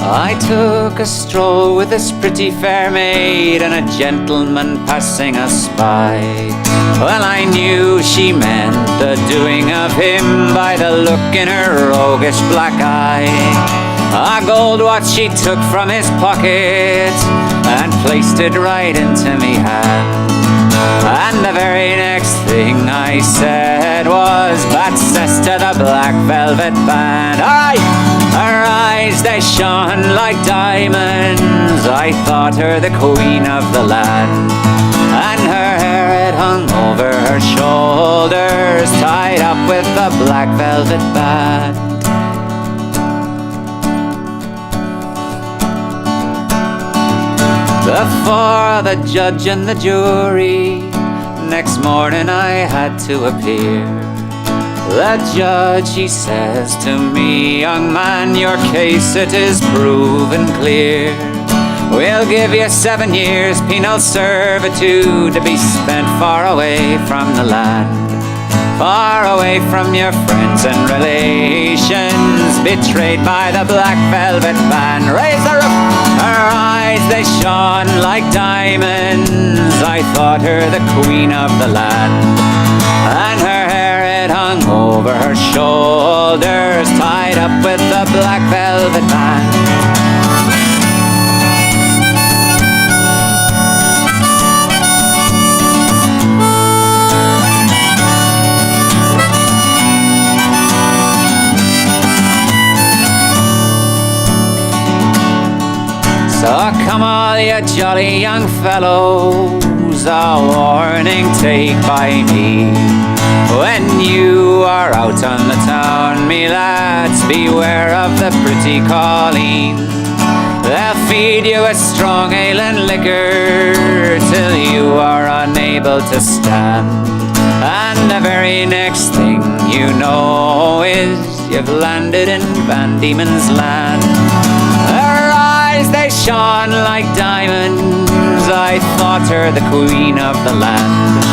I took a stroll with this pretty fair maid, and a gentleman passing us by. Well, I knew she meant the doing of him by the look in her roguish black eye. A gold watch she took from his pocket and placed it right into me hand. And the very next thing I said was, "Bad cess to the black velvet band." Aye, her eyes, they shone like diamonds, I thought her the queen of the land, and her hair it hung over her shoulders, tied up with the black velvet band. Before the judge and the jury, next morning I had to appear. The judge, he says to me, "Young man, your case it is proven clear. We'll give you 7 years penal servitude to be spent far away from the land, far away from your friends and relations, betrayed by the black velvet band." Raise her up! Her eyes, they shone like diamonds, I thought her the queen of the land, and her hair it hung over her shoulders, tied up with the black velvet band. So come all you jolly young fellows, a warning take by me. When you are out on the town, me lads, beware of the pretty colleen. They'll feed you a strong ale and liquor till you are unable to stand, and the very next thing you know is you've landed in Van Diemen's Land. They shone like diamonds, I thought her the queen of the land,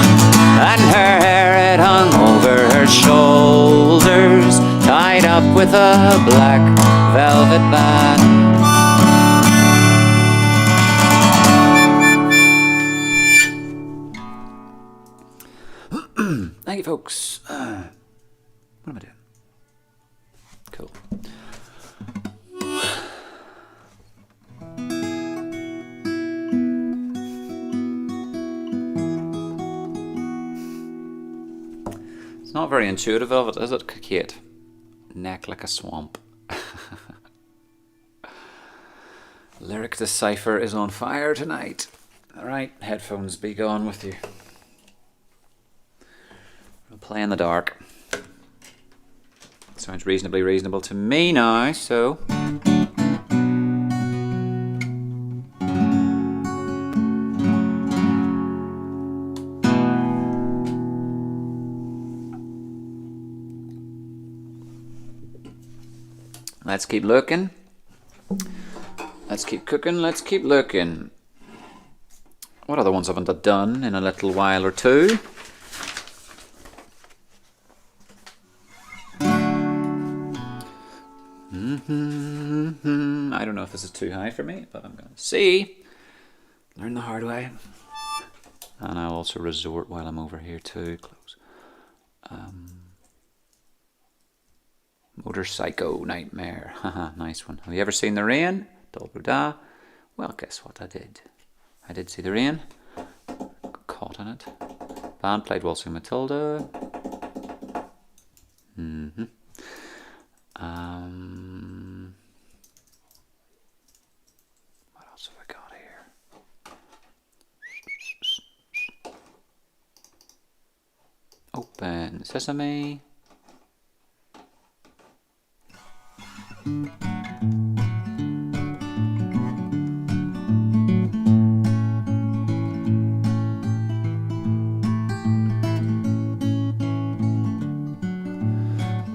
and her hair it hung over her shoulders, tied up with a black velvet band. folks. What am I doing? Cool. It's not very intuitive of it, is it, Kate? Neck like a swamp. Lyric Decipher is on fire tonight. Alright, headphones be gone with you. We'll play in the dark. Sounds reasonably reasonable to me now, so... Let's keep looking. Let's keep cooking. Let's keep looking. What other ones haven't I done in a little while or two? I don't know if this is too high for me, but I'm going to see. Learn the hard way. And I'll also resort while I'm over here too. Close. Motorcycle Nightmare. Haha, nice one. Have you ever seen the R.E.M? Dolbro. Well, guess what I did. I did see the R.E.M. Got caught in it. Band played Waltzing Matilda. What else have I got here? Open Sesame.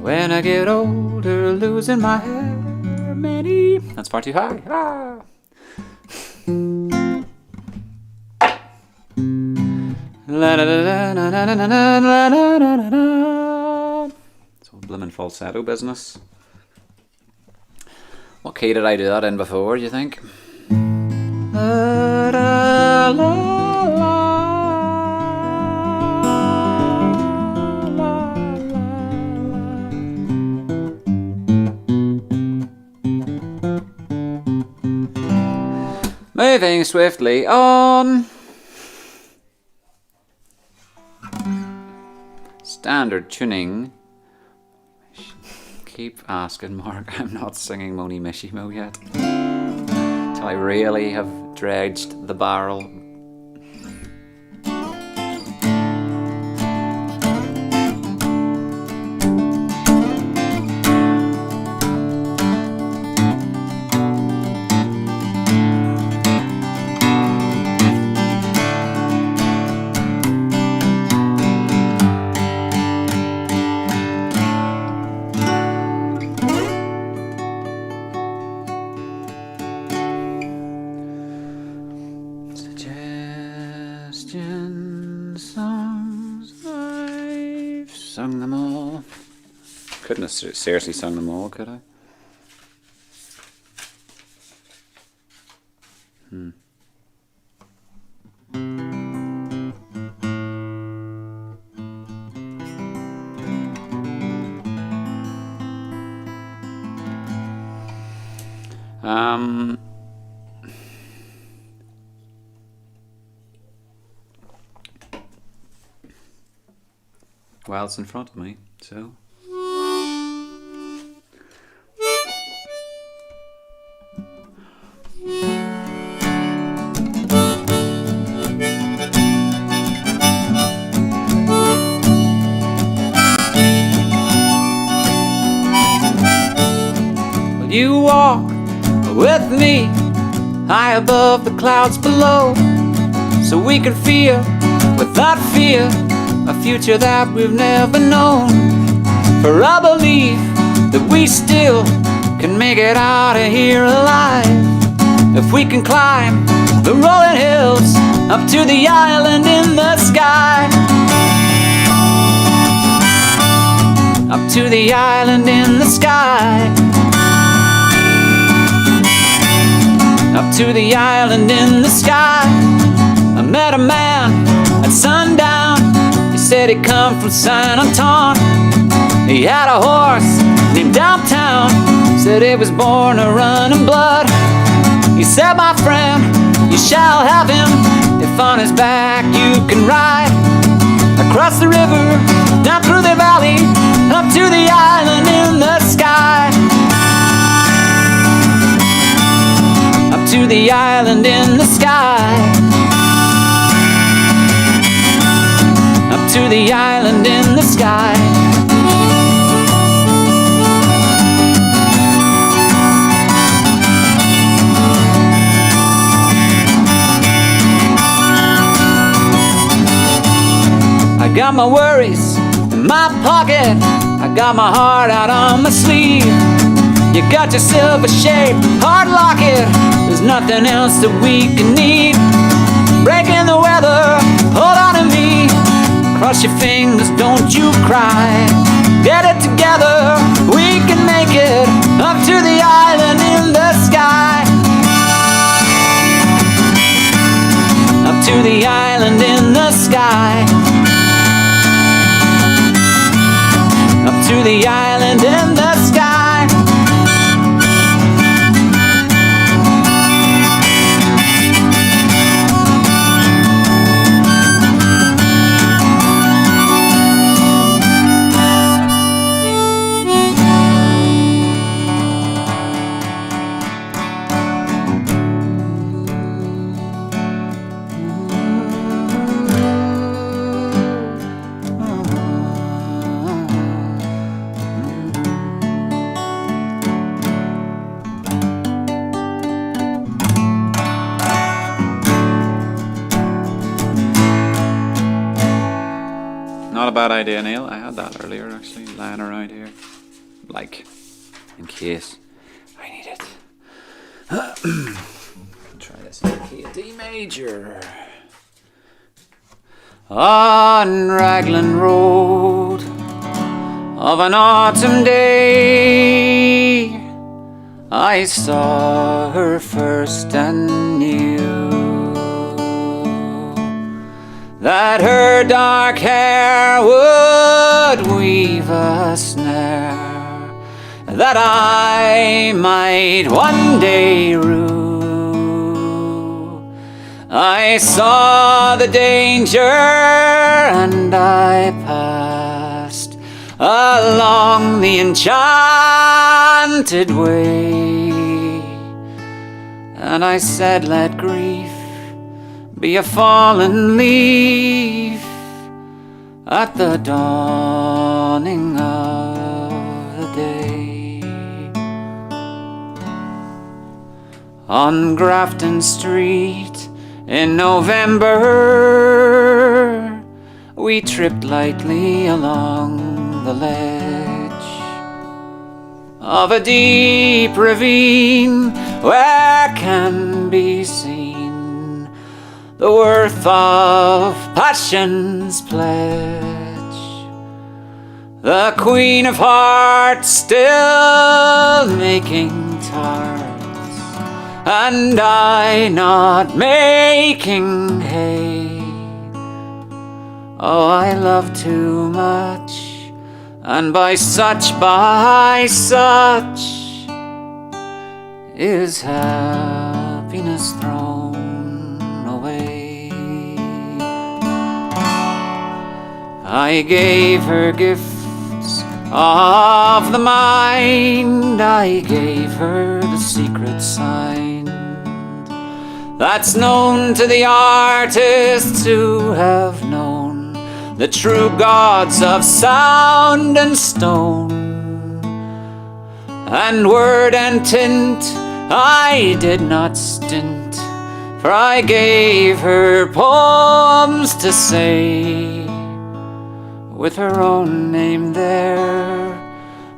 When I get older, losing my hair, many. That's far too high. Ah. It's all bloomin' falsetto business. What key did I do that in before, do you think? La, la, la, la, moving swiftly on. Standard tuning. Keep asking, Mark. I'm not singing Moni Mishimo yet. Till I really have dredged the barrel. Couldn't have seriously sung them all, could I? Well, it's in front of me, so... You walk with me high above the clouds below, so we can feel without fear a future that we've never known. For I believe that we still can make it out of here alive, if we can climb the rolling hills up to the island in the sky, up to the island in the sky, up to the island in the sky. I met a man at sundown. He said said he come from San Anton. He had a horse named Downtown, said he was born to run in blood. He said, my friend, you shall have him, if on his back you can ride. Across the river, down through the valley, up to the island in the sky. Up to the island in the sky. Up to the island in the sky. I got my worries in my pocket, I got my heart out on my sleeve. You got your silver-shaped heart locket, there's nothing else that we can need. Breaking the weather, hold on to me. Cross your fingers, don't you cry. Get it together, we can make it up to the island in the sky. Up to the island in the sky. Up to the island in the sky. Not a bad idea, Neil. I had that earlier, actually, lying around here. Like, in case I need it. Try this in the key of D major. On Raglan Road of an autumn day, I saw her first and knew that her dark hair would weave a snare that I might one day rue. I saw the danger and I passed along the enchanted way, and I said, let grief be a fallen leaf at the dawning of the day. On Grafton Street in November, we tripped lightly along the ledge of a deep ravine where can be seen the worth of passion's pledge. The Queen of Hearts still making tarts, and I not making hay. Oh, I love too much, and by such is happiness thrown away. I gave her gifts of the mind, I gave her the secret sign that's known to the artists who have known the true gods of sound and stone. And word and tint I did not stint, for I gave her poems to say, with her own name there,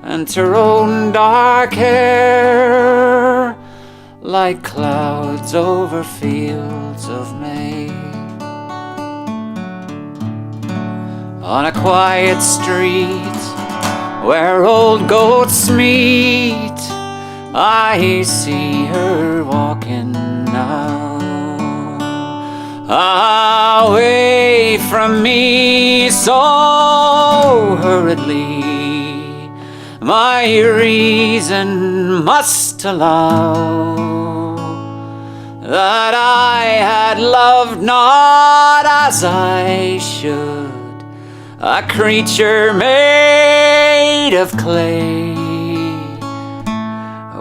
and her own dark hair, like clouds over fields of May. On a quiet street where old goats meet, I see her walking now, away away from me so hurriedly. My reason must allow that I had loved not as I should, a creature made of clay.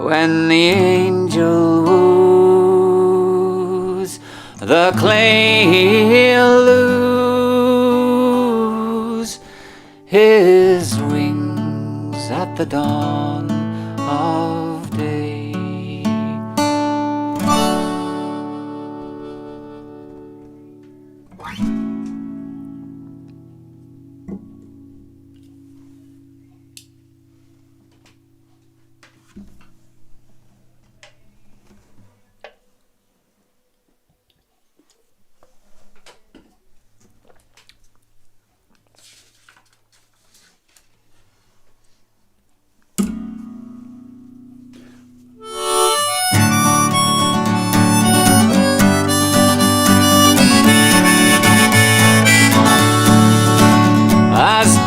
When the angel woos, the clay he'll lose his wings at the dawn of day.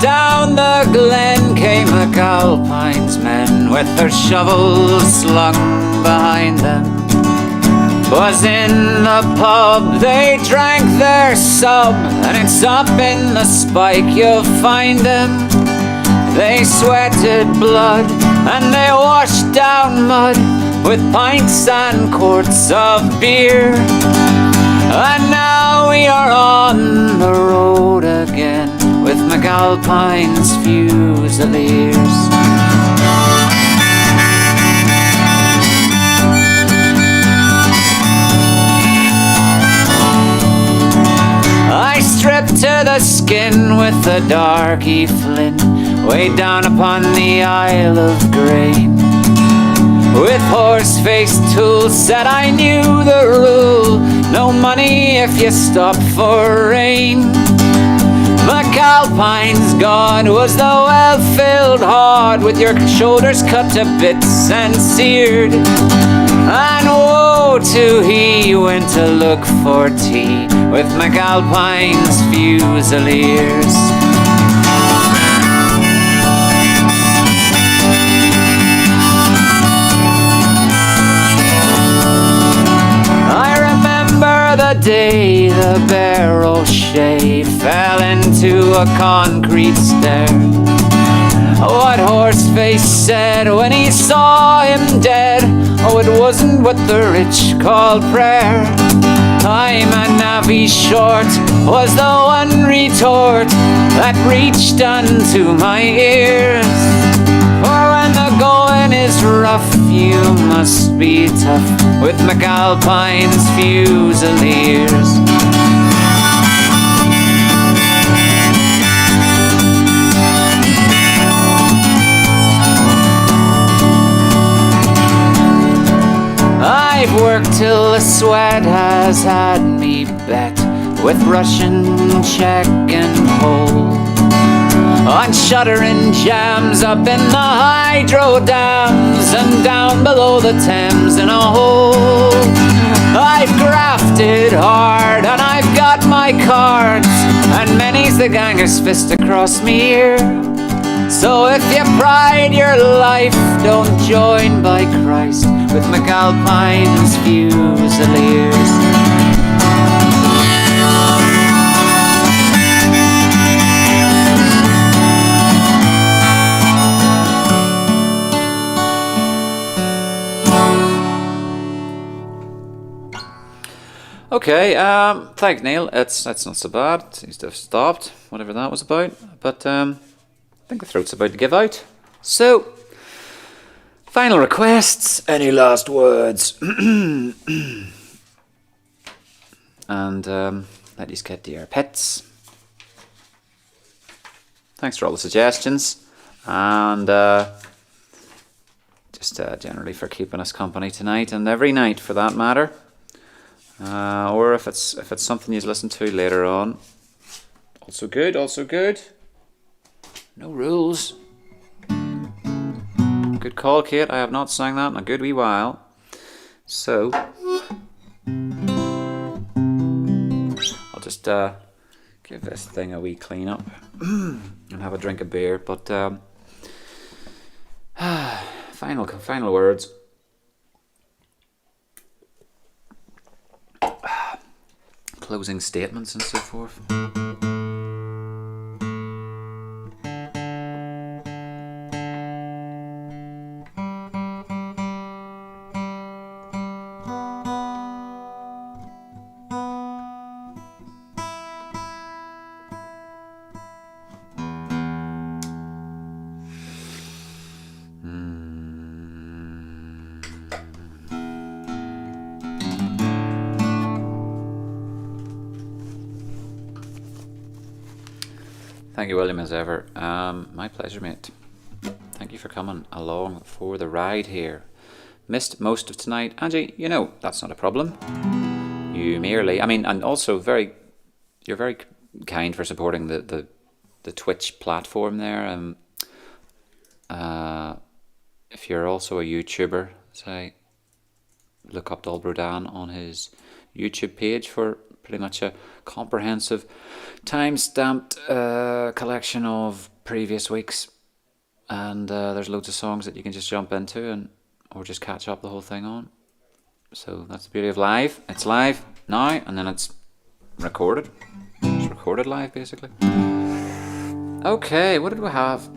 Down the glen came the Galpine's men with their shovels slung behind them. 'Twas in the pub they drank their sub, and it's up in the Spike you'll find them. They sweated blood and they washed down mud with pints and quarts of beer. And now we are on the road again with McAlpine's Fusiliers. I stripped to the skin with the darky Flynn, way down upon the Isle of Grain. With horse-faced tools said I knew the rule, no money if you stop for rain. McAlpine's God was the well-filled hod, with your shoulders cut to bits and seared. And woe to he who went to look for tea with McAlpine's Fusiliers. The day the barrel shay fell into a concrete stair. What Horseface said when he saw him dead, oh, it wasn't what the rich called prayer. I'm a navvy short was the one retort that reached unto my ears. For when the going is rough, you must be tough with McAlpine's Fusiliers. I've worked till the sweat has had me bet with Russian check and pull, on shuttering jams up in the hydro dams and down below the Thames in a hole. I've grafted hard and I've got my cards, and many's the ganger's fist across me here. So if you pride your life, don't join by Christ with McAlpine's Fusiliers. Okay, thanks Neil. That's not so bad. It seems to have stopped, whatever that was about. But I think the throat's about to give out. So, final requests. Any last words? And let you get to your pets. Thanks for all the suggestions, and just generally for keeping us company tonight and every night for that matter. Or if it's something you listen to later on, also good. No rules. Good call, Kate. I have not sang that in a good wee while. So I'll just give this thing a wee clean up and have a drink of beer. But final words. Closing statements and so forth. Thank you, William, as ever. My pleasure, mate. Thank you for coming along for the ride here. Missed most of tonight. Angie, you know, that's not a problem. You merely, I mean, and also you're very kind for supporting the Twitch platform there. If you're also a YouTuber, say, look up Dolbro Dan on his YouTube page for pretty much a comprehensive time-stamped collection of previous weeks, and there's loads of songs that you can just jump into or just catch up the whole thing on. So that's the beauty of live. It's live now, and then it's recorded. It's recorded live, basically. Okay, what did we have?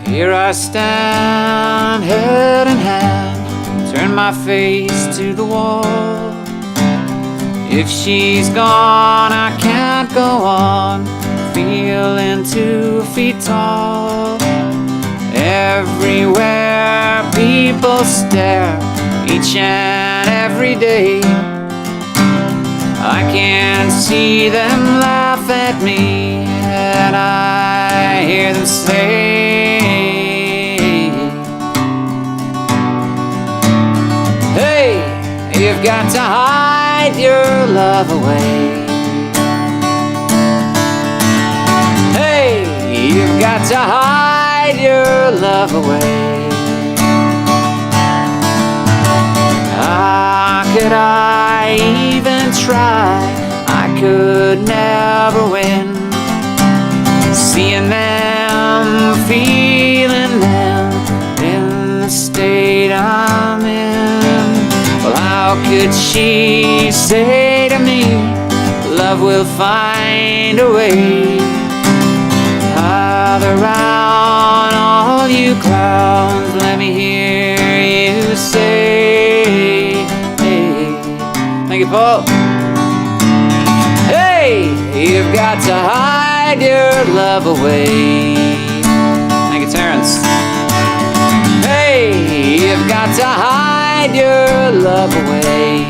Here I stand, head in hand, turn my face to the wall. If she's gone, I can't go on, feeling 2 feet tall. Everywhere people stare, each and every day. I can see them laugh at me, and I hear them say, you've got to hide your love away. Hey, you've got to hide your love away. How could I even try? I could never win. Seeing them, feeling them in the state I'm in. Well, how could she say to me, love will find a way? Gather round, all you clowns, let me hear you say, hey. Thank you, Paul. Hey, you've got to hide your love away. Thank you, Terrence. Hey, you've got to hide your love away.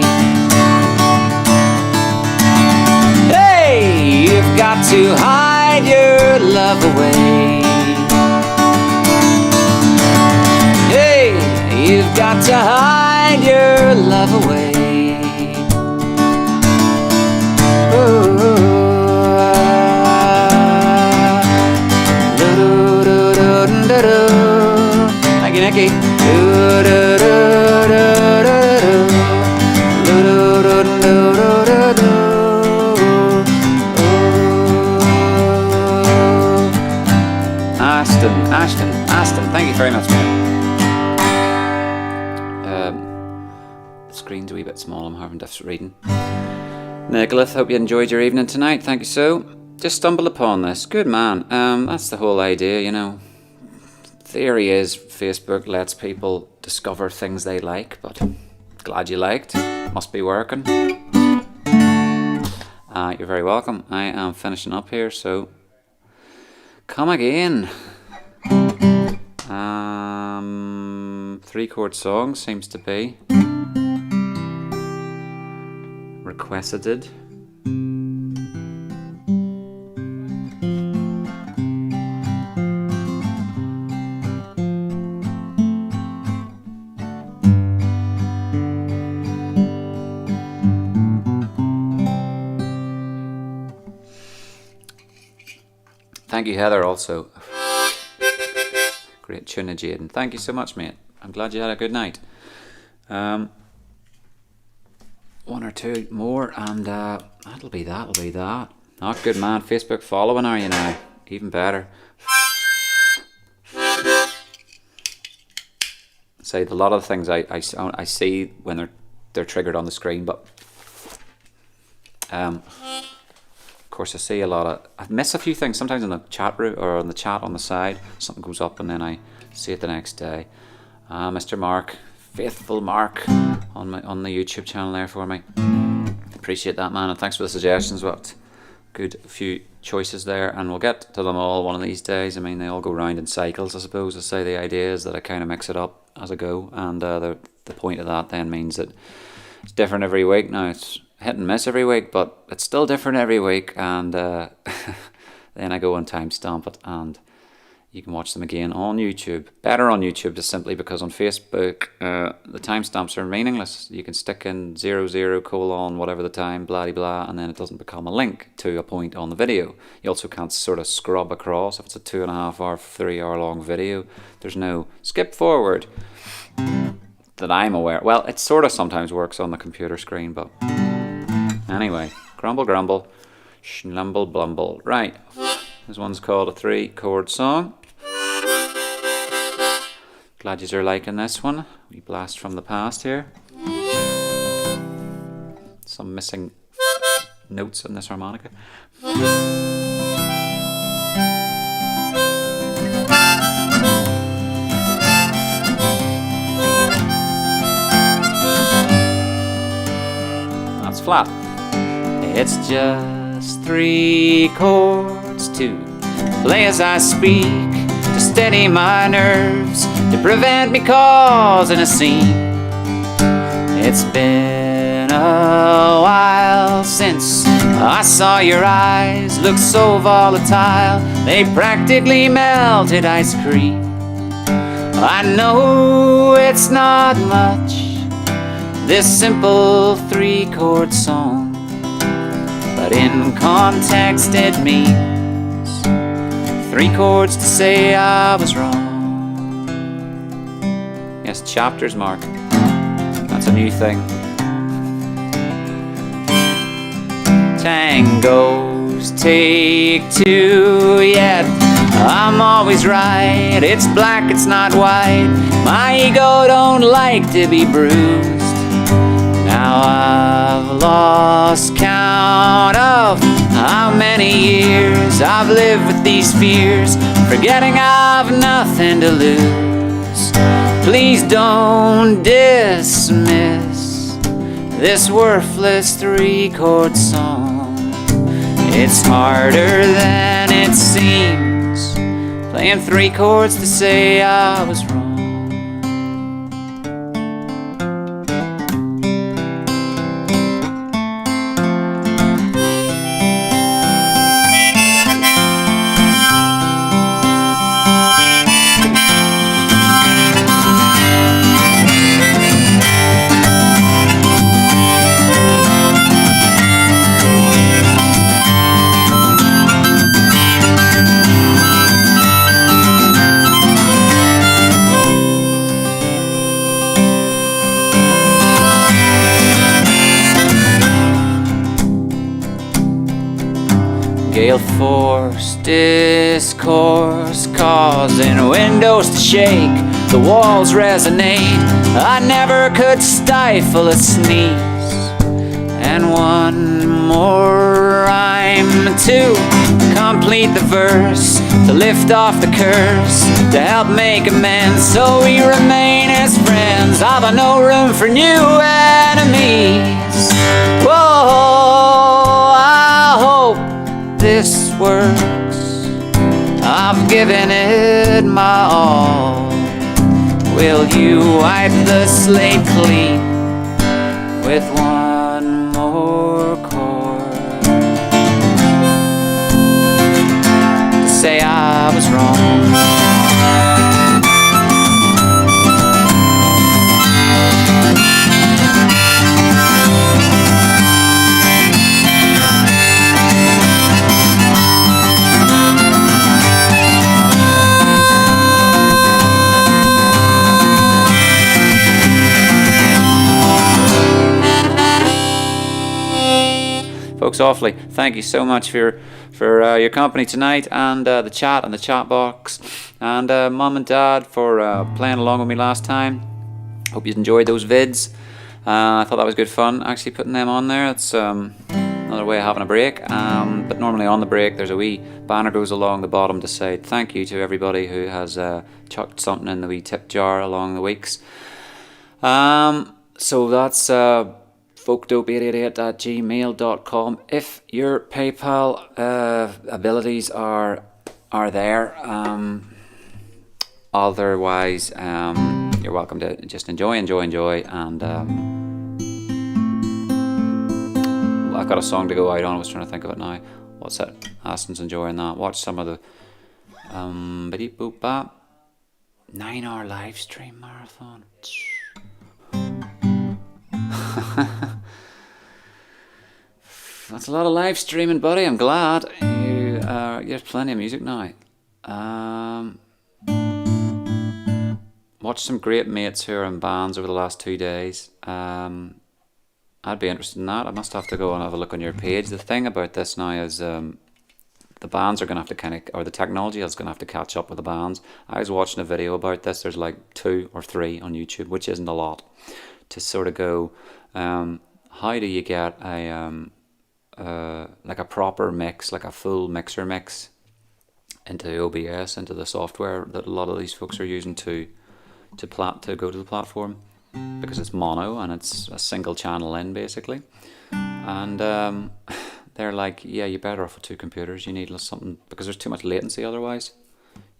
Hey, you've got to hide your love away. Hey, you've got to hide your love away. Thank you, Nikki. Aston, thank you very much, man. The screen's a wee bit small, I'm having difficulty reading. Nicholas, hope you enjoyed your evening tonight, thank you so. Just stumbled upon this, good man. That's the whole idea, you know. Theory is Facebook lets people discover things they like, but glad you liked, must be working. You're very welcome. I am finishing up here, so come again. 3-chord song seems to be requested. Thank you, Heather, also. Great tune, Jaden. Thank you so much, mate. I'm glad you had a good night. One or two more, and that'll be that. Not good, man. Facebook following, are you now? Even better. Say a lot of things I see when they're triggered on the screen, but of course I see a lot of, I miss a few things sometimes in the chat room or on the chat on the side. Something goes up and then I see it the next day. Mr. Mark, faithful Mark, on the YouTube channel there for me. Appreciate that, man, and thanks for the suggestions. What good few choices there, and we'll get to them all one of these days. I mean, they all go round in cycles, I suppose. I say the idea is that I kind of mix it up as I go, and the point of that then means that it's different every week. Now it's hit and miss every week, but it's still different every week, and then I go and time stamp it, and you can watch them again on YouTube. Better on YouTube, just simply because on Facebook the timestamps are meaningless. You can stick in 00:, whatever the time, blah blah, and then it doesn't become a link to a point on the video. You also can't sort of scrub across. If it's a 2.5 hour, 3 hour long video, there's no skip forward that I'm aware. Well, it sort of sometimes works on the computer screen, but anyway, grumble, schlumble, blumble. Right, this one's called a 3-chord song. Glad you're liking this one. We blast from the past here. Some missing notes on this harmonica. That's flat. It's just 3 chords to play as I speak, to steady my nerves, to prevent me causing a scene. It's been a while since I saw your eyes look so volatile, they practically melted ice cream. I know it's not much, this simple 3-chord song, but in context it means 3 chords to say I was wrong. Yes, chapters, Mark. That's a new thing. Tangos take 2 yet. I'm always right. It's black, it's not white. My ego don't like to be bruised. Now I've lost count of how many years I've lived with these fears, forgetting I've nothing to lose. Please don't dismiss this worthless 3-chord song. It's harder than it seems, playing 3 chords to say I was wrong. Gale force discourse causing windows to shake, the walls resonate. I never could stifle a sneeze. And one more rhyme to complete the verse, to lift off the curse, to help make amends, so we remain as friends. I've no room for new enemies. Whoa, I hope this works. I've given it my all. Will you wipe the slate clean with one more chord to say I was wrong? folks, awfully. Thank you so much for your company tonight, and the chat and the chat box, and Mum and Dad for playing along with me last time. Hope you enjoyed those vids. I thought that was good fun, actually putting them on there. It's another way of having a break. But normally on the break, there's a wee banner goes along the bottom to say thank you to everybody who has chucked something in the wee tip jar along the weeks. So that's folkdope888@gmail.com. If your PayPal abilities are there, otherwise you're welcome to just enjoy, and I've got a song to go out on. I was trying to think of it now. What's that? Aston's enjoying that. Watch some of the 9-hour live stream marathon. That's a lot of live streaming, buddy. I'm glad you have plenty of music now. Watched some great mates who are in bands over the last 2 days. I'd be interested in that. I must have to go and have a look on your page. The thing about this now is the bands are going to have to or the technology is going to have to catch up with the bands. I was watching a video about this. There's like 2 or 3 on YouTube, which isn't a lot, to sort of go, how do you get like a proper mix, like a full mixer mix into OBS, into the software that a lot of these folks are using to go to the platform, because it's mono and it's a single channel in basically, and they're like, yeah, you're better off with 2 computers. You need something, because there's too much latency otherwise.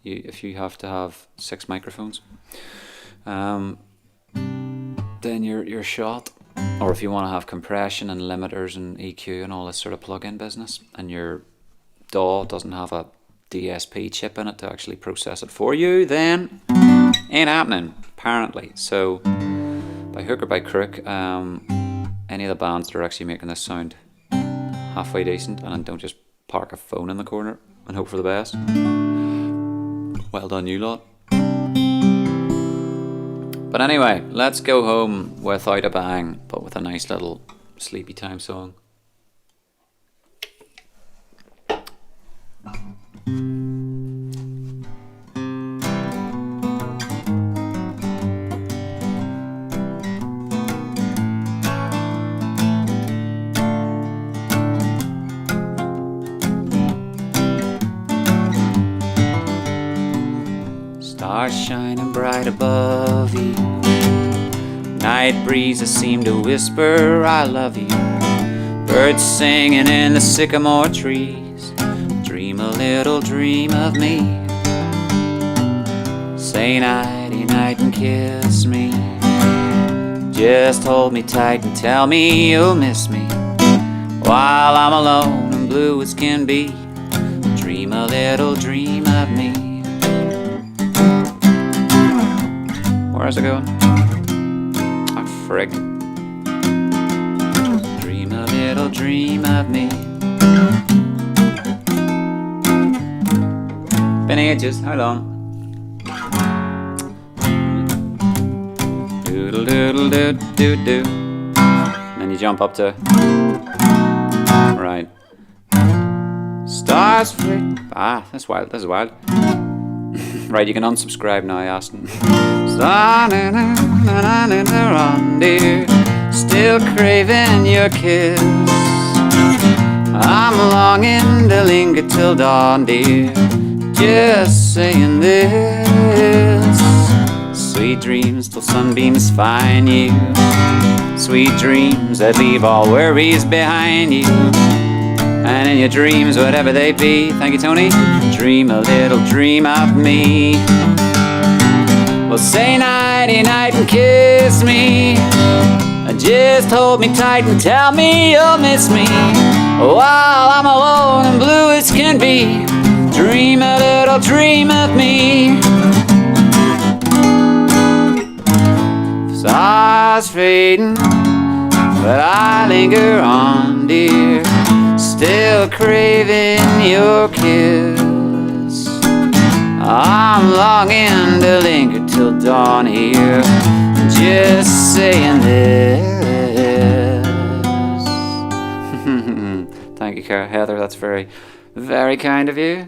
If you have to have 6 microphones, then you're shot. Or if you want to have compression and limiters and EQ and all this sort of plug-in business, and your DAW doesn't have a DSP chip in it to actually process it for you, then ain't happening, apparently. So by hook or by crook, any of the bands that are actually making this sound halfway decent, and don't just park a phone in the corner and hope for the best, well done you lot. But anyway, let's go home without a bang, but with a nice little sleepy time song. Stars shining bright above you, night breezes seem to whisper I love you, birds singing in the sycamore trees, dream a little dream of me, say nighty night and kiss me, just hold me tight and tell me you'll miss me, while I'm alone and blue as can be, dream a little dream of me. Where's it going? Oh, frick. Dream a little dream of me. Been ages, how long? Doodle doodle doo doo doo. And then you jump up to. Right. Stars free. Ah, that's wild, that's wild. Right, you can unsubscribe now, Aston. Still craving your kiss. I'm longing to linger till dawn, dear. Just saying this. Sweet dreams till sunbeams find you. Sweet dreams that leave all worries behind you. And in your dreams, whatever they be, thank you, Tony, dream a little dream of me. Well, say nighty night and kiss me, and just hold me tight and tell me you'll miss me, while I'm alone and blue as can be, dream a little dream of me. Stars fading, but I linger on, dear, still craving your kiss. I'm longing to linger till dawn here, just saying this. Heather. That's very, very kind of you.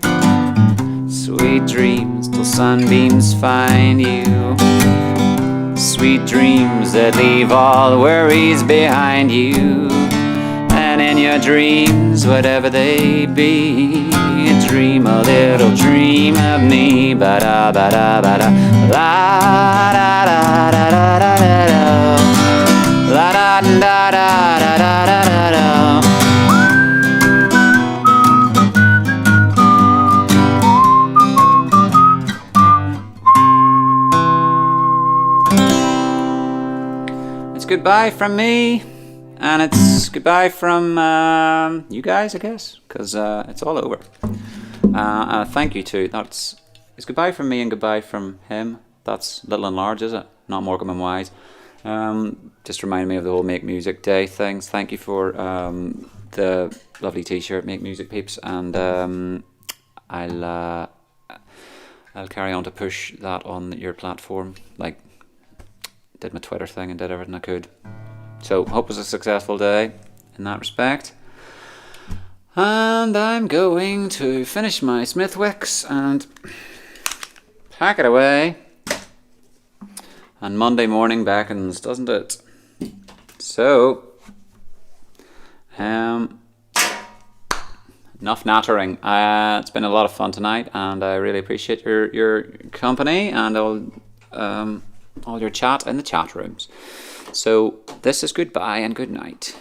Sweet dreams till sunbeams find you. Sweet dreams that leave all worries behind you. And in your dreams, whatever they be, dream a little dream of me. Ba-da, ba-da, ba-da. La da da da da da da. La da da da da da da da. It's goodbye from me, and it's goodbye from you guys, I guess, because it's all over. Thank you too. It's goodbye from me and goodbye from him. That's little and large, is it? Not Morecambe and Wise. Just reminded me of the whole Make Music Day things. Thank you for the lovely T-shirt, Make Music Peeps, and I'll carry on to push that on your platform. Like, did my Twitter thing and did everything I could. So hope it was a successful day in that respect. And I'm going to finish my Smithwicks and pack it away. And Monday morning beckons, doesn't it? So, enough nattering. It's been a lot of fun tonight, and I really appreciate your company and all your chat in the chat rooms. So this is goodbye and good night.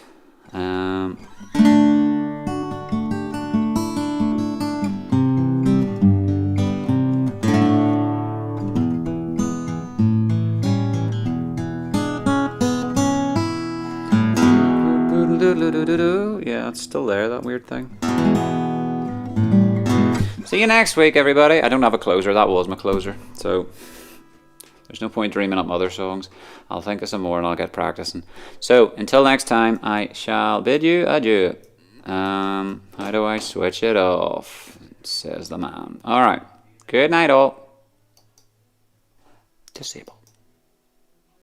Yeah, it's still there, that weird thing. See you next week, everybody. I don't have a closer. That was my closer. So there's no point dreaming up other songs. I'll think of some more and I'll get practicing. So until next time, I shall bid you adieu. How do I switch it off? Says the man. All right. Good night, all. Disable.